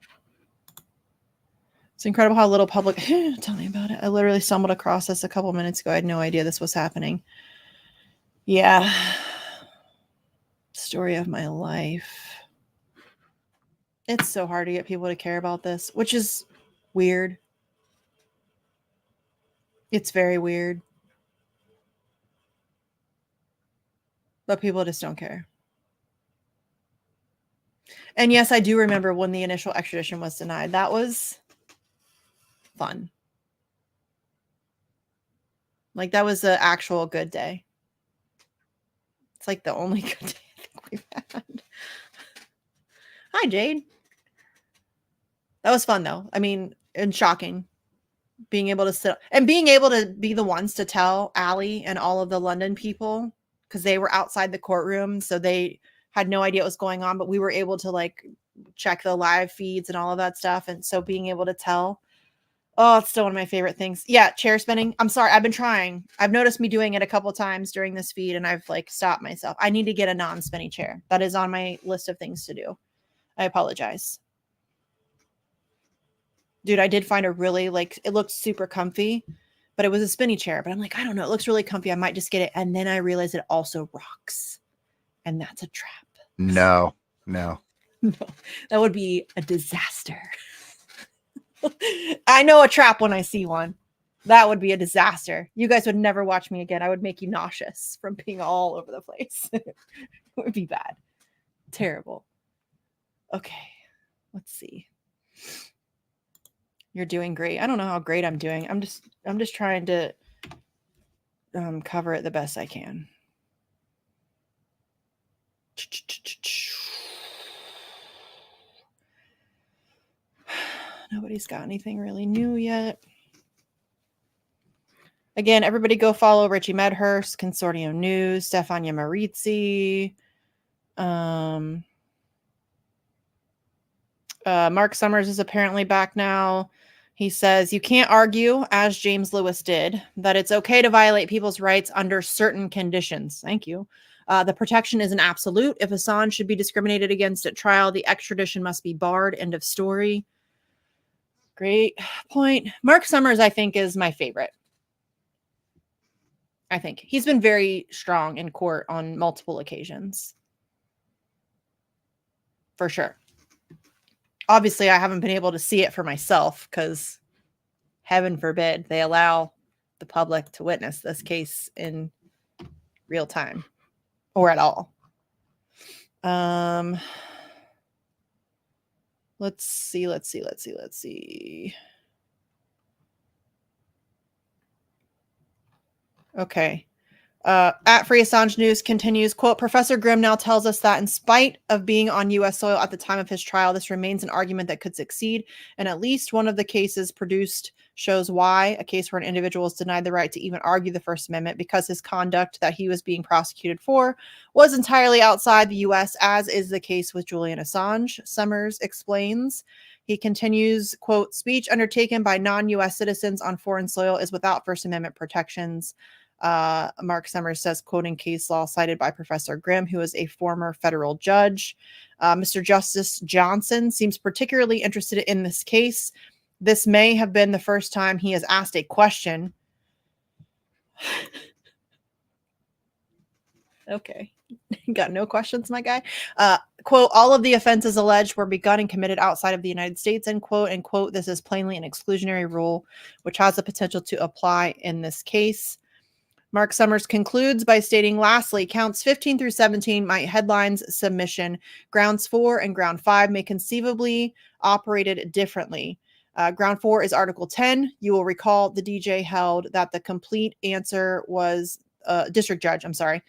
It's incredible how little public. Tell me about it. I literally stumbled across this a couple minutes ago. I had no idea this was happening. Yeah. Story of my life. It's so hard to get people to care about this, which is weird. It's very weird. But people just don't care. And yes, I do remember when the initial extradition was denied. That was fun. Like, that was an actual good day. It's like the only good day I think we've had. Hi, Jade. That was fun, though. I mean, and shocking. Being able to sit and being able to be the ones to tell Allie and all of the London people, because they were outside the courtroom, so they had no idea what was going on, but we were able to like check the live feeds and all of that stuff. And so being able to tell, oh, it's still one of my favorite things. Yeah, chair spinning. I'm sorry, I've been trying. I've noticed me doing it a couple times during this feed, and I've like stopped myself. I need to get a non-spinny chair. That is on my list of things to do. I apologize. Dude, I did find a really, like, it looked super comfy, but it was a spinny chair. But I'm like, I don't know. It looks really comfy. I might just get it. And then I realized it also rocks. And that's a trap. No. No, that would be a disaster. I know a trap when I see one. That would be a disaster. You guys would never watch me again. I would make you nauseous from being all over the place. It would be bad. Terrible. Okay. Let's see. You're doing great. I don't know how great I'm doing. I'm just trying to cover it the best I can. Nobody's got anything really new yet. Again, everybody go follow Richie Medhurst, Consortium News, Stefania Marizzi. Mark Summers is apparently back now. He says, you can't argue, as James Lewis did, that it's okay to violate people's rights under certain conditions. Thank you. The protection is an absolute. If Assange should be discriminated against at trial, the extradition must be barred. End of story. Great point. Mark Summers, I think, is my favorite. I think he's been very strong in court on multiple occasions. For sure. Obviously, I haven't been able to see it for myself because heaven forbid they allow the public to witness this case in real time or at all. Let's see. Okay. At Free Assange News continues, quote, Professor Grimm now tells us that in spite of being on U.S. soil at the time of his trial, this remains an argument that could succeed. And at least one of the cases produced shows why, a case where an individual is denied the right to even argue the First Amendment because his conduct that he was being prosecuted for was entirely outside the U.S., as is the case with Julian Assange. Summers explains. He continues, quote, speech undertaken by non-U.S. citizens on foreign soil is without First Amendment protections. Mark Summers says, quoting case law cited by Professor Grimm, who is a former federal judge. Mr. Justice Johnson seems particularly interested in this case. This may have been the first time he has asked a question. Okay. Got no questions, my guy. Quote, all of the offenses alleged were begun and committed outside of the United States, end quote, and quote, this is plainly an exclusionary rule, which has the potential to apply in this case. Mark Summers concludes by stating, lastly, counts 15 through 17 might headlines submission. Grounds 4 and ground 5 may conceivably operated differently. Ground 4 is Article 10. You will recall the DJ held that the complete answer was, district judge, I'm sorry,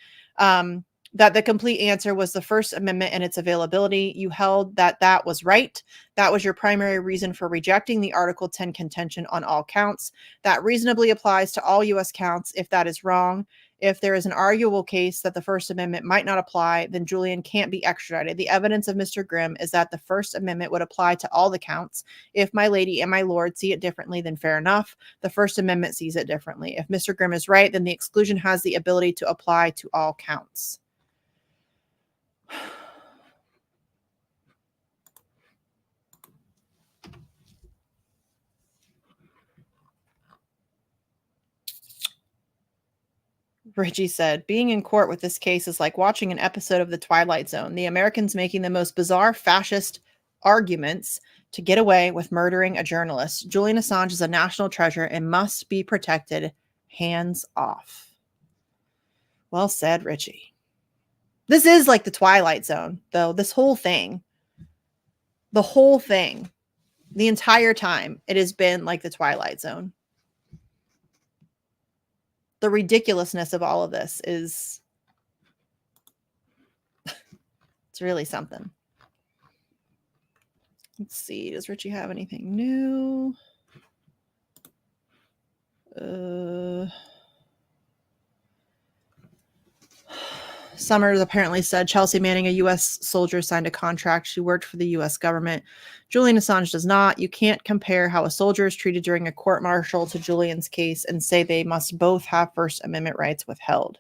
that the complete answer was the First Amendment and its availability. You held that that was right. That was your primary reason for rejecting the Article 10 contention on all counts. That reasonably applies to all U.S. counts. If that is wrong, if there is an arguable case that the First Amendment might not apply, then Julian can't be extradited. The evidence of Mr. Grimm is that the First Amendment would apply to all the counts. If my lady and my lord see it differently, then fair enough. The First Amendment sees it differently. If Mr. Grimm is right, then the exclusion has the ability to apply to all counts. Richie said, being in court with this case is like watching an episode of The Twilight Zone. The Americans making the most bizarre fascist arguments to get away with murdering a journalist. Julian Assange is a national treasure and must be protected. Hands off. Well said, Richie. This is like The Twilight Zone, though. This whole thing, the entire time, it has been like The Twilight Zone. The ridiculousness of all of this is, it's really something. Let's see. Does Richie have anything new? Summers apparently said Chelsea Manning, a U.S. soldier, signed a contract. She worked for the U.S. government. Julian Assange does not. You can't compare how a soldier is treated during a court-martial to Julian's case and say they must both have First Amendment rights withheld.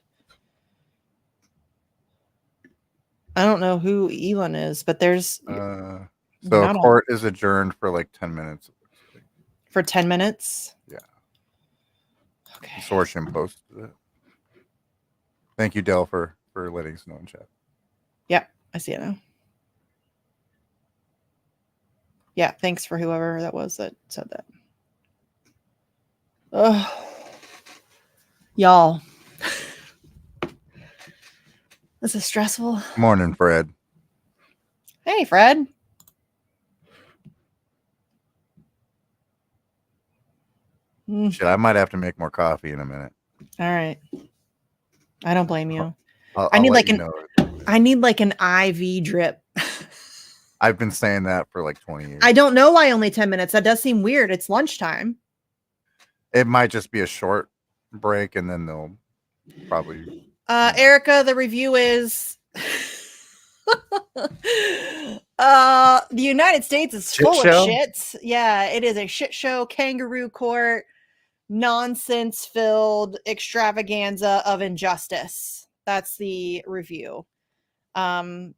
I don't know who Elon is, but there's... So court is adjourned for like 10 minutes. For 10 minutes? Yeah. Okay. Consortium posted it. Thank you, Del, for letting us know in chat. Yep, I see it now. Yeah, thanks for whoever that was that said that. Oh, y'all. This is stressful. Morning, Fred. Hey, Fred. Shit, I might have to make more coffee in a minute. All right. I don't blame you. I need like an IV drip. I've been saying that for like 20 years. I don't know why only 10 minutes. That does seem weird. It's lunchtime. It might just be a short break and then they'll probably... Erica, the review is... the United States is full of shit. Yeah, it is a shit show, kangaroo court, nonsense-filled extravaganza of injustice. That's the review. Could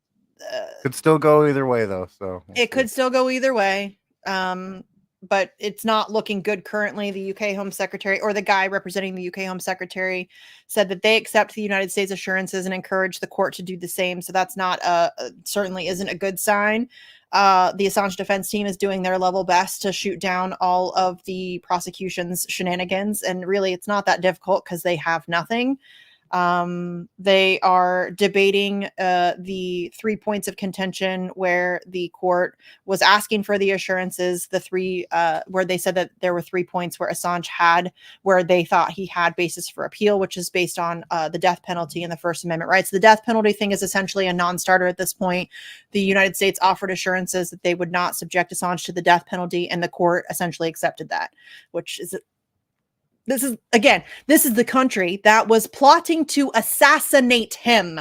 still go either way, though. So it could still go either way. But it's not looking good currently. The UK Home Secretary, or the guy representing the UK Home Secretary, said that they accept the United States assurances and encourage the court to do the same. So that's not certainly isn't a good sign. The Assange defense team is doing their level best to shoot down all of the prosecution's shenanigans. And really, it's not that difficult because they have nothing. They are debating the 3 points of contention where the court was asking for the assurances, the three where they said that there were 3 points where Assange had, where they thought he had basis for appeal, which is based on the death penalty and the First Amendment rights. The death penalty thing is essentially a non-starter at this point. The United States offered assurances that they would not subject Assange to the death penalty, and the court essentially accepted that, which is this is the country that was plotting to assassinate him.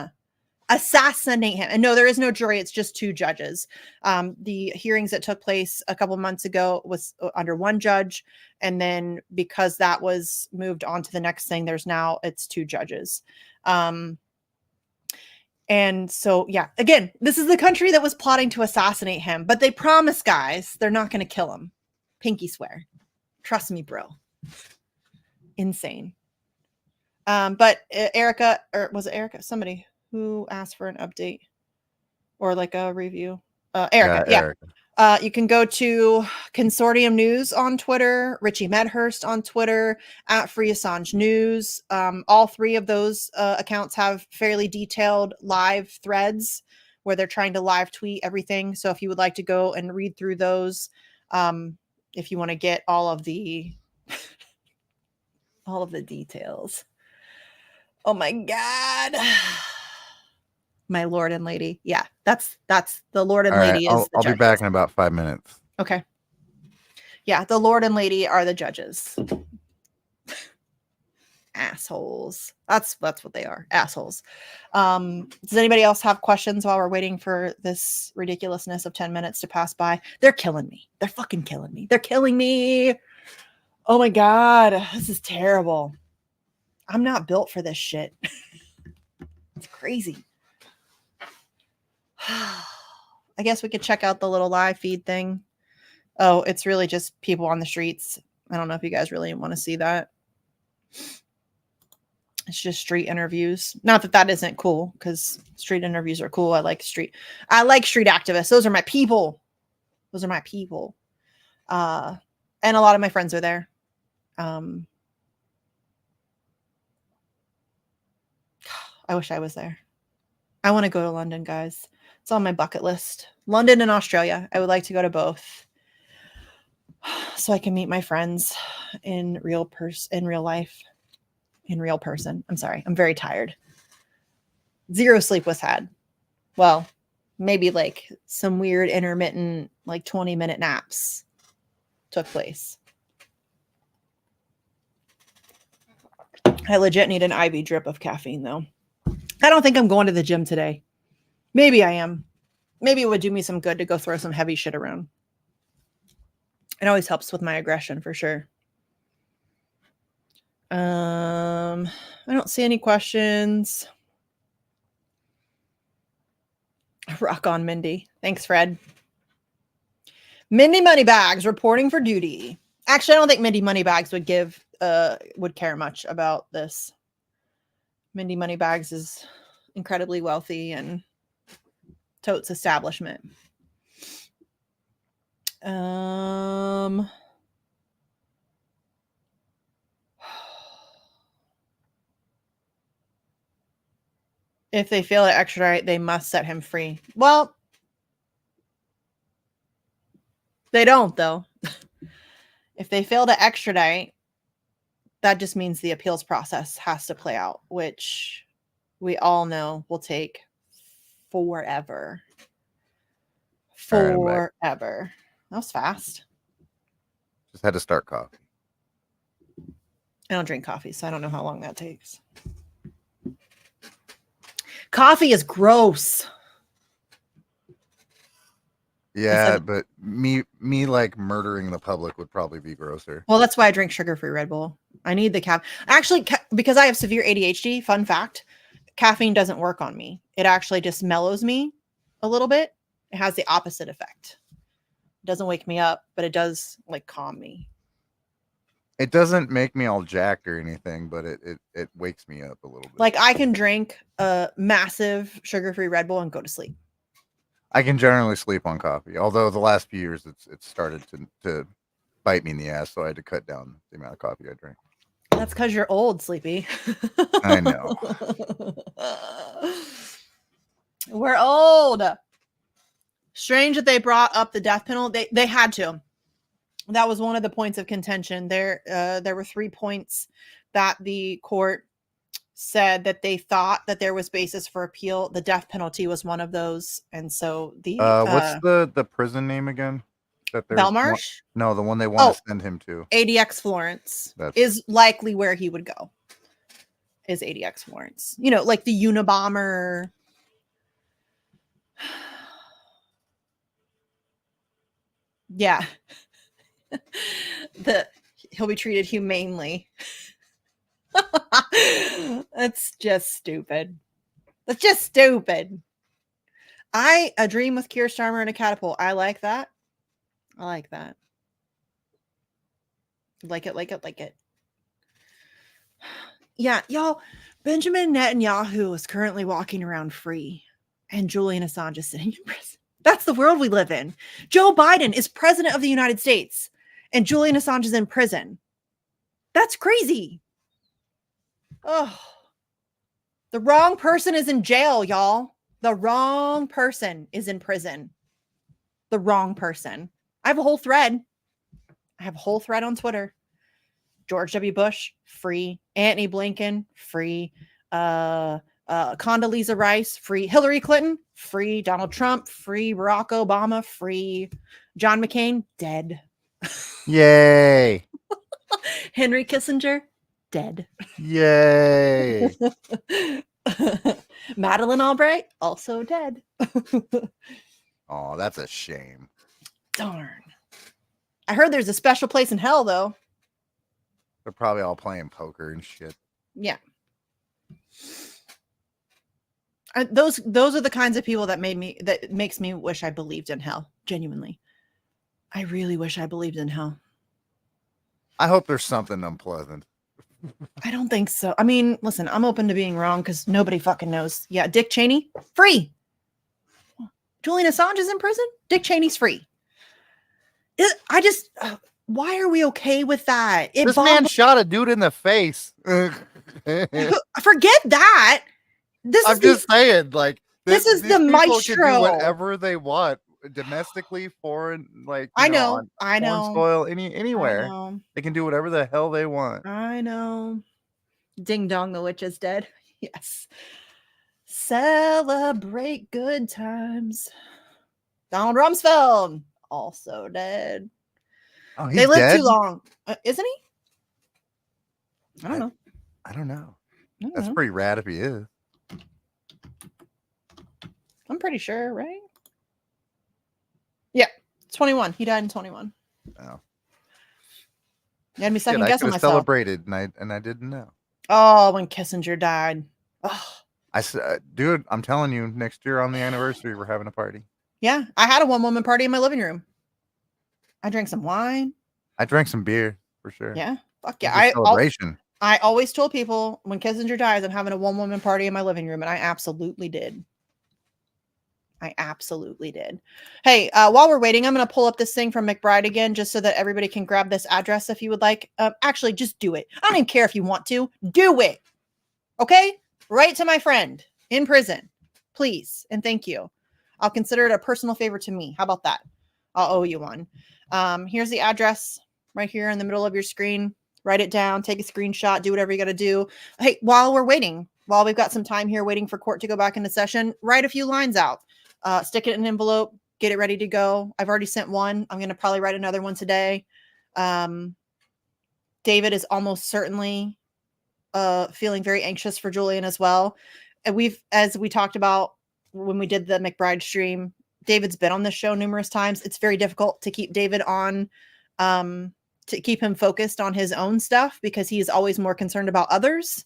And no, there is no jury. It's just 2 judges. The hearings that took place a couple months ago was under 1 judge. And then because that was moved on to the next thing, it's 2 judges. And so, yeah, again, this is the country that was plotting to assassinate him, but they promise, guys, they're not going to kill him. Pinky swear. Trust me, bro. Insane. But Erica, or was it Erica? Somebody who asked for an update or like a review. Erica, yeah. Erica. You can go to Consortium News on Twitter, Richie Medhurst on Twitter, at Free Assange News. All 3 of those accounts have fairly detailed live threads where they're trying to live tweet everything. So if you would like to go and read through those, if you want to get all of the details. Oh my God. My Lord and Lady. Yeah, that's the Lord and Lady. Right, I'll be back in about 5 minutes. Okay. Yeah, the Lord and Lady are the judges. Assholes. That's what they are. Assholes. Does anybody else have questions while we're waiting for this ridiculousness of 10 minutes to pass by? They're killing me. They're fucking killing me. They're killing me. Oh my God, this is terrible. I'm not built for this shit. It's crazy. I guess we could check out the little live feed thing. Oh, it's really just people on the streets. I don't know if you guys really want to see that. It's just street interviews. Not that isn't cool, because street interviews are cool. I like street activists. Those are my people. And a lot of my friends are there. I wish I was there. I want to go to London, guys. It's on my bucket list. London and Australia. I would like to go to both, so I can meet my friends in real life. I'm sorry. I'm very tired. 0 sleep was had. Well, maybe like some weird intermittent, like 20-minute naps took place. I legit need an IV drip of caffeine, though. I don't think I'm going to the gym today. Maybe I am. Maybe it would do me some good to go throw some heavy shit around. It always helps with my aggression, for sure. I don't see any questions. Rock on, Mindy. Thanks, Fred. Mindy Moneybags reporting for duty. Actually, I don't think Mindy Moneybags would care much about this. Mindy Moneybags is incredibly wealthy and totes establishment. If they fail to extradite, they must set him free. Well, they don't, though. If they fail to extradite, that just means the appeals process has to play out, which we all know will take forever. Forever. That was fast. Just had to start coffee. I don't drink coffee, so I don't know how long that takes. Coffee is gross. Yeah, but me like murdering the public would probably be grosser. Well, that's why I drink sugar-free Red Bull. I need the caffeine. Actually, because I have severe ADHD, fun fact, caffeine doesn't work on me. It actually just mellows me a little bit. It has the opposite effect. It doesn't wake me up, but it does like calm me. It doesn't make me all jacked or anything, but it wakes me up a little bit. Like I can drink a massive sugar-free Red Bull and go to sleep. I can generally sleep on coffee, although the last few years it's started to bite me in the ass, so I had to cut down the amount of coffee I drink. That's because you're old, Sleepy. I know. We're old. Strange that they brought up the death penalty. They had to. That was one of the points of contention. There were 3 points that the court said that they thought that there was basis for appeal. The death penalty was one of those, and so the what's the prison name again? That Belmarsh? No, the one they want to send him to. ADX Florence is likely where he would go. Is ADX Florence? You know, like the Unabomber. Yeah. He'll be treated humanely. That's just stupid. That's just stupid. A Dream with Keir Starmer and a Catapult. I like that. I like that. Like it. Yeah, y'all, Benjamin Netanyahu is currently walking around free, and Julian Assange is sitting in prison. That's the world we live in. Joe Biden is president of the United States, and Julian Assange is in prison. That's crazy. Oh, the wrong person is in jail, y'all. The wrong person is in prison. The wrong person. I have a whole thread. On Twitter. George W. Bush, free. Antony Blinken, free. Condoleezza Rice, free. Hillary Clinton, free. Donald Trump, free. Barack Obama, free. John McCain, dead. Yay. Henry Kissinger, dead. Yay. Madeleine Albright, also dead. Oh, that's a shame. Darn. I heard there's a special place in hell, though. They're probably all playing poker and shit. Yeah. Those are the kinds of people that makes me wish I believed in hell. Genuinely. I really wish I believed in hell. I hope there's something unpleasant. I don't think so. I mean, listen, I'm open to being wrong because nobody fucking knows. Yeah, Dick Cheney, free. Julian Assange is in prison. Dick Cheney's free. Why are we okay with that? This man shot a dude in the face. Forget that. I'm just saying, like, this is the maestro. Can do whatever they want, domestically, foreign, like I know, soil, anywhere. They can do whatever the hell they want. I know. Ding dong, the witch is dead. Yes. Celebrate good times. Donald Rumsfeld, also dead. Oh, he's they lived dead? Too long, isn't he? I don't know. I don't know. That's pretty rad if he is. I'm pretty sure, right? Yeah, 21. He died in 21. Oh. You had me second guessing myself. Celebrated, and I didn't know. Oh, when Kissinger died. Oh. I said, dude, I'm telling you, next year on the anniversary, we're having a party. Yeah, I had a one-woman party in my living room. I drank some wine. I drank some beer for sure. Yeah, fuck yeah. Celebration. I always told people when Kissinger dies, I'm having a one-woman party in my living room, and I absolutely did. Hey, while we're waiting, I'm going to pull up this thing from McBride again, just so that everybody can grab this address if you would like. Actually, just do it. I don't even care if you want to. Do it. Okay? Write to my friend in prison, please, and thank you. I'll consider it a personal favor to me. How about that? I'll owe you one. Here's the address right here in the middle of your screen. Write it down, take a screenshot, do whatever you got to do. Hey, while we're waiting, while we've got some time here waiting for court to go back into session, write a few lines out. Stick it in an envelope, get it ready to go. I've already sent one. I'm going to probably write another one today. David is almost certainly feeling very anxious for Julian as well. And as we talked about when we did the McBride stream, David's been on this show numerous times. It's very difficult to keep David on, to keep him focused on his own stuff because he is always more concerned about others.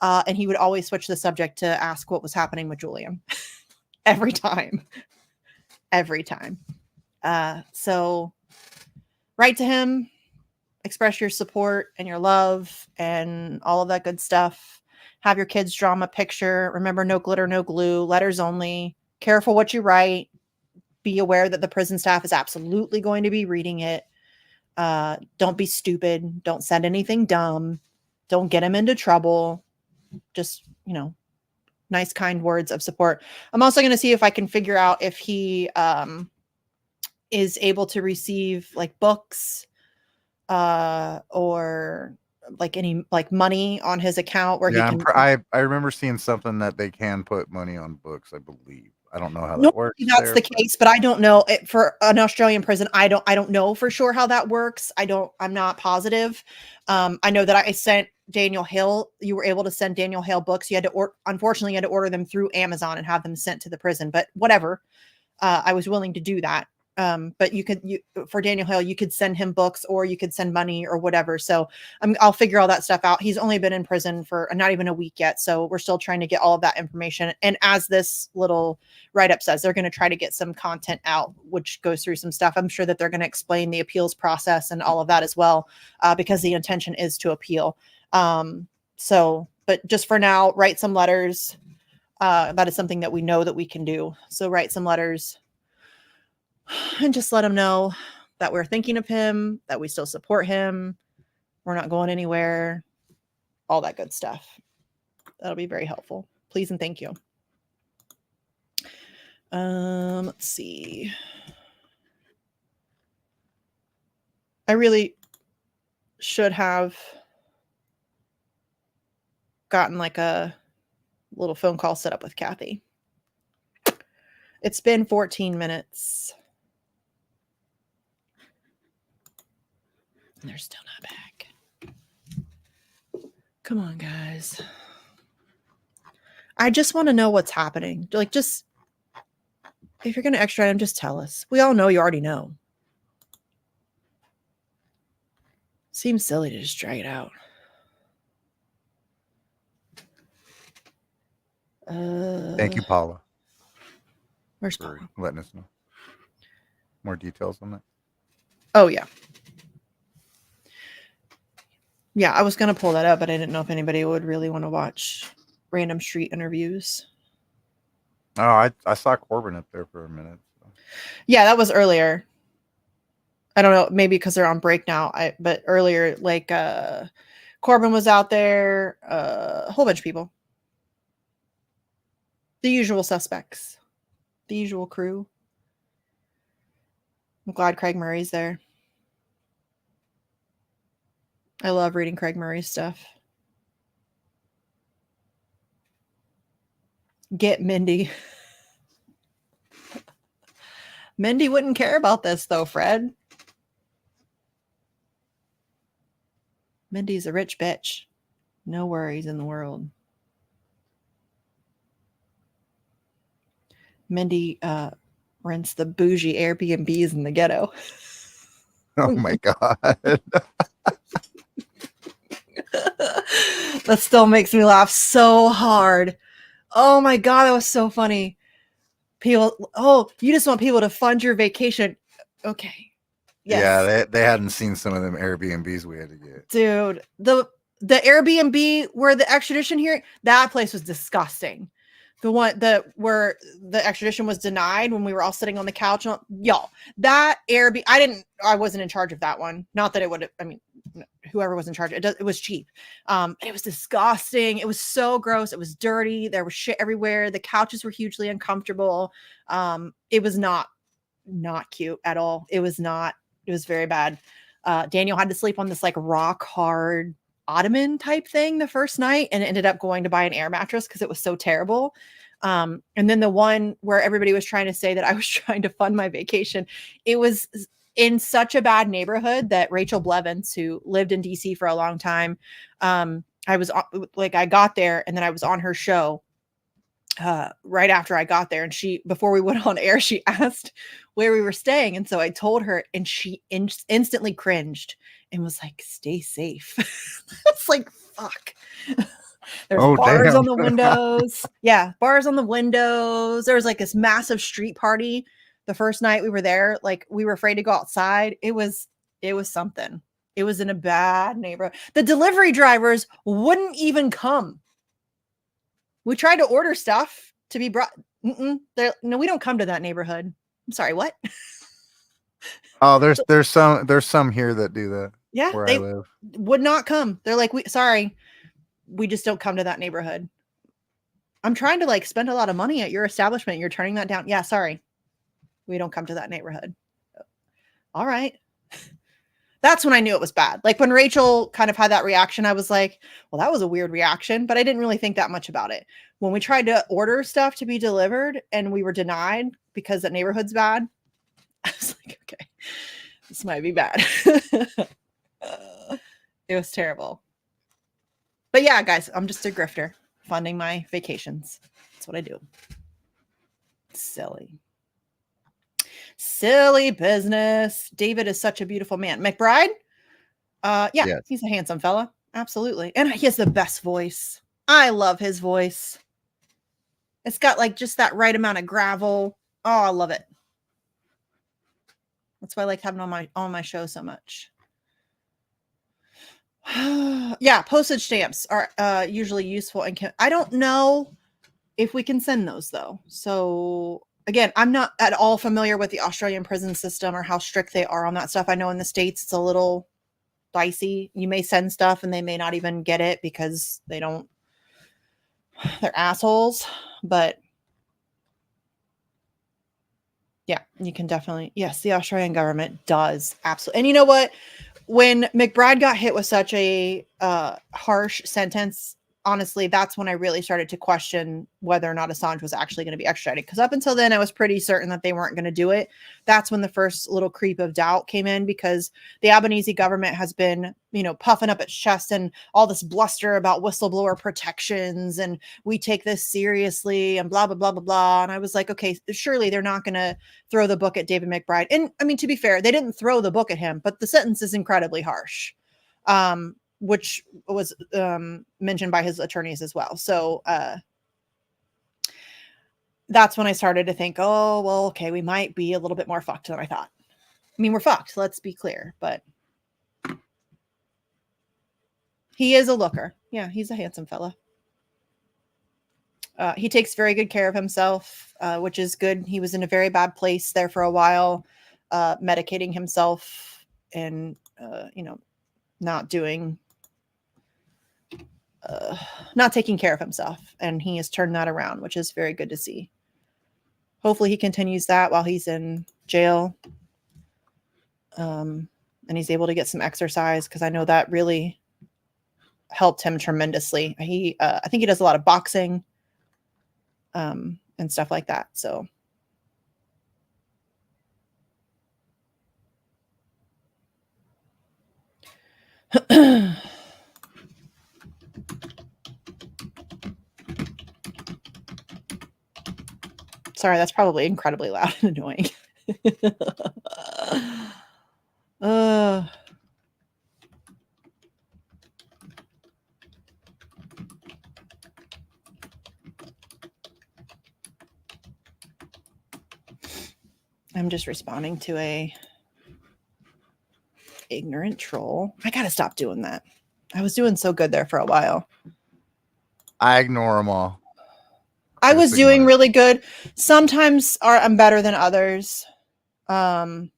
And he would always switch the subject to ask what was happening with Julian. Every time. So write to him, express your support and your love and all of that good stuff. Have your kids draw him a picture. Remember, no glitter, no glue, letters only. Careful what you write. Be aware that the prison staff is absolutely going to be reading it. Don't be stupid. Don't send anything dumb. Don't get him into trouble. Just, nice, kind words of support. I'm also going to see if I can figure out if he is able to receive like books or like any like money on his account where he can. I remember seeing something that they can put money on books, I believe. I don't know how that No, works. that's the case, but I don't know it for an Australian prison. I don't know for sure how that works. I'm not positive. I know that I sent Daniel Hill. You were able to send Daniel Hill books. You had to unfortunately you had to order them through Amazon and have them sent to the prison, but whatever. I was willing to do that. But for Daniel Hill, you could send him books or you could send money or whatever. So I'll figure all that stuff out. He's only been in prison for not even a week yet. So we're still trying to get all of that information. And as this little write-up says, they're going to try to get some content out, which goes through some stuff. I'm sure that they're going to explain the appeals process and all of that as well, because the intention is to appeal. But just for now, write some letters. That is something that we know that we can do. So write some letters and just let him know that we're thinking of him, that we still support him. We're not going anywhere, all that good stuff. That'll be very helpful. Please and thank you. Let's see. I really should have gotten like a little phone call set up with Kathy. It's been 14 minutes. And they're still not back. Come on, guys. I just want to know what's happening. Like, just, if you're going to extradite him, just tell us. We all know you already know. Seems silly to just drag it out. Thank you, Paula. Where's for Paula? letting us know more details on that. Oh, yeah. Yeah, I was going to pull that up, but I didn't know if anybody would really want to watch random street interviews. Oh, I saw Corbin up there for a minute. So. Yeah, that was earlier. I don't know, maybe because they're on break now. But earlier, like Corbin was out there, a whole bunch of people. The usual suspects. The usual crew. I'm glad Craig Murray's there. I love reading Craig Murray's stuff. Get Mindy. Mindy wouldn't care about this, though, Fred. Mindy's a rich bitch. No worries in the world. Mindy rents the bougie Airbnbs in the ghetto. Oh, my God. That still makes me laugh so hard. Oh my God, that was so funny. People, you just want people to fund your vacation. Okay. Yes. Yeah, they hadn't seen some of them Airbnbs we had to get. Dude, the Airbnb where the extradition hearing, that place was disgusting. The one where the extradition was denied when we were all sitting on the couch. Y'all, that Airbnb, I wasn't in charge of that one. Not that it would have, I mean, whoever was in charge, it was cheap. It was disgusting. It was so gross. It was dirty. There was shit everywhere. The couches were hugely uncomfortable. It was not cute at all. It was very bad. Daniel had to sleep on this like rock hard ottoman type thing the first night and ended up going to buy an air mattress because it was so terrible. And then the one where everybody was trying to say that I was trying to fund my vacation, it was in such a bad neighborhood that Rachel Blevins, who lived in DC for a long time, I got there and then I was on her show right after I got there, and before we went on air, she asked where we were staying, and so I told her, and she instantly cringed and was like, "Stay safe." It's like, fuck. There's bars on the windows. Yeah, bars on the windows. There was like this massive street party the first night we were there. Like, we were afraid to go outside. It was something. It was in a bad neighborhood. The delivery drivers wouldn't even come. We tried to order stuff to be brought. No, we don't come to that neighborhood. I'm sorry, what? Oh, there's some here that do that. Yeah, where they I live. would not come. They're like, sorry, we just don't come to that neighborhood. I'm trying to like spend a lot of money at your establishment. You're turning that down. Yeah, sorry. We don't come to that neighborhood. All right. That's when I knew it was bad. Like when Rachel kind of had that reaction, I was like, well, that was a weird reaction, but I didn't really think that much about it. When we tried to order stuff to be delivered and we were denied because that neighborhood's bad, I was like, okay, this might be bad. It was terrible. But yeah, guys, I'm just a grifter funding my vacations. That's what I do. Silly business. David is such a beautiful man. McBride? Yeah, yes. He's a handsome fella. Absolutely. And he has the best voice. I love his voice. It's got like just that right amount of gravel. Oh, I love it. That's why I like having on my show so much. Yeah, postage stamps are usually useful, and I don't know if we can send those though. So again, I'm not at all familiar with the Australian prison system or how strict they are on that stuff. I know in the States it's a little dicey. You may send stuff and they may not even get it because they're assholes. But yeah, you can definitely, yes, the Australian government does absolutely. And you know what? When McBride got hit with such a harsh sentence, honestly, that's when I really started to question whether or not Assange was actually going to be extradited. Because up until then, I was pretty certain that they weren't going to do it. That's when the first little creep of doubt came in, because the Albanese government has been, puffing up its chest and all this bluster about whistleblower protections and we take this seriously and blah, blah, blah, blah, blah. And I was like, okay, surely they're not going to throw the book at David McBride. And I mean, to be fair, they didn't throw the book at him, but the sentence is incredibly harsh. Which was mentioned by his attorneys as well. So that's when I started to think, oh, well, okay, we might be a little bit more fucked than I thought. I mean, we're fucked, let's be clear, but he is a looker. Yeah, he's a handsome fella. He takes very good care of himself, which is good. He was in a very bad place there for a while, medicating himself and, not taking care of himself, and he has turned that around, which is very good to see. Hopefully he continues that while he's in jail, and he's able to get some exercise, because I know that really helped him tremendously. I think he does a lot of boxing and stuff like that. So sorry, that's probably incredibly loud and annoying. I'm just responding to a ignorant troll. I gotta stop doing that. I was doing so good there for a while. I ignore them all. I was doing really good. Sometimes I'm better than others. If I'm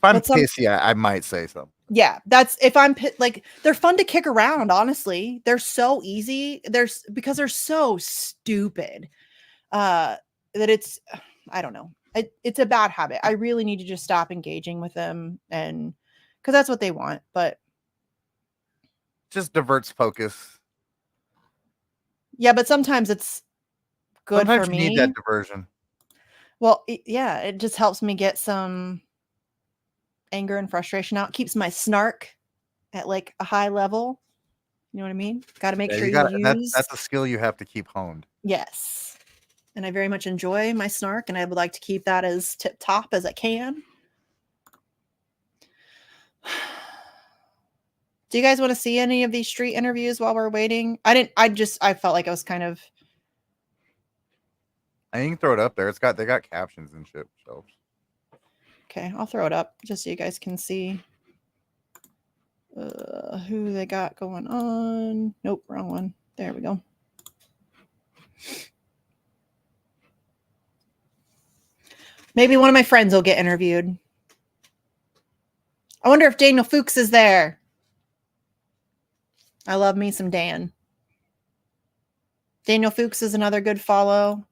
pissy, I might say something. Yeah, that's if I'm like, they're fun to kick around. Honestly, they're so easy. Because they're so stupid that it's, I don't know. It's a bad habit. I really need to just stop engaging with them, and because that's what they want. But just diverts focus. Yeah, but sometimes it's good sometimes for me. You need that diversion. Well, yeah, it just helps me get some anger and frustration out. Keeps my snark at like a high level. You know what I mean? Got to make sure you use. That's a skill you have to keep honed. Yes, and I very much enjoy my snark, and I would like to keep that as tip top as I can. Do you guys want to see any of these street interviews while we're waiting? I felt like I was kind of. I can throw it up there. They got captions and shit. So. Okay, I'll throw it up just so you guys can see who they got going on. Nope, wrong one. There we go. Maybe one of my friends will get interviewed. I wonder if Daniel Fuchs is there. I love me some Dan. Daniel Fuchs is another good follow.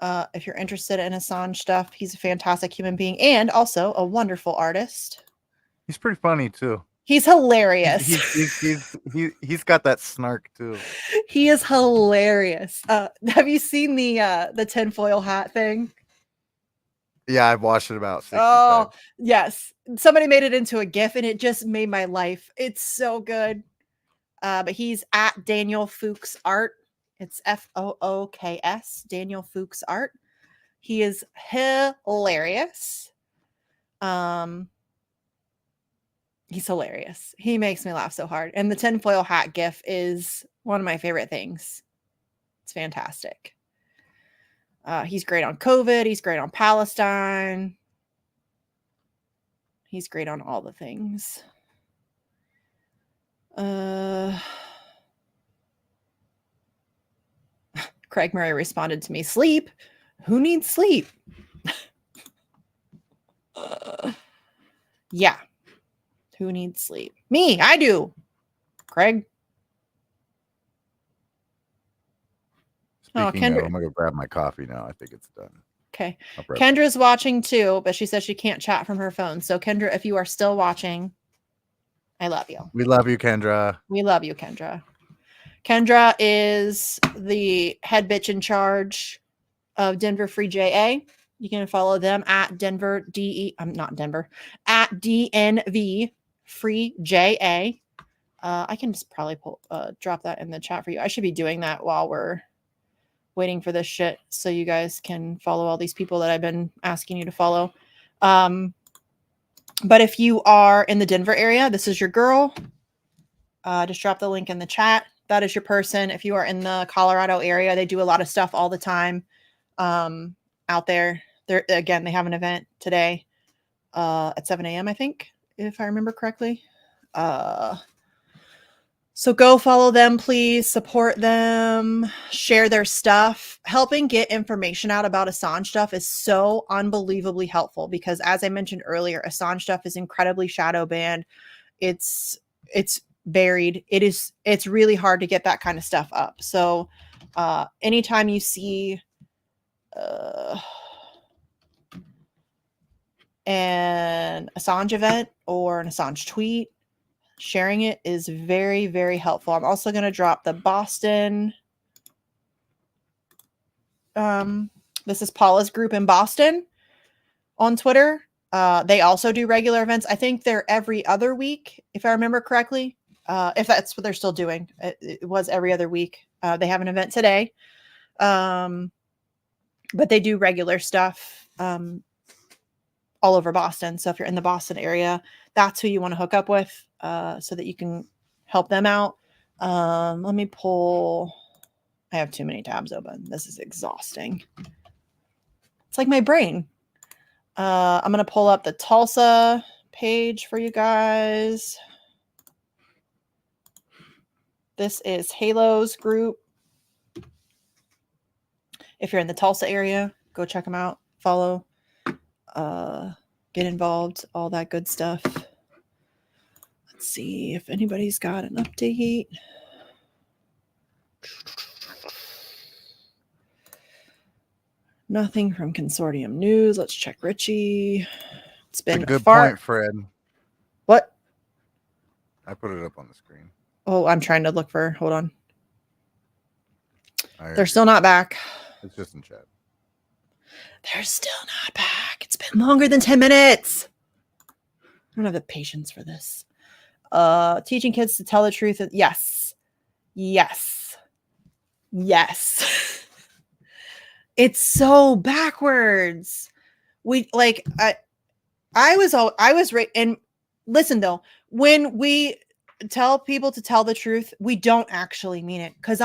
If you're interested in Assange stuff, he's a fantastic human being and also a wonderful artist. He's pretty funny too. He's hilarious. He's got that snark too. He is hilarious. Have you seen the tinfoil hat thing? Yeah, I've watched it about 60 Oh, times. yes. Somebody made it into a GIF and it just made my life. It's so good. But he's at Daniel Fuchs Art. It's Fooks, Daniel Fuchs Art. He is hilarious. He's hilarious. He makes me laugh so hard. And the tinfoil hat GIF is one of my favorite things. It's fantastic. He's great on COVID. He's great on Palestine. He's great on all the things. Craig Murray responded to me, sleep? Who needs sleep? Yeah. Who needs sleep? Me. I do. Craig. Speaking of, I'm going to go grab my coffee now. I think it's done. Okay. Kendra's watching too, but she says she can't chat from her phone. So Kendra, if you are still watching, I love you. We love you, Kendra. We love you, Kendra. Kendra is the head bitch in charge of Denver Free JA. You can follow them at at DNV Free JA. I can just probably drop that in the chat for you. I should be doing that while we're waiting for this shit so you guys can follow all these people that I've been asking you to follow. But if you are in the Denver area, this is your girl. Just drop the link in the chat. That is your person. If you are in the Colorado area, they do a lot of stuff all the time out there. Again, they have an event today at 7 a.m., I think, if I remember correctly. So go follow them, please. Support them. Share their stuff. Helping get information out about Assange stuff is so unbelievably helpful because, as I mentioned earlier, Assange stuff is incredibly shadow banned. It's buried. It's really hard to get that kind of stuff up. So anytime you see an Assange event or an Assange tweet, sharing it is very, very helpful. I'm also going to drop the Boston. This is Paula's group in Boston on Twitter. They also do regular events. I think they're every other week, if I remember correctly. If that's what they're still doing. It was every other week. They have an event today. But they do regular stuff all over Boston. So if you're in the Boston area, that's who you want to hook up with so that you can help them out. Let me pull. I have too many tabs open. This is exhausting. It's like my brain. I'm going to pull up the Tulsa page for you guys. This is Halo's group. If you're in the Tulsa area, go check them out. Follow. Get involved. All that good stuff. Let's see if anybody's got an update. Nothing from Consortium News. Let's check Richie. It's been a good point, Fred. What? I put it up on the screen. Oh, I'm trying to look for. Hold on. They're still not back. It's just in chat. They're still not back. It's been longer than 10 minutes. I don't have the patience for this. Teaching kids to tell the truth. Yes. Yes. Yes. It's so backwards. We like, I was right. And listen though, when we tell people to tell the truth, we don't actually mean it. Cause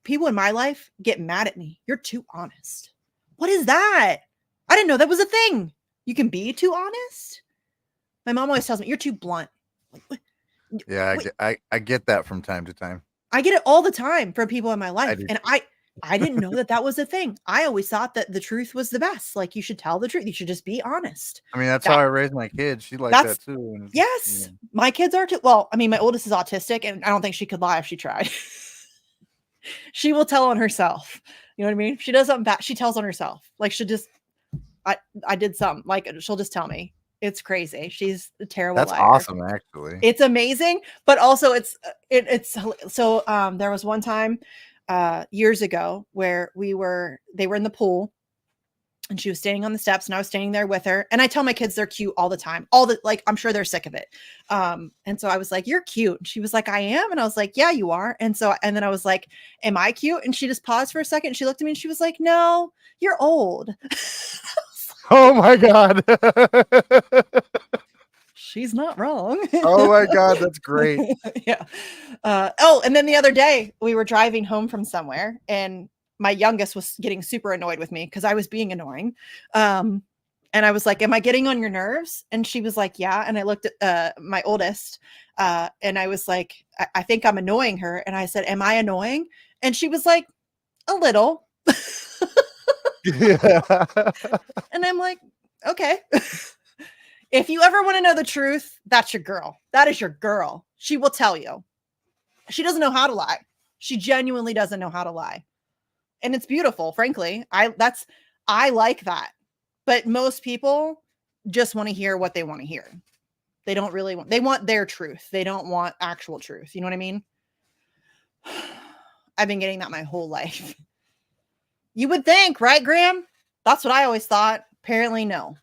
people in my life get mad at me. You're too honest. What is that? I didn't know that was a thing. You can be too honest. My mom always tells me you're too blunt. Yeah, I get that from time to time. I get it all the time from people in my life. And I didn't know that was a thing. I always thought that the truth was the best. Like, you should tell the truth. You should just be honest. I mean, that's how I raised my kids. She liked that too. And yes, my kids are too. Well, I mean, my oldest is autistic, and I don't think she could lie if she tried. She will tell on herself. You know what I mean? If she does something bad, she tells on herself. Like, she'll just, I did something. Like, she'll just tell me. It's crazy. She's a terrible That's liar. awesome, actually. It's amazing, but also it's so there was one time years ago where they were in the pool and she was standing on the steps and I was standing there with her, and I tell my kids they're cute all the time. Like, I'm sure they're sick of it. And so I was like, "You're cute." And she was like, "I am." And I was like, "Yeah, you are." And then I was like, "Am I cute?" And she just paused for a second. And she looked at me and she was like, "No, you're old." Oh my God. She's not wrong. Oh my God, that's great. Yeah. And then the other day we were driving home from somewhere and my youngest was getting super annoyed with me because I was being annoying. And I was like, "Am I getting on your nerves?" And she was like, "Yeah." And I looked at my oldest and I was like, I think I'm annoying her. And I said, "Am I annoying?" And she was like, "A little." Yeah. And I'm like, "Okay." If you ever want to know the truth, that's your girl. That is your girl. She will tell you. She doesn't know how to lie. She genuinely doesn't know how to lie. And it's beautiful, frankly. I like that. But most people just want to hear what they want to hear. They don't really they want their truth. They don't want actual truth. You know what I mean? I've been getting that my whole life. You would think, right, Graham? That's what I always thought. Apparently, no.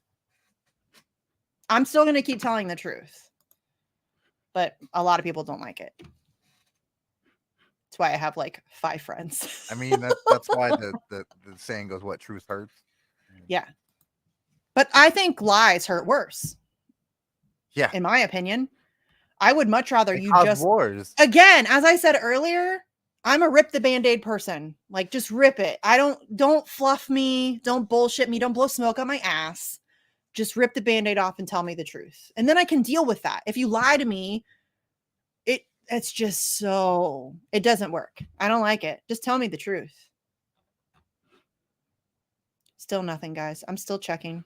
I'm still going to keep telling the truth. But a lot of people don't like it. That's why I have like 5 friends. I mean, that's why the saying goes, "What truth hurts." Yeah. But I think lies hurt worse. Yeah. In my opinion. I would much rather you cause just wars. Again, as I said earlier, I'm a rip the Band-Aid person. Like, just rip it. Don't fluff me. Don't bullshit me. Don't blow smoke up my ass. Just rip the Band-Aid off and tell me the truth. And then I can deal with that. If you lie to me, it's just so, it doesn't work. I don't like it. Just tell me the truth. Still nothing, guys. I'm still checking.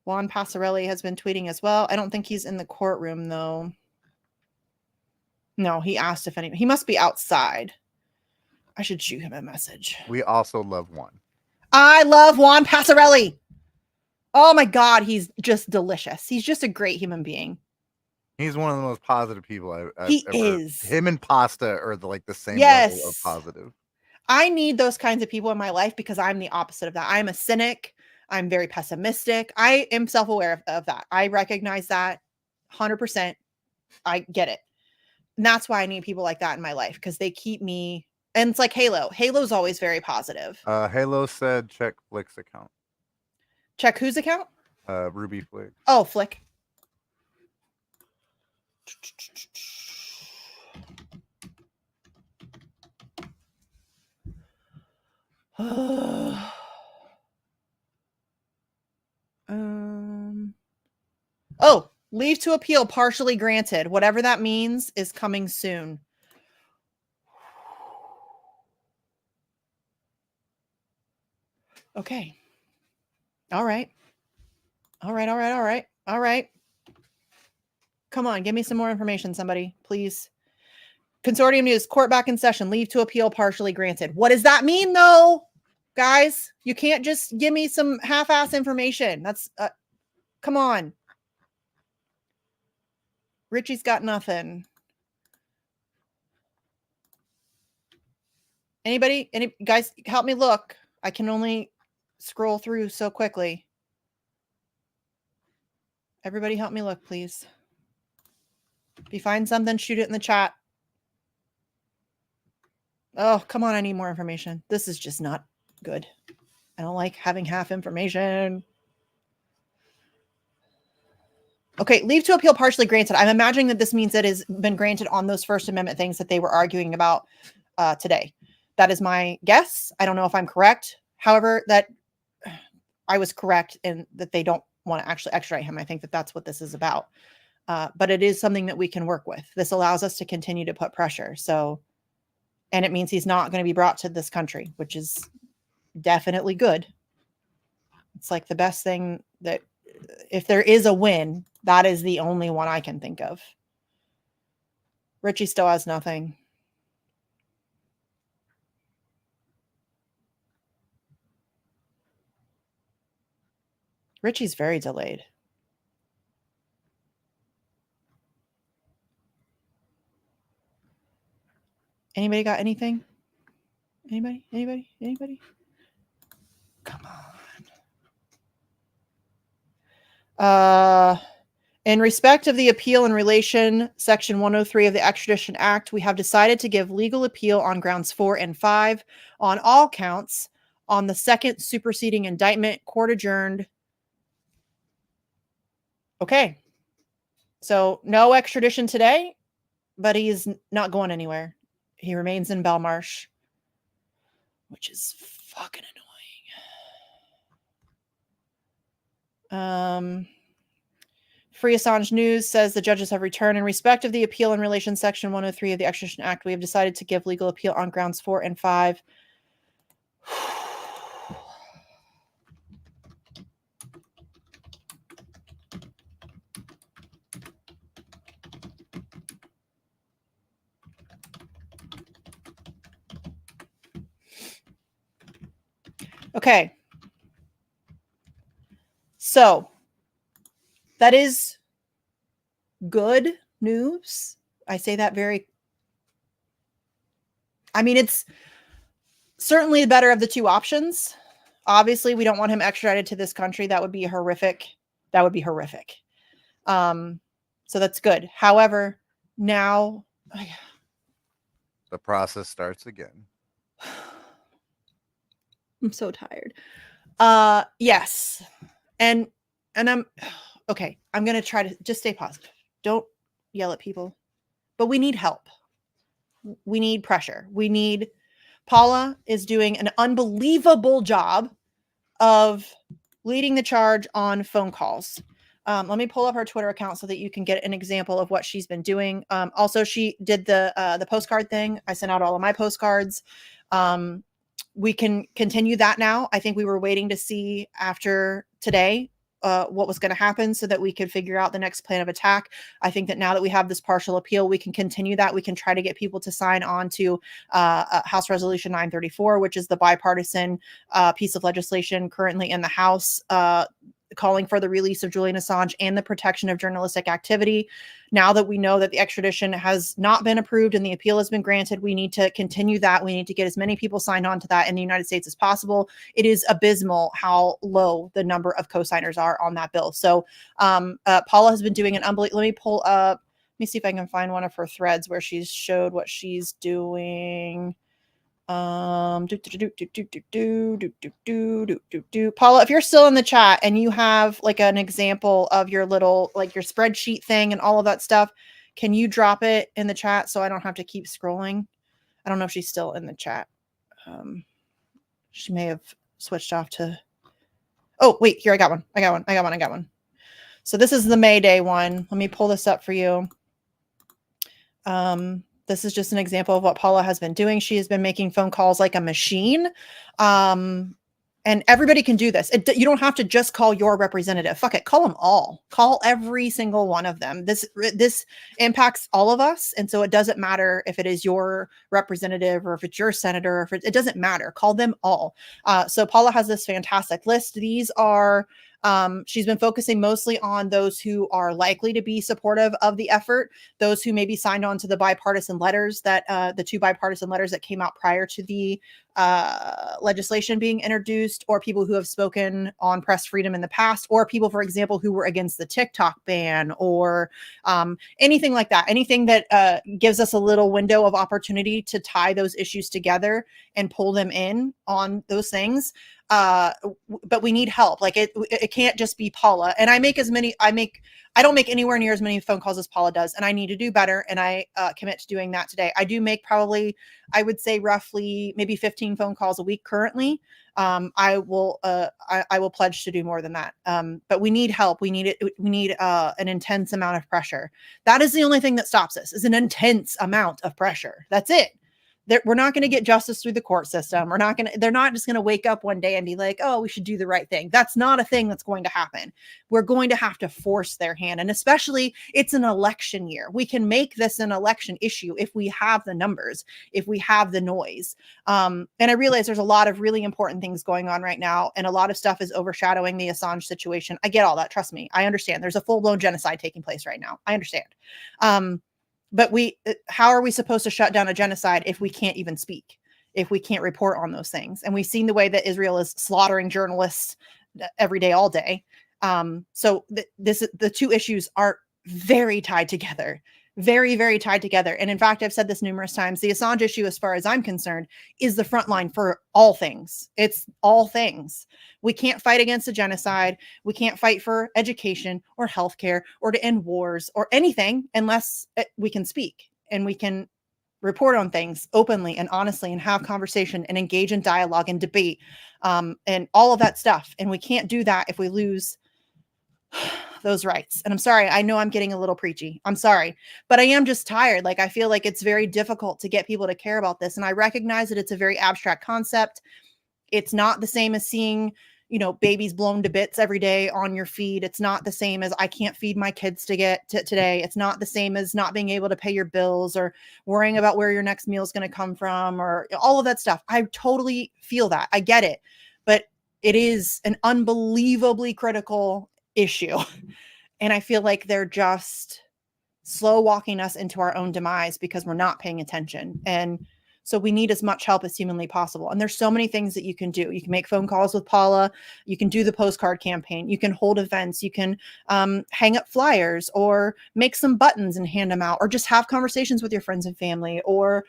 Juan Passarelli has been tweeting as well. I don't think he's in the courtroom, though. No, he asked if he must be outside. I should shoot him a message. We also love Juan. I love Juan Passarelli. Oh my God, he's just delicious. He's just a great human being. He's one of the most positive people I've he ever. Is. Him and Pasta are the same level of positive. I need those kinds of people in my life because I'm the opposite of that. I'm a cynic. I'm very pessimistic. I am self-aware of that. I recognize that 100%. I get it. And that's why I need people like that in my life because they keep me. And it's like Halo. Halo's always very positive. Halo said check Flick's account. Check whose account? Ruby Flick. Oh, Flick. Oh, leave to appeal partially granted. Whatever that means is coming soon. Okay. All right. Come on, give me some more information, somebody, please. Consortium news, court back in session, leave to appeal partially granted. What does that mean, though? Guys, you can't just give me some half-ass information. That's, come on. Richie's got nothing. Anybody? Any guys, help me look. I can only scroll through so quickly. Everybody help me look, please. If you find something, shoot it in the chat. Oh, come on. I need more information. This is just not good. I don't like having half information. Okay, leave to appeal partially granted. I'm imagining that this means it has been granted on those First Amendment things that they were arguing about today. That is my guess. I don't know if I'm correct. However, that I was correct in that they don't want to actually extradite him. I think that that's what this is about. But it is something that we can work with. This allows us to continue to put pressure. So, and it means he's not going to be brought to this country, which is definitely good. It's like the best thing that if there is a win, that is the only one I can think of. Richie still has nothing. Richie's very delayed. Anybody got anything? Anybody? Come on. In respect of the appeal in relation, Section 103 of the Extradition Act, we have decided to give legal appeal on grounds 4 and 5 on all counts on the second superseding indictment. Court adjourned. Okay. So no extradition today, but he's not going anywhere. He remains in Belmarsh, which is fucking annoying. Free Assange News says the judges have returned. In respect of the appeal in relation Section 103 of the Extradition Act, we have decided to give legal appeal on grounds 4 and 5. Okay. So that is good news. I say that it's certainly the better of the two options. Obviously, we don't want him extradited to this country. That would be horrific. So that's good. However, now the process starts again. I'm so tired. Yes. And I'm okay. I'm going to try to just stay positive. Don't yell at people, but we need help. We need pressure. Paula is doing an unbelievable job of leading the charge on phone calls. Let me pull up her Twitter account so that you can get an example of what she's been doing. Also, she did the postcard thing. I sent out all of my postcards. We can continue that now. I think we were waiting to see after today what was going to happen so that we could figure out the next plan of attack. I think that now that we have this partial appeal, we can continue that. We can try to get people to sign on to House Resolution 934, which is the bipartisan piece of legislation currently in the House calling for the release of Julian Assange and the protection of journalistic activity. Now that we know that the extradition has not been approved and the appeal has been granted, we need to continue that. We need to get as many people signed on to that in the United States as possible. It is abysmal how low the number of co-signers are on that bill. So Paula has been doing an unbelievable. Let me pull up. Let me see if I can find one of her threads where she's showed what she's doing. Paula, if you're still in the chat and you have like an example of your little, like your spreadsheet thing and all of that stuff, can you drop it in the chat so I don't have to keep scrolling? I don't know if she's still in the chat. She may have switched off to, oh wait, here, I got one. So this is the May Day one. Let me pull this up for you. This is just an example of what Paula has been doing. She has been making phone calls like a machine. And everybody can do this. You don't have to just call your representative. Fuck it. Call them all. Call every single one of them. This impacts all of us. And so it doesn't matter if it is your representative or if it's your senator, or if it doesn't matter. Call them all. So Paula has this fantastic list. These are she's been focusing mostly on those who are likely to be supportive of the effort, those who maybe signed on to the bipartisan letters that the 2 bipartisan letters that came out prior to the legislation being introduced, or people who have spoken on press freedom in the past, or people, for example, who were against the TikTok ban, or anything like that, anything that gives us a little window of opportunity to tie those issues together and pull them in on those things. But we need help. Like it can't just be Paula. And I don't make anywhere near as many phone calls as Paula does, and I need to do better. And I commit to doing that today. I do make probably, I would say roughly maybe 15 phone calls a week currently. I will pledge to do more than that. But we need help. We need it. We need an intense amount of pressure. That is the only thing that stops us, is an intense amount of pressure. That's it. We're not going to get justice through the court system. They're not just going to wake up one day and be like, oh, we should do the right thing. That's not a thing that's going to happen. We're going to have to force their hand. And especially, it's an election year. We can make this an election issue if we have the numbers, if we have the noise. And I realize there's a lot of really important things going on right now, and a lot of stuff is overshadowing the Assange situation. I get all that. Trust me. I understand. There's a full-blown genocide taking place right now. I understand. But how are we supposed to shut down a genocide if we can't even speak, if we can't report on those things? And we've seen the way that Israel is slaughtering journalists every day, all day. So the two issues are very tied together, very, very tied together. And in fact, I've said this numerous times, the Assange issue, as far as I'm concerned, is the front line for all things. It's all things. We can't fight against a genocide. We can't fight for education or healthcare or to end wars or anything unless we can speak and we can report on things openly and honestly and have conversation and engage in dialogue and debate, and all of that stuff. And we can't do that if we lose those rights. And I'm sorry, I know I'm getting a little preachy. I'm sorry, but I am just tired. Like, I feel like it's very difficult to get people to care about this. And I recognize that it's a very abstract concept. It's not the same as seeing, babies blown to bits every day on your feed. It's not the same as I can't feed my kids today. It's not the same as not being able to pay your bills or worrying about where your next meal is going to come from or all of that stuff. I totally feel that. I get it, but it is an unbelievably critical issue. And I feel like they're just slow walking us into our own demise because we're not paying attention. And so we need as much help as humanly possible. And there's so many things that you can do. You can make phone calls with Paula. You can do the postcard campaign. You can hold events. You can hang up flyers or make some buttons and hand them out, or just have conversations with your friends and family, or,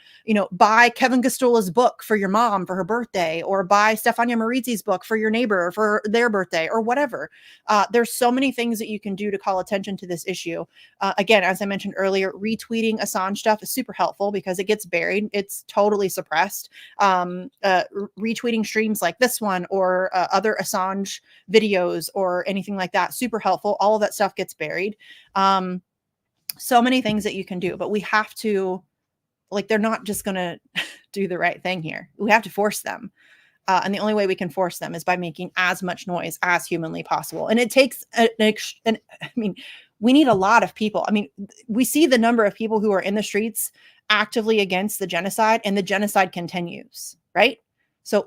buy Kevin Gastula's book for your mom for her birthday, or buy Stefania Marizzi's book for your neighbor for their birthday, or whatever. There's so many things that you can do to call attention to this issue. Again, as I mentioned earlier, retweeting Assange stuff is super helpful because it gets buried. It's totally suppressed. Retweeting streams like this one or other Assange videos or anything like that, super helpful. All of that stuff gets buried. So many things that you can do, but we have to, they're not just going to do the right thing here. We have to force them. And the only way we can force them is by making as much noise as humanly possible. And it takes we need a lot of people. We see the number of people who are in the streets actively against the genocide, and the genocide continues, right? So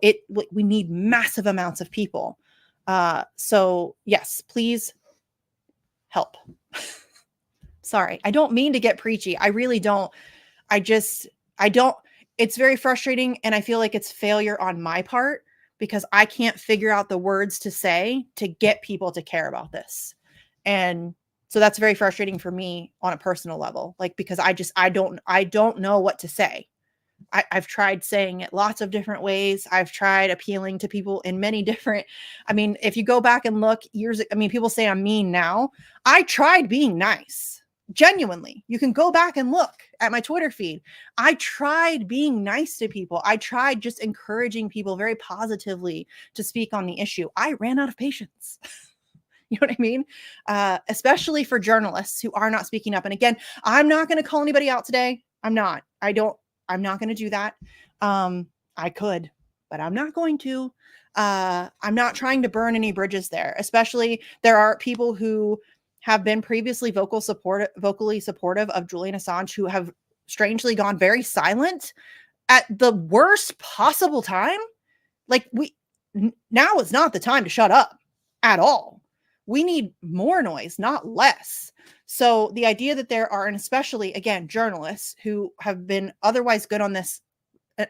we need massive amounts of people. So yes, please help. Sorry, I don't mean to get preachy. I really don't. I don't. It's very frustrating, and I feel like it's failure on my part because I can't figure out the words to say to get people to care about this. And so that's very frustrating for me on a personal level, because I don't know what to say. I've tried saying it lots of different ways. I've tried appealing to people in many different, if you go back and look people say I'm mean now. I tried being nice, genuinely. You can go back and look at my Twitter feed. I tried being nice to people. I tried just encouraging people very positively to speak on the issue. I ran out of patience. You know what I mean? Especially for journalists who are not speaking up. And again, I'm not going to call anybody out today. I'm not going to do that. I could, but I'm not going to. I'm not trying to burn any bridges there. Especially there are people who have been previously vocally supportive of Julian Assange who have strangely gone very silent at the worst possible time. Now is not the time to shut up at all. We need more noise, not less. So the idea that there are, and especially, again, journalists who have been otherwise good on this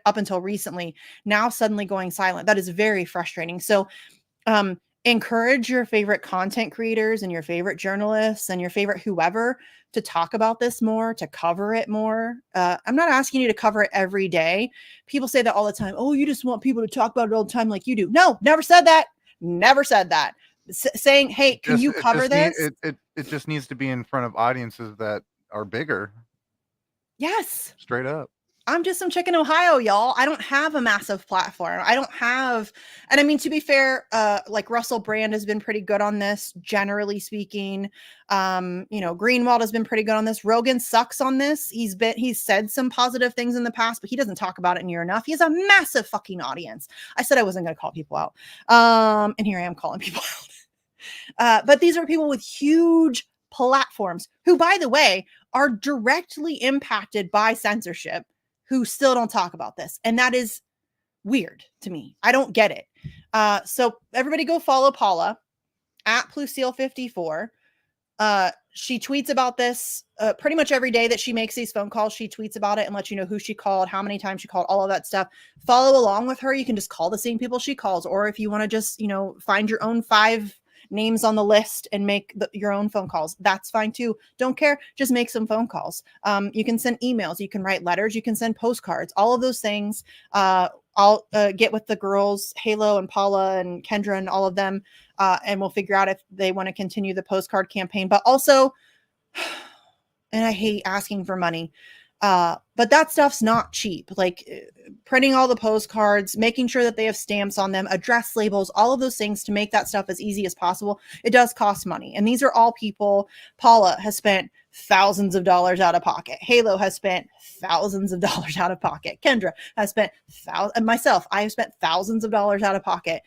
up until recently, now suddenly going silent, that is very frustrating. So encourage your favorite content creators and your favorite journalists and your favorite whoever to talk about this more, to cover it more. I'm not asking you to cover it every day. People say that all the time. Oh, you just want people to talk about it all the time like you do. No, never said that. Never said that. Saying, hey, can you cover this? It just needs to be in front of audiences that are bigger. Yes. Straight up. I'm just some chick in Ohio, y'all. I don't have a massive platform. I don't have, and I mean, to be fair, like Russell Brand has been pretty good on this, generally speaking. Greenwald has been pretty good on this. Rogan sucks on this. He's said some positive things in the past, but he doesn't talk about it near enough. He has a massive fucking audience. I said I wasn't going to call people out. And here I am calling people out. But these are people with huge platforms who, by the way, are directly impacted by censorship, who still don't talk about this. And that is weird to me. I don't get it. So everybody go follow Paula at Plucille54. She tweets about this pretty much every day that she makes these phone calls. She tweets about it and lets you know who she called, how many times she called, all of that stuff. Follow along with her. You can just call the same people she calls. Or if you want to just, find your own 5 names on the list and make your own phone calls, that's fine too. Don't care. Just make some phone calls. You can send emails, you can write letters, you can send postcards, all of those things. I'll get with the girls, Halo and Paula and Kendra and all of them, and we'll figure out if they want to continue the postcard campaign. But also, and I hate asking for money, but that stuff's not cheap. Like printing all the postcards, making sure that they have stamps on them, address labels, all of those things to make that stuff as easy as possible. It does cost money. And these are all people. Paula has spent thousands of dollars out of pocket. Halo has spent thousands of dollars out of pocket. Kendra has spent myself, I have spent thousands of dollars out of pocket.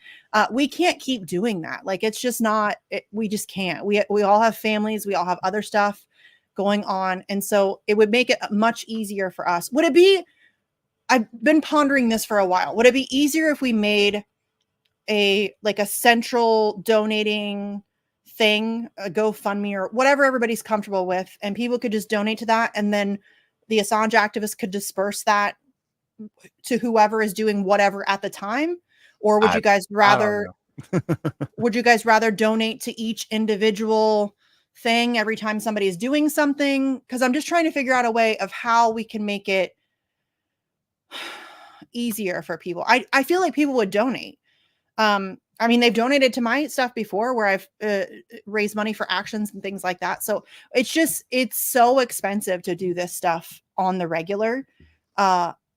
We can't keep doing that. Like, it's just not, we just can't. We all have families. We all have other stuff going on. And so it would make it much easier for us. Would it be, I've been pondering this for a while. Would it be easier if we made a central donating thing, a GoFundMe or whatever everybody's comfortable with, and people could just donate to that, and then the Assange activists could disperse that to whoever is doing whatever at the time? Or would you guys rather would you guys rather donate to each individual thing every time somebody is doing something? Because I'm just trying to figure out a way of how we can make it easier for people. I feel like people would donate. I mean, they've donated to my stuff before where I've raised money for actions and things like that. So it's so expensive to do this stuff on the regular.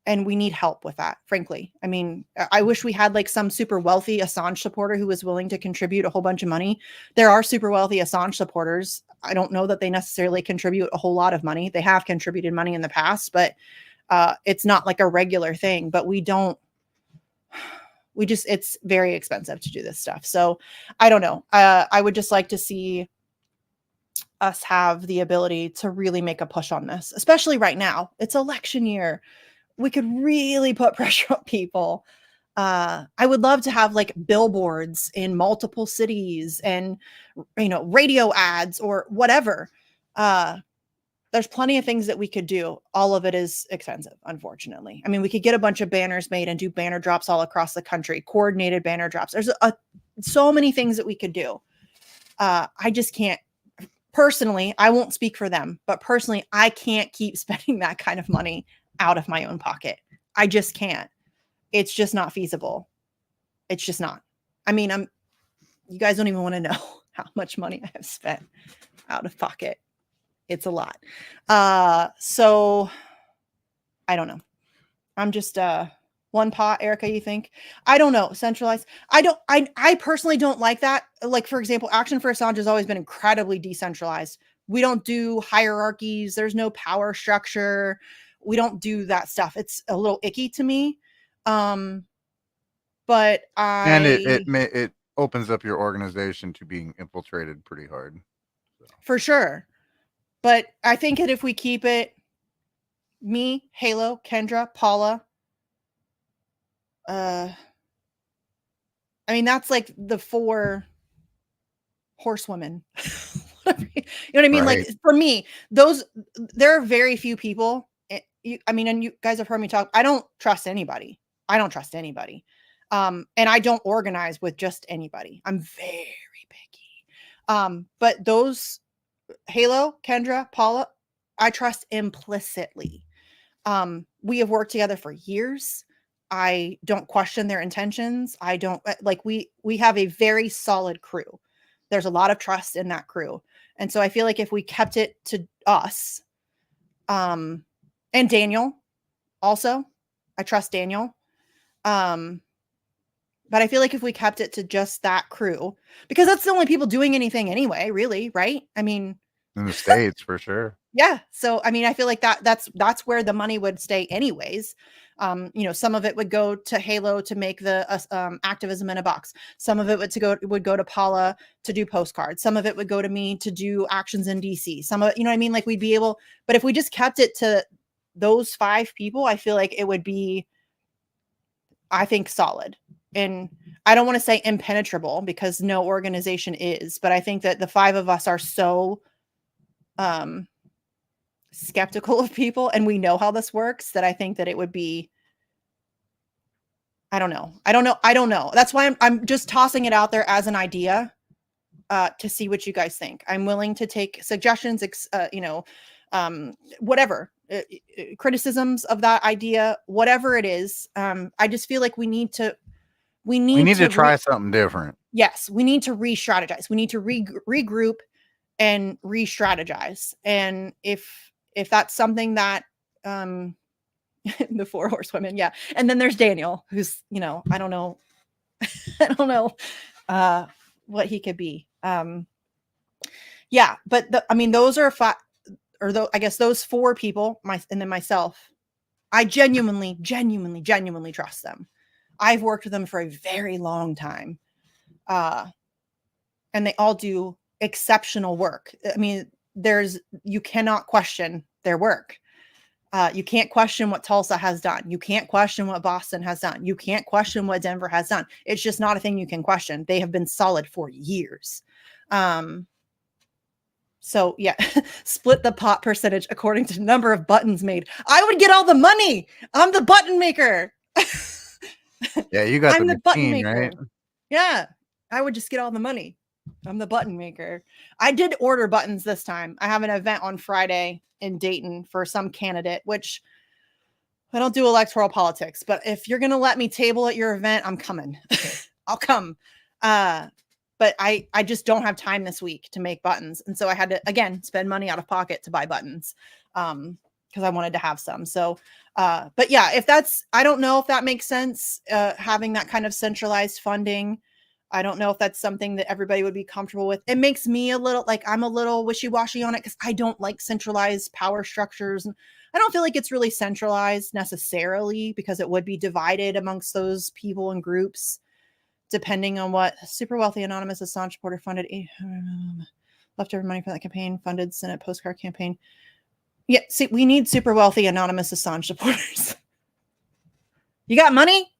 And we need help with that, frankly. I mean, I wish we had like some super wealthy Assange supporter who was willing to contribute a whole bunch of money. There are super wealthy Assange supporters. I don't know that they necessarily contribute a whole lot of money. They have contributed money in the past, but it's not like a regular thing. But it's very expensive to do this stuff. So I don't know. I would just like to see us have the ability to really make a push on this, especially right now. It's election year. We could really put pressure on people. I would love to have like billboards in multiple cities and, radio ads or whatever. There's plenty of things that we could do. All of it is expensive, unfortunately. I mean, we could get a bunch of banners made and do banner drops all across the country, coordinated banner drops. There's so many things that we could do. I just can't. Personally, I won't speak for them, but personally, I can't keep spending that kind of money out of my own pocket. I just can't. It's just not feasible. It's just not. I mean, you guys don't even want to know how much money I have spent out of pocket. It's a lot. So I don't know. I'm just one pot, Erica, you think? I don't know. Centralized. I personally don't like that. Like, for example, Action for Assange has always been incredibly decentralized. We don't do hierarchies. There's no power structure. We don't do that stuff. It's a little icky to me. But it opens up your organization to being infiltrated pretty hard. So. For sure. But I think that if we keep it me, Halo, Kendra, Paula, I mean, that's like the 4 horsewomen. You know what I mean? Right. Like, for me, there are very few people. And you guys have heard me talk. I don't trust anybody. And I don't organize with just anybody. I'm very picky. But those Halo, Kendra, Paula, I trust implicitly. We have worked together for years. I don't question their intentions. I don't like we have a very solid crew. There's a lot of trust in that crew. And so I feel like if we kept it to us, and Daniel also, I trust Daniel. But I feel like if we kept it to just that crew, because that's the only people doing anything anyway, really, right? I mean, in the States for sure. Yeah. So, I mean, I feel like that's where the money would stay anyways. Some of it would go to Halo to make the activism in a box. Some of it would go to Paula to do postcards. Some of it would go to me to do actions in DC. Some of it, you know what I mean? Like we'd be able, but if we just kept it to those 5 people, I feel like it would be, I think, solid. And I don't want to say impenetrable because no organization is, but I think that the 5 of us are so skeptical of people and we know how this works that I think that it would be, I don't know. That's why I'm just tossing it out there as an idea to see what you guys think. I'm willing to take suggestions, whatever criticisms of that idea, whatever it is. I just feel like we need to try something different. Yes, we need to re-strategize. We need to regroup and re-strategize. And if that's something that the 4 horsewomen, yeah. And then there's Daniel, who's, I don't know what he could be. Yeah, but those are 5, or I guess those 4 people, and then myself, I genuinely trust them. I've worked with them for a very long time. And they all do exceptional work. I mean, you cannot question their work. You can't question what Tulsa has done. You can't question what Boston has done. You can't question what Denver has done. It's just not a thing you can question. They have been solid for years. So yeah, split the pot percentage according to number of buttons made. I would get all the money. I'm the button maker. Yeah, you got the button machine, maker. right? Yeah, I would just get all the money. I'm the button maker. I did order buttons this time. I have an event on Friday in Dayton for some candidate, which I don't do electoral politics, but if you're going to let me table at your event, I'm coming. I'll come. But I just don't have time this week to make buttons. And so I had to, again, spend money out of pocket to buy buttons because I wanted to have some. So, but yeah, I don't know if that makes sense, having that kind of centralized funding. I don't know if that's something that everybody would be comfortable with. It makes me I'm a little wishy-washy on it because I don't like centralized power structures. And I don't feel like it's really centralized necessarily because it would be divided amongst those people and groups, depending on what super wealthy anonymous Assange supporter funded leftover money for that campaign, funded Senate postcard campaign. Yeah, see, we need super wealthy anonymous Assange supporters. You got money?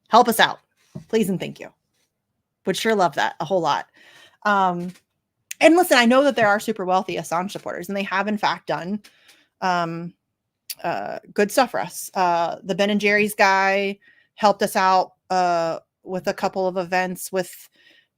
Help us out. Please and thank you. Would sure love that a whole lot. And listen, I know that there are super wealthy Assange supporters, and they have in fact done good stuff for us. The Ben and Jerry's guy helped us out with a couple of events with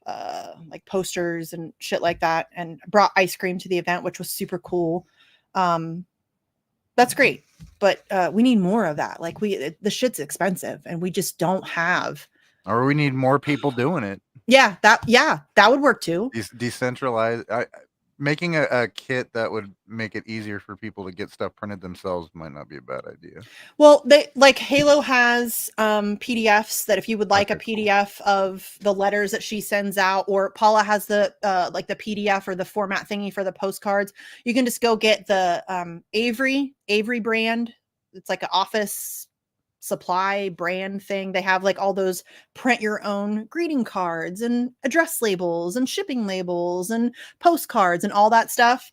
like posters and shit like that, and brought ice cream to the event, which was super cool. That's great, but we need more of that. Like the shit's expensive, and we just don't have. Or we need more people doing it. Yeah, that would work too. Decentralized. Making a kit that would make it easier for people to get stuff printed themselves might not be a bad idea. Well, Halo has PDFs that if you would like a PDF of the letters that she sends out, or Paula has the the PDF or the format thingy for the postcards, you can just go get the Avery brand. It's like an office supply brand thing. They have like all those print your own greeting cards and address labels and shipping labels and postcards and all that stuff.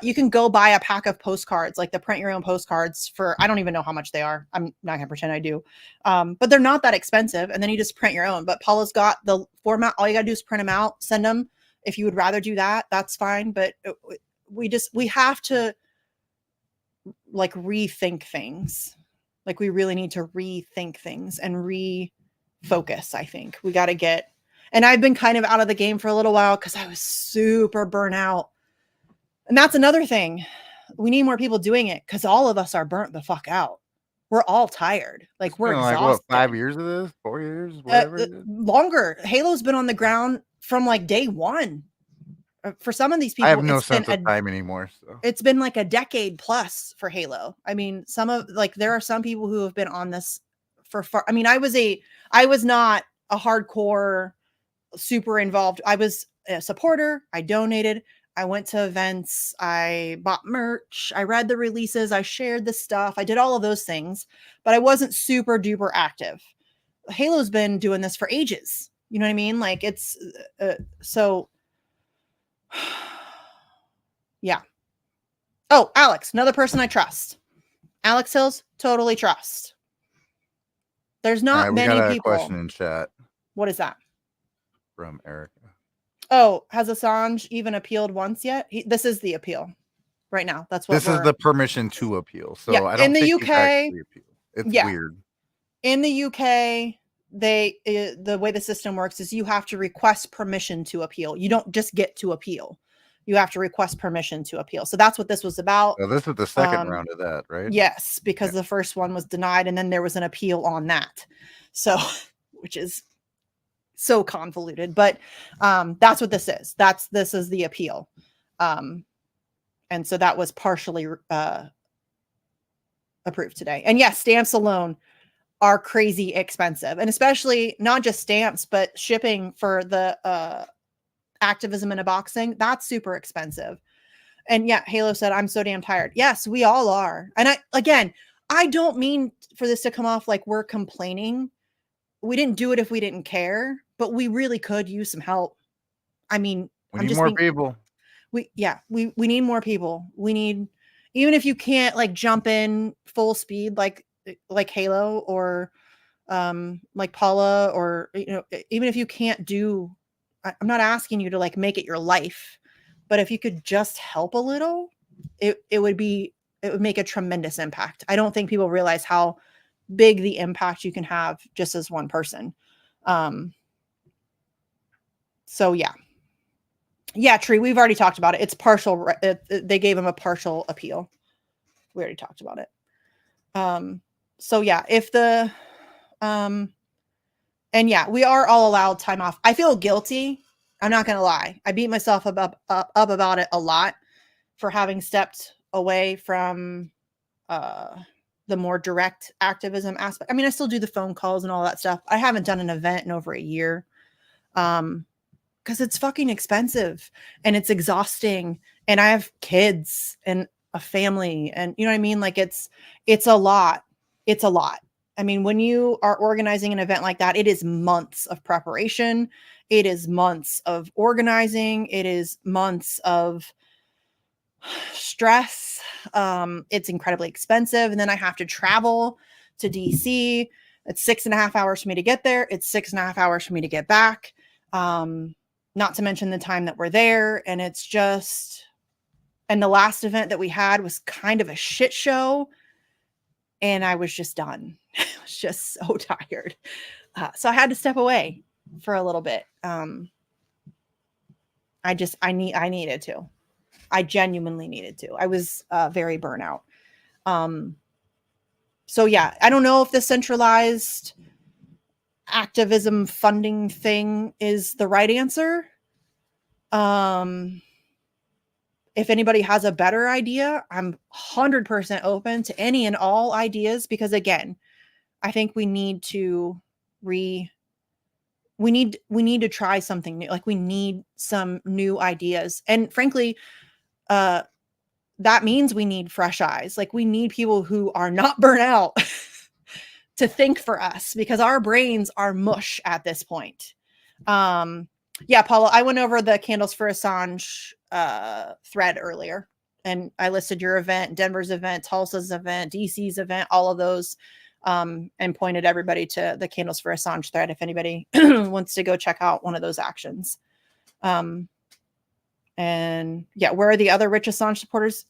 You can go buy a pack of postcards, like the print your own postcards for, I don't even know how much they are. I'm not gonna pretend I do. But they're not that expensive. And then you just print your own. But Paula's got the format. All you gotta do is print them out, send them. If you would rather do that, that's fine. But we have to like rethink things. Like we really need to rethink things and focus. I think we got to get, and I've been kind of out of the game for a little while because I was super burnt out. And that's another thing. We need more people doing it because all of us are burnt the fuck out. We're all tired. Like, we're exhausted. Like, what, 5 years of this? 4 years? Whatever. Longer. Halo's been on the ground from like day one. For some of these people, I have no sense of time anymore. So it's been like a decade plus for Halo. I mean, there are some people who have been on this for far. I mean, I was not a hardcore, super involved. I was a supporter. I donated. I went to events. I bought merch. I read the releases. I shared the stuff. I did all of those things, but I wasn't super duper active. Halo's been doing this for ages. You know what I mean? Like, it's so. Yeah. Oh, Alex, another person I trust. Alex Hills, totally trust. There's not many got a people. Question in chat. What is that? From Erica. Oh, has Assange even appealed once yet? This is the appeal right now. That's what this is the permission to appeal. So yeah, I don't in the think UK, it's weird. In the UK, the way the system works is you have to request permission to appeal. You don't just get to appeal. You have to request permission to appeal. So that's what this was about. So this is the second round of that, right? Yes, because the first one was denied and then there was an appeal on that. So, which is so convoluted, but that's what this is. This is the appeal. And so that was partially approved today. And yes, stamps alone are crazy expensive, and especially not just stamps, but shipping for the activism in a boxing, that's super expensive. And yeah, Halo said, I'm so damn tired. Yes, we all are. And I don't mean for this to come off like we're complaining. We didn't do it if we didn't care, but we really could use some help. I mean, we need more people. We need more people. We need, even if you can't like jump in full speed, like Halo or like Paula, or, even if you can't do, I'm not asking you to like make it your life, but if you could just help a little, it would make a tremendous impact. I don't think people realize how big the impact you can have just as one person. So yeah, Tree, we've already talked about it. It's partial. They gave him a partial appeal. We already talked about it. So yeah, if the, and yeah, we are all allowed time off. I feel guilty. I'm not going to lie. I beat myself up about it a lot for having stepped away from the more direct activism aspect. I mean, I still do the phone calls and all that stuff. I haven't done an event in over a year because it's fucking expensive and it's exhausting. And I have kids and a family, and you know what I mean? Like it's a lot. It's a lot. I mean, when you are organizing an event like that, it is months of preparation. It is months of organizing. It is months of stress. It's incredibly expensive. And then I have to travel to DC. It's 6.5 hours for me to get there. It's 6.5 hours for me to get back. Not to mention the time that we're there. And it's just, and the last event that we had was kind of a shit show. And I was just done. I was just so tired. So I had to step away for a little bit. I needed to. I genuinely needed to. I was very burnout. So yeah, I don't know if the centralized activism funding thing is the right answer. If anybody has a better idea, I'm 100% open to any and all ideas, because again, I think we need to try something new. Like we need some new ideas. And frankly, that means we need fresh eyes. Like we need people who are not burnt out to think for us, because our brains are mush at this point. Yeah, Paula, I went over the Candles for Assange thread earlier, and I listed your event, Denver's event, Tulsa's event, DC's event, all of those, and pointed everybody to the Candles for Assange thread if anybody wants to go check out one of those actions. And yeah, where are the other rich Assange supporters?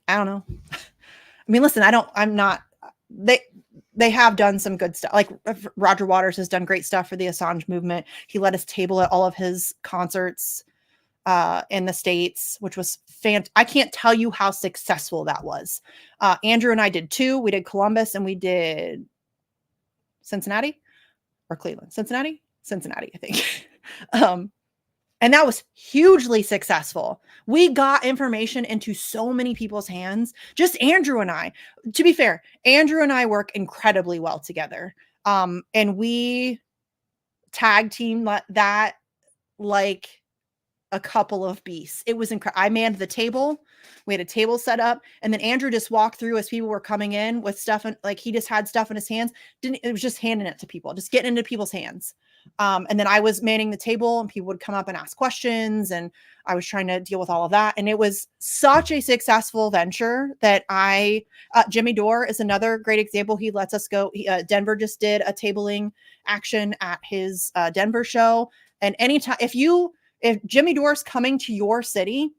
I don't know. I mean, listen, they have done some good stuff. Like Roger Waters has done great stuff for the Assange movement. He let us table at all of his concerts in the States, which was I can't tell you how successful that was. Andrew and I did 2. We did Columbus and we did Cincinnati or Cleveland. Cincinnati, I think. And that was hugely successful. We got information into so many people's hands. Just Andrew and I. To be fair, Andrew and I work incredibly well together. And we tag team that like a couple of beasts. It was incredible. I manned the table. We had a table set up, and then Andrew just walked through as people were coming in with stuff, and like he just had stuff in his hands. It was just handing it to people, just getting into people's hands. And then I was manning the table, and people would come up and ask questions, and I was trying to deal with all of that. And it was such a successful venture that Jimmy Dore is another great example. He lets us go. Denver just did a tabling action at his Denver show. And anytime, if Jimmy Dore's coming to your city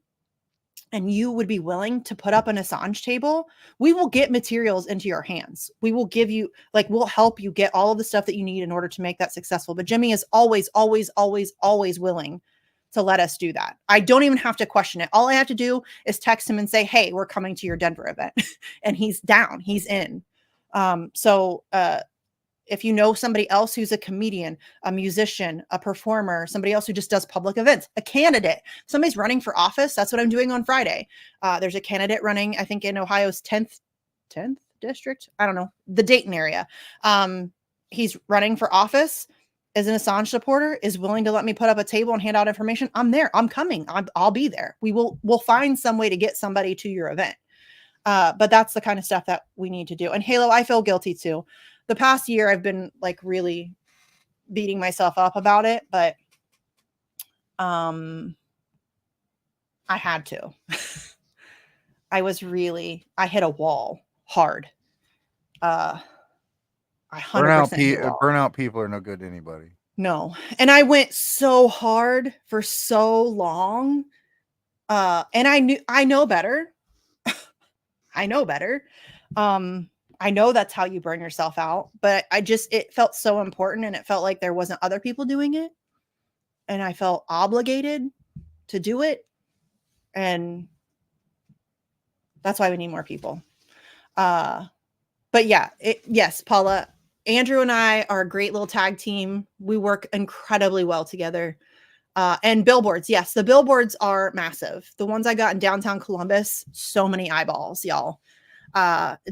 and you would be willing to put up an Assange table, we will get materials into your hands. We will give you, we'll help you get all of the stuff that you need in order to make that successful. But Jimmy is always, always, always, always willing to let us do that. I don't even have to question it. All I have to do is text him and say, hey, we're coming to your Denver event. And he's down, he's in. If you know somebody else who's a comedian, a musician, a performer, somebody else who just does public events, a candidate, somebody's running for office. That's what I'm doing on Friday. There's a candidate running, I think in Ohio's 10th district. I don't know, the Dayton area. He's running for office, is an Assange supporter, is willing to let me put up a table and hand out information. I'm there. I'm coming. I'll be there. We'll find some way to get somebody to your event. But that's the kind of stuff that we need to do. And Halo, I feel guilty too. The past year, I've been really beating myself up about it, but I had to. I hit a wall hard. I 100% burnout people are no good to anybody. No. And I went so hard for so long. And I know better. I know better. I know that's how you burn yourself out, but it felt so important, and it felt like there wasn't other people doing it. And I felt obligated to do it. And that's why we need more people. But yeah, yes, Paula, Andrew and I are a great little tag team. We work incredibly well together. And billboards. Yes, the billboards are massive. The ones I got in downtown Columbus, so many eyeballs, y'all.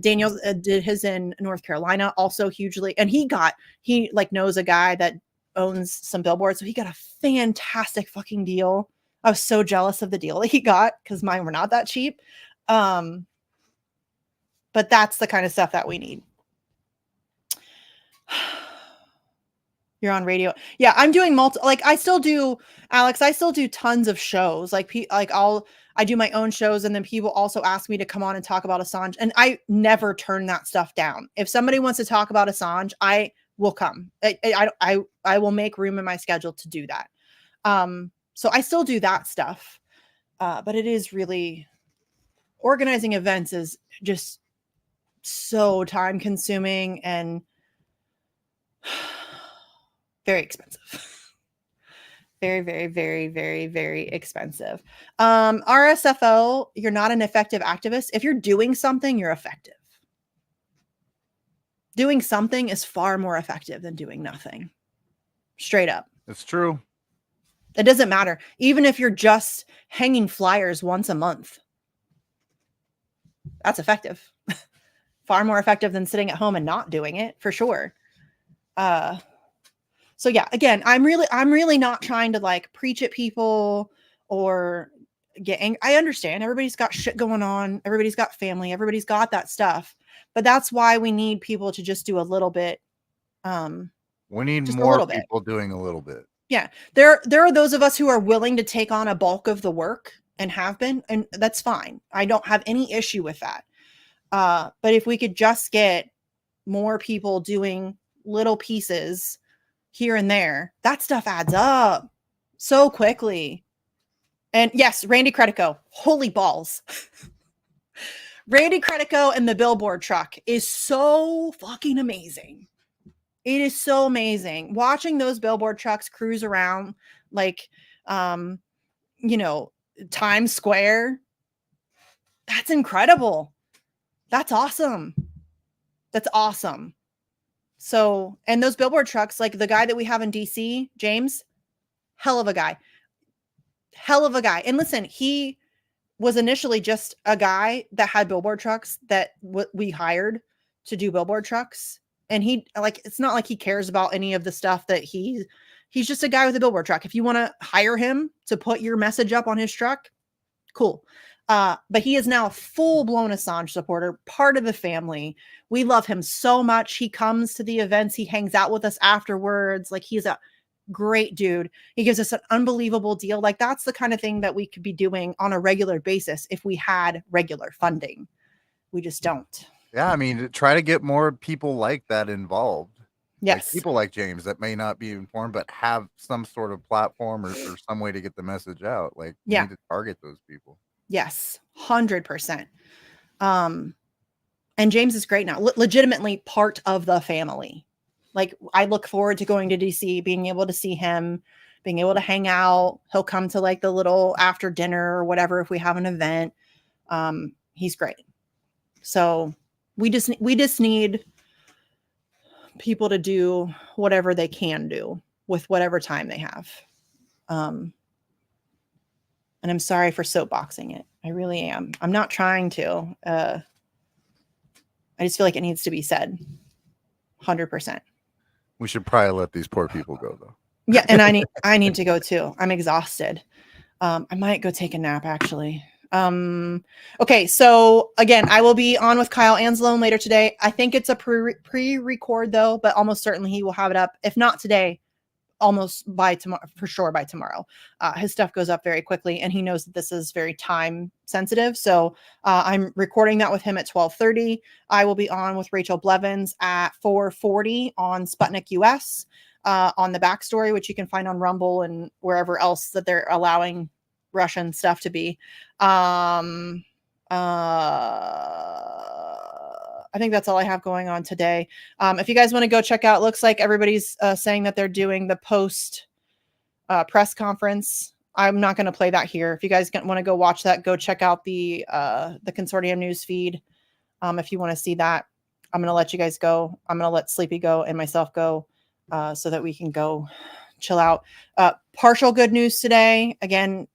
Daniel did his in North Carolina, also hugely. And he knows a guy that owns some billboards. So he got a fantastic fucking deal. I was so jealous of the deal that he got because mine were not that cheap. But that's the kind of stuff that we need. You're on radio. Yeah, I'm doing I still do, Alex, I still do tons of shows. I do my own shows, and then people also ask me to come on and talk about Assange, and I never turn that stuff down. If somebody wants to talk about Assange, I will come. I will make room in my schedule to do that. So I still do that stuff. But it is really, organizing events is just so time consuming and very expensive. Very, very, very, very, very expensive. RSFO, you're not an effective activist. If you're doing something, you're effective. Doing something is far more effective than doing nothing. Straight up. It's true. It doesn't matter. Even if you're just hanging flyers once a month, that's effective. Far more effective than sitting at home and not doing it, for sure. So yeah, again, I'm really not trying to preach at people or get angry. I understand everybody's got shit going on. Everybody's got family. Everybody's got that stuff. But that's why we need people to just do a little bit. We need more people doing a little bit. Yeah. There are those of us who are willing to take on a bulk of the work and have been, and that's fine. I don't have any issue with that. But if we could just get more people doing little pieces here and there, that stuff adds up so quickly. And yes, Randy Credico, holy balls. Randy Credico and the billboard truck is so fucking amazing. It is so amazing watching those billboard trucks cruise around like, Times Square. That's incredible. That's awesome. That's awesome. So, and those billboard trucks, like the guy that we have in DC, James, hell of a guy. Hell of a guy. And listen, he was initially just a guy that had billboard trucks that we hired to do billboard trucks. And it's not like he cares about any of the stuff that he's just a guy with a billboard truck. If you want to hire him to put your message up on his truck, cool. But he is now a full-blown Assange supporter, part of the family. We love him so much. He comes to the events. He hangs out with us afterwards. Like, he's a great dude. He gives us an unbelievable deal. Like, that's the kind of thing that we could be doing on a regular basis if we had regular funding. We just don't. Yeah, I mean, try to get more people like that involved. Yes. Like people like James that may not be informed, but have some sort of platform or some way to get the message out. Like, you need to target those people. Yes, 100%. And James is great now, legitimately part of the family. Like, I look forward to going to DC, being able to see him, being able to hang out. He'll come to like the little after dinner or whatever if we have an event. He's great. So we just need people to do whatever they can do with whatever time they have. And I'm sorry for soapboxing it. I really am. I'm not trying to. I just feel like it needs to be said. 100%. We should probably let these poor people go, though. Yeah, and I need to go too. I'm exhausted. I might go take a nap, actually. Okay, so again, I will be on with Kyle Anzalone later today. I think it's a pre-record though, but almost certainly he will have it up. If not today, almost by tomorrow, for sure by tomorrow. His stuff goes up very quickly, and he knows that this is very time sensitive. So I'm recording that with him at 12:30. I will be on with Rachel Blevins at 4:40 on Sputnik US on the backstory, which you can find on Rumble and wherever else that they're allowing Russian stuff to be. I think that's all I have going on today. If you guys want to go check out, looks like everybody's saying that they're doing the post press conference. I'm not going to play that here. If you guys want to go watch that, go check out the consortium news feed. If you want to see that, I'm going to let you guys go. I'm going to let Sleepy go and myself go so that we can go chill out. Partial good news today. Again,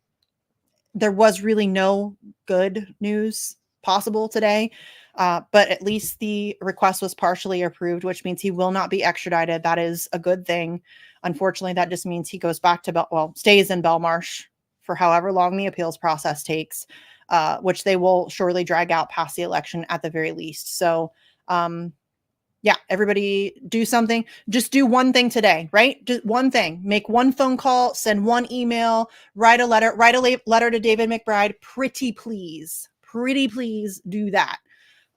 there was really no good news possible today. But at least the request was partially approved, which means he will not be extradited. That is a good thing. Unfortunately, that just means he goes back to stays in Belmarsh for however long the appeals process takes, which they will surely drag out past the election at the very least. So, yeah, everybody do something. Just do one thing today, right? Just one thing. Make one phone call, send one email, write a letter to David McBride. Pretty please do that.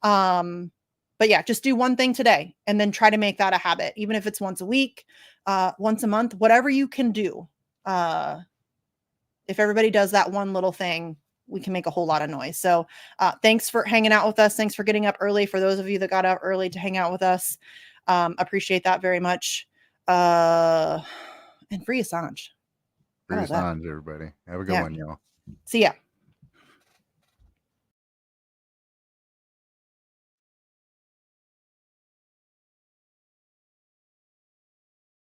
But yeah, just do one thing today and then try to make that a habit, even if it's once a week, once a month, whatever you can do. If everybody does that one little thing, we can make a whole lot of noise. So, thanks for hanging out with us. Thanks for getting up early. For those of you that got up early to hang out with us, appreciate that very much. And free Assange. Free Assange, everybody. Have a good one, y'all. See ya.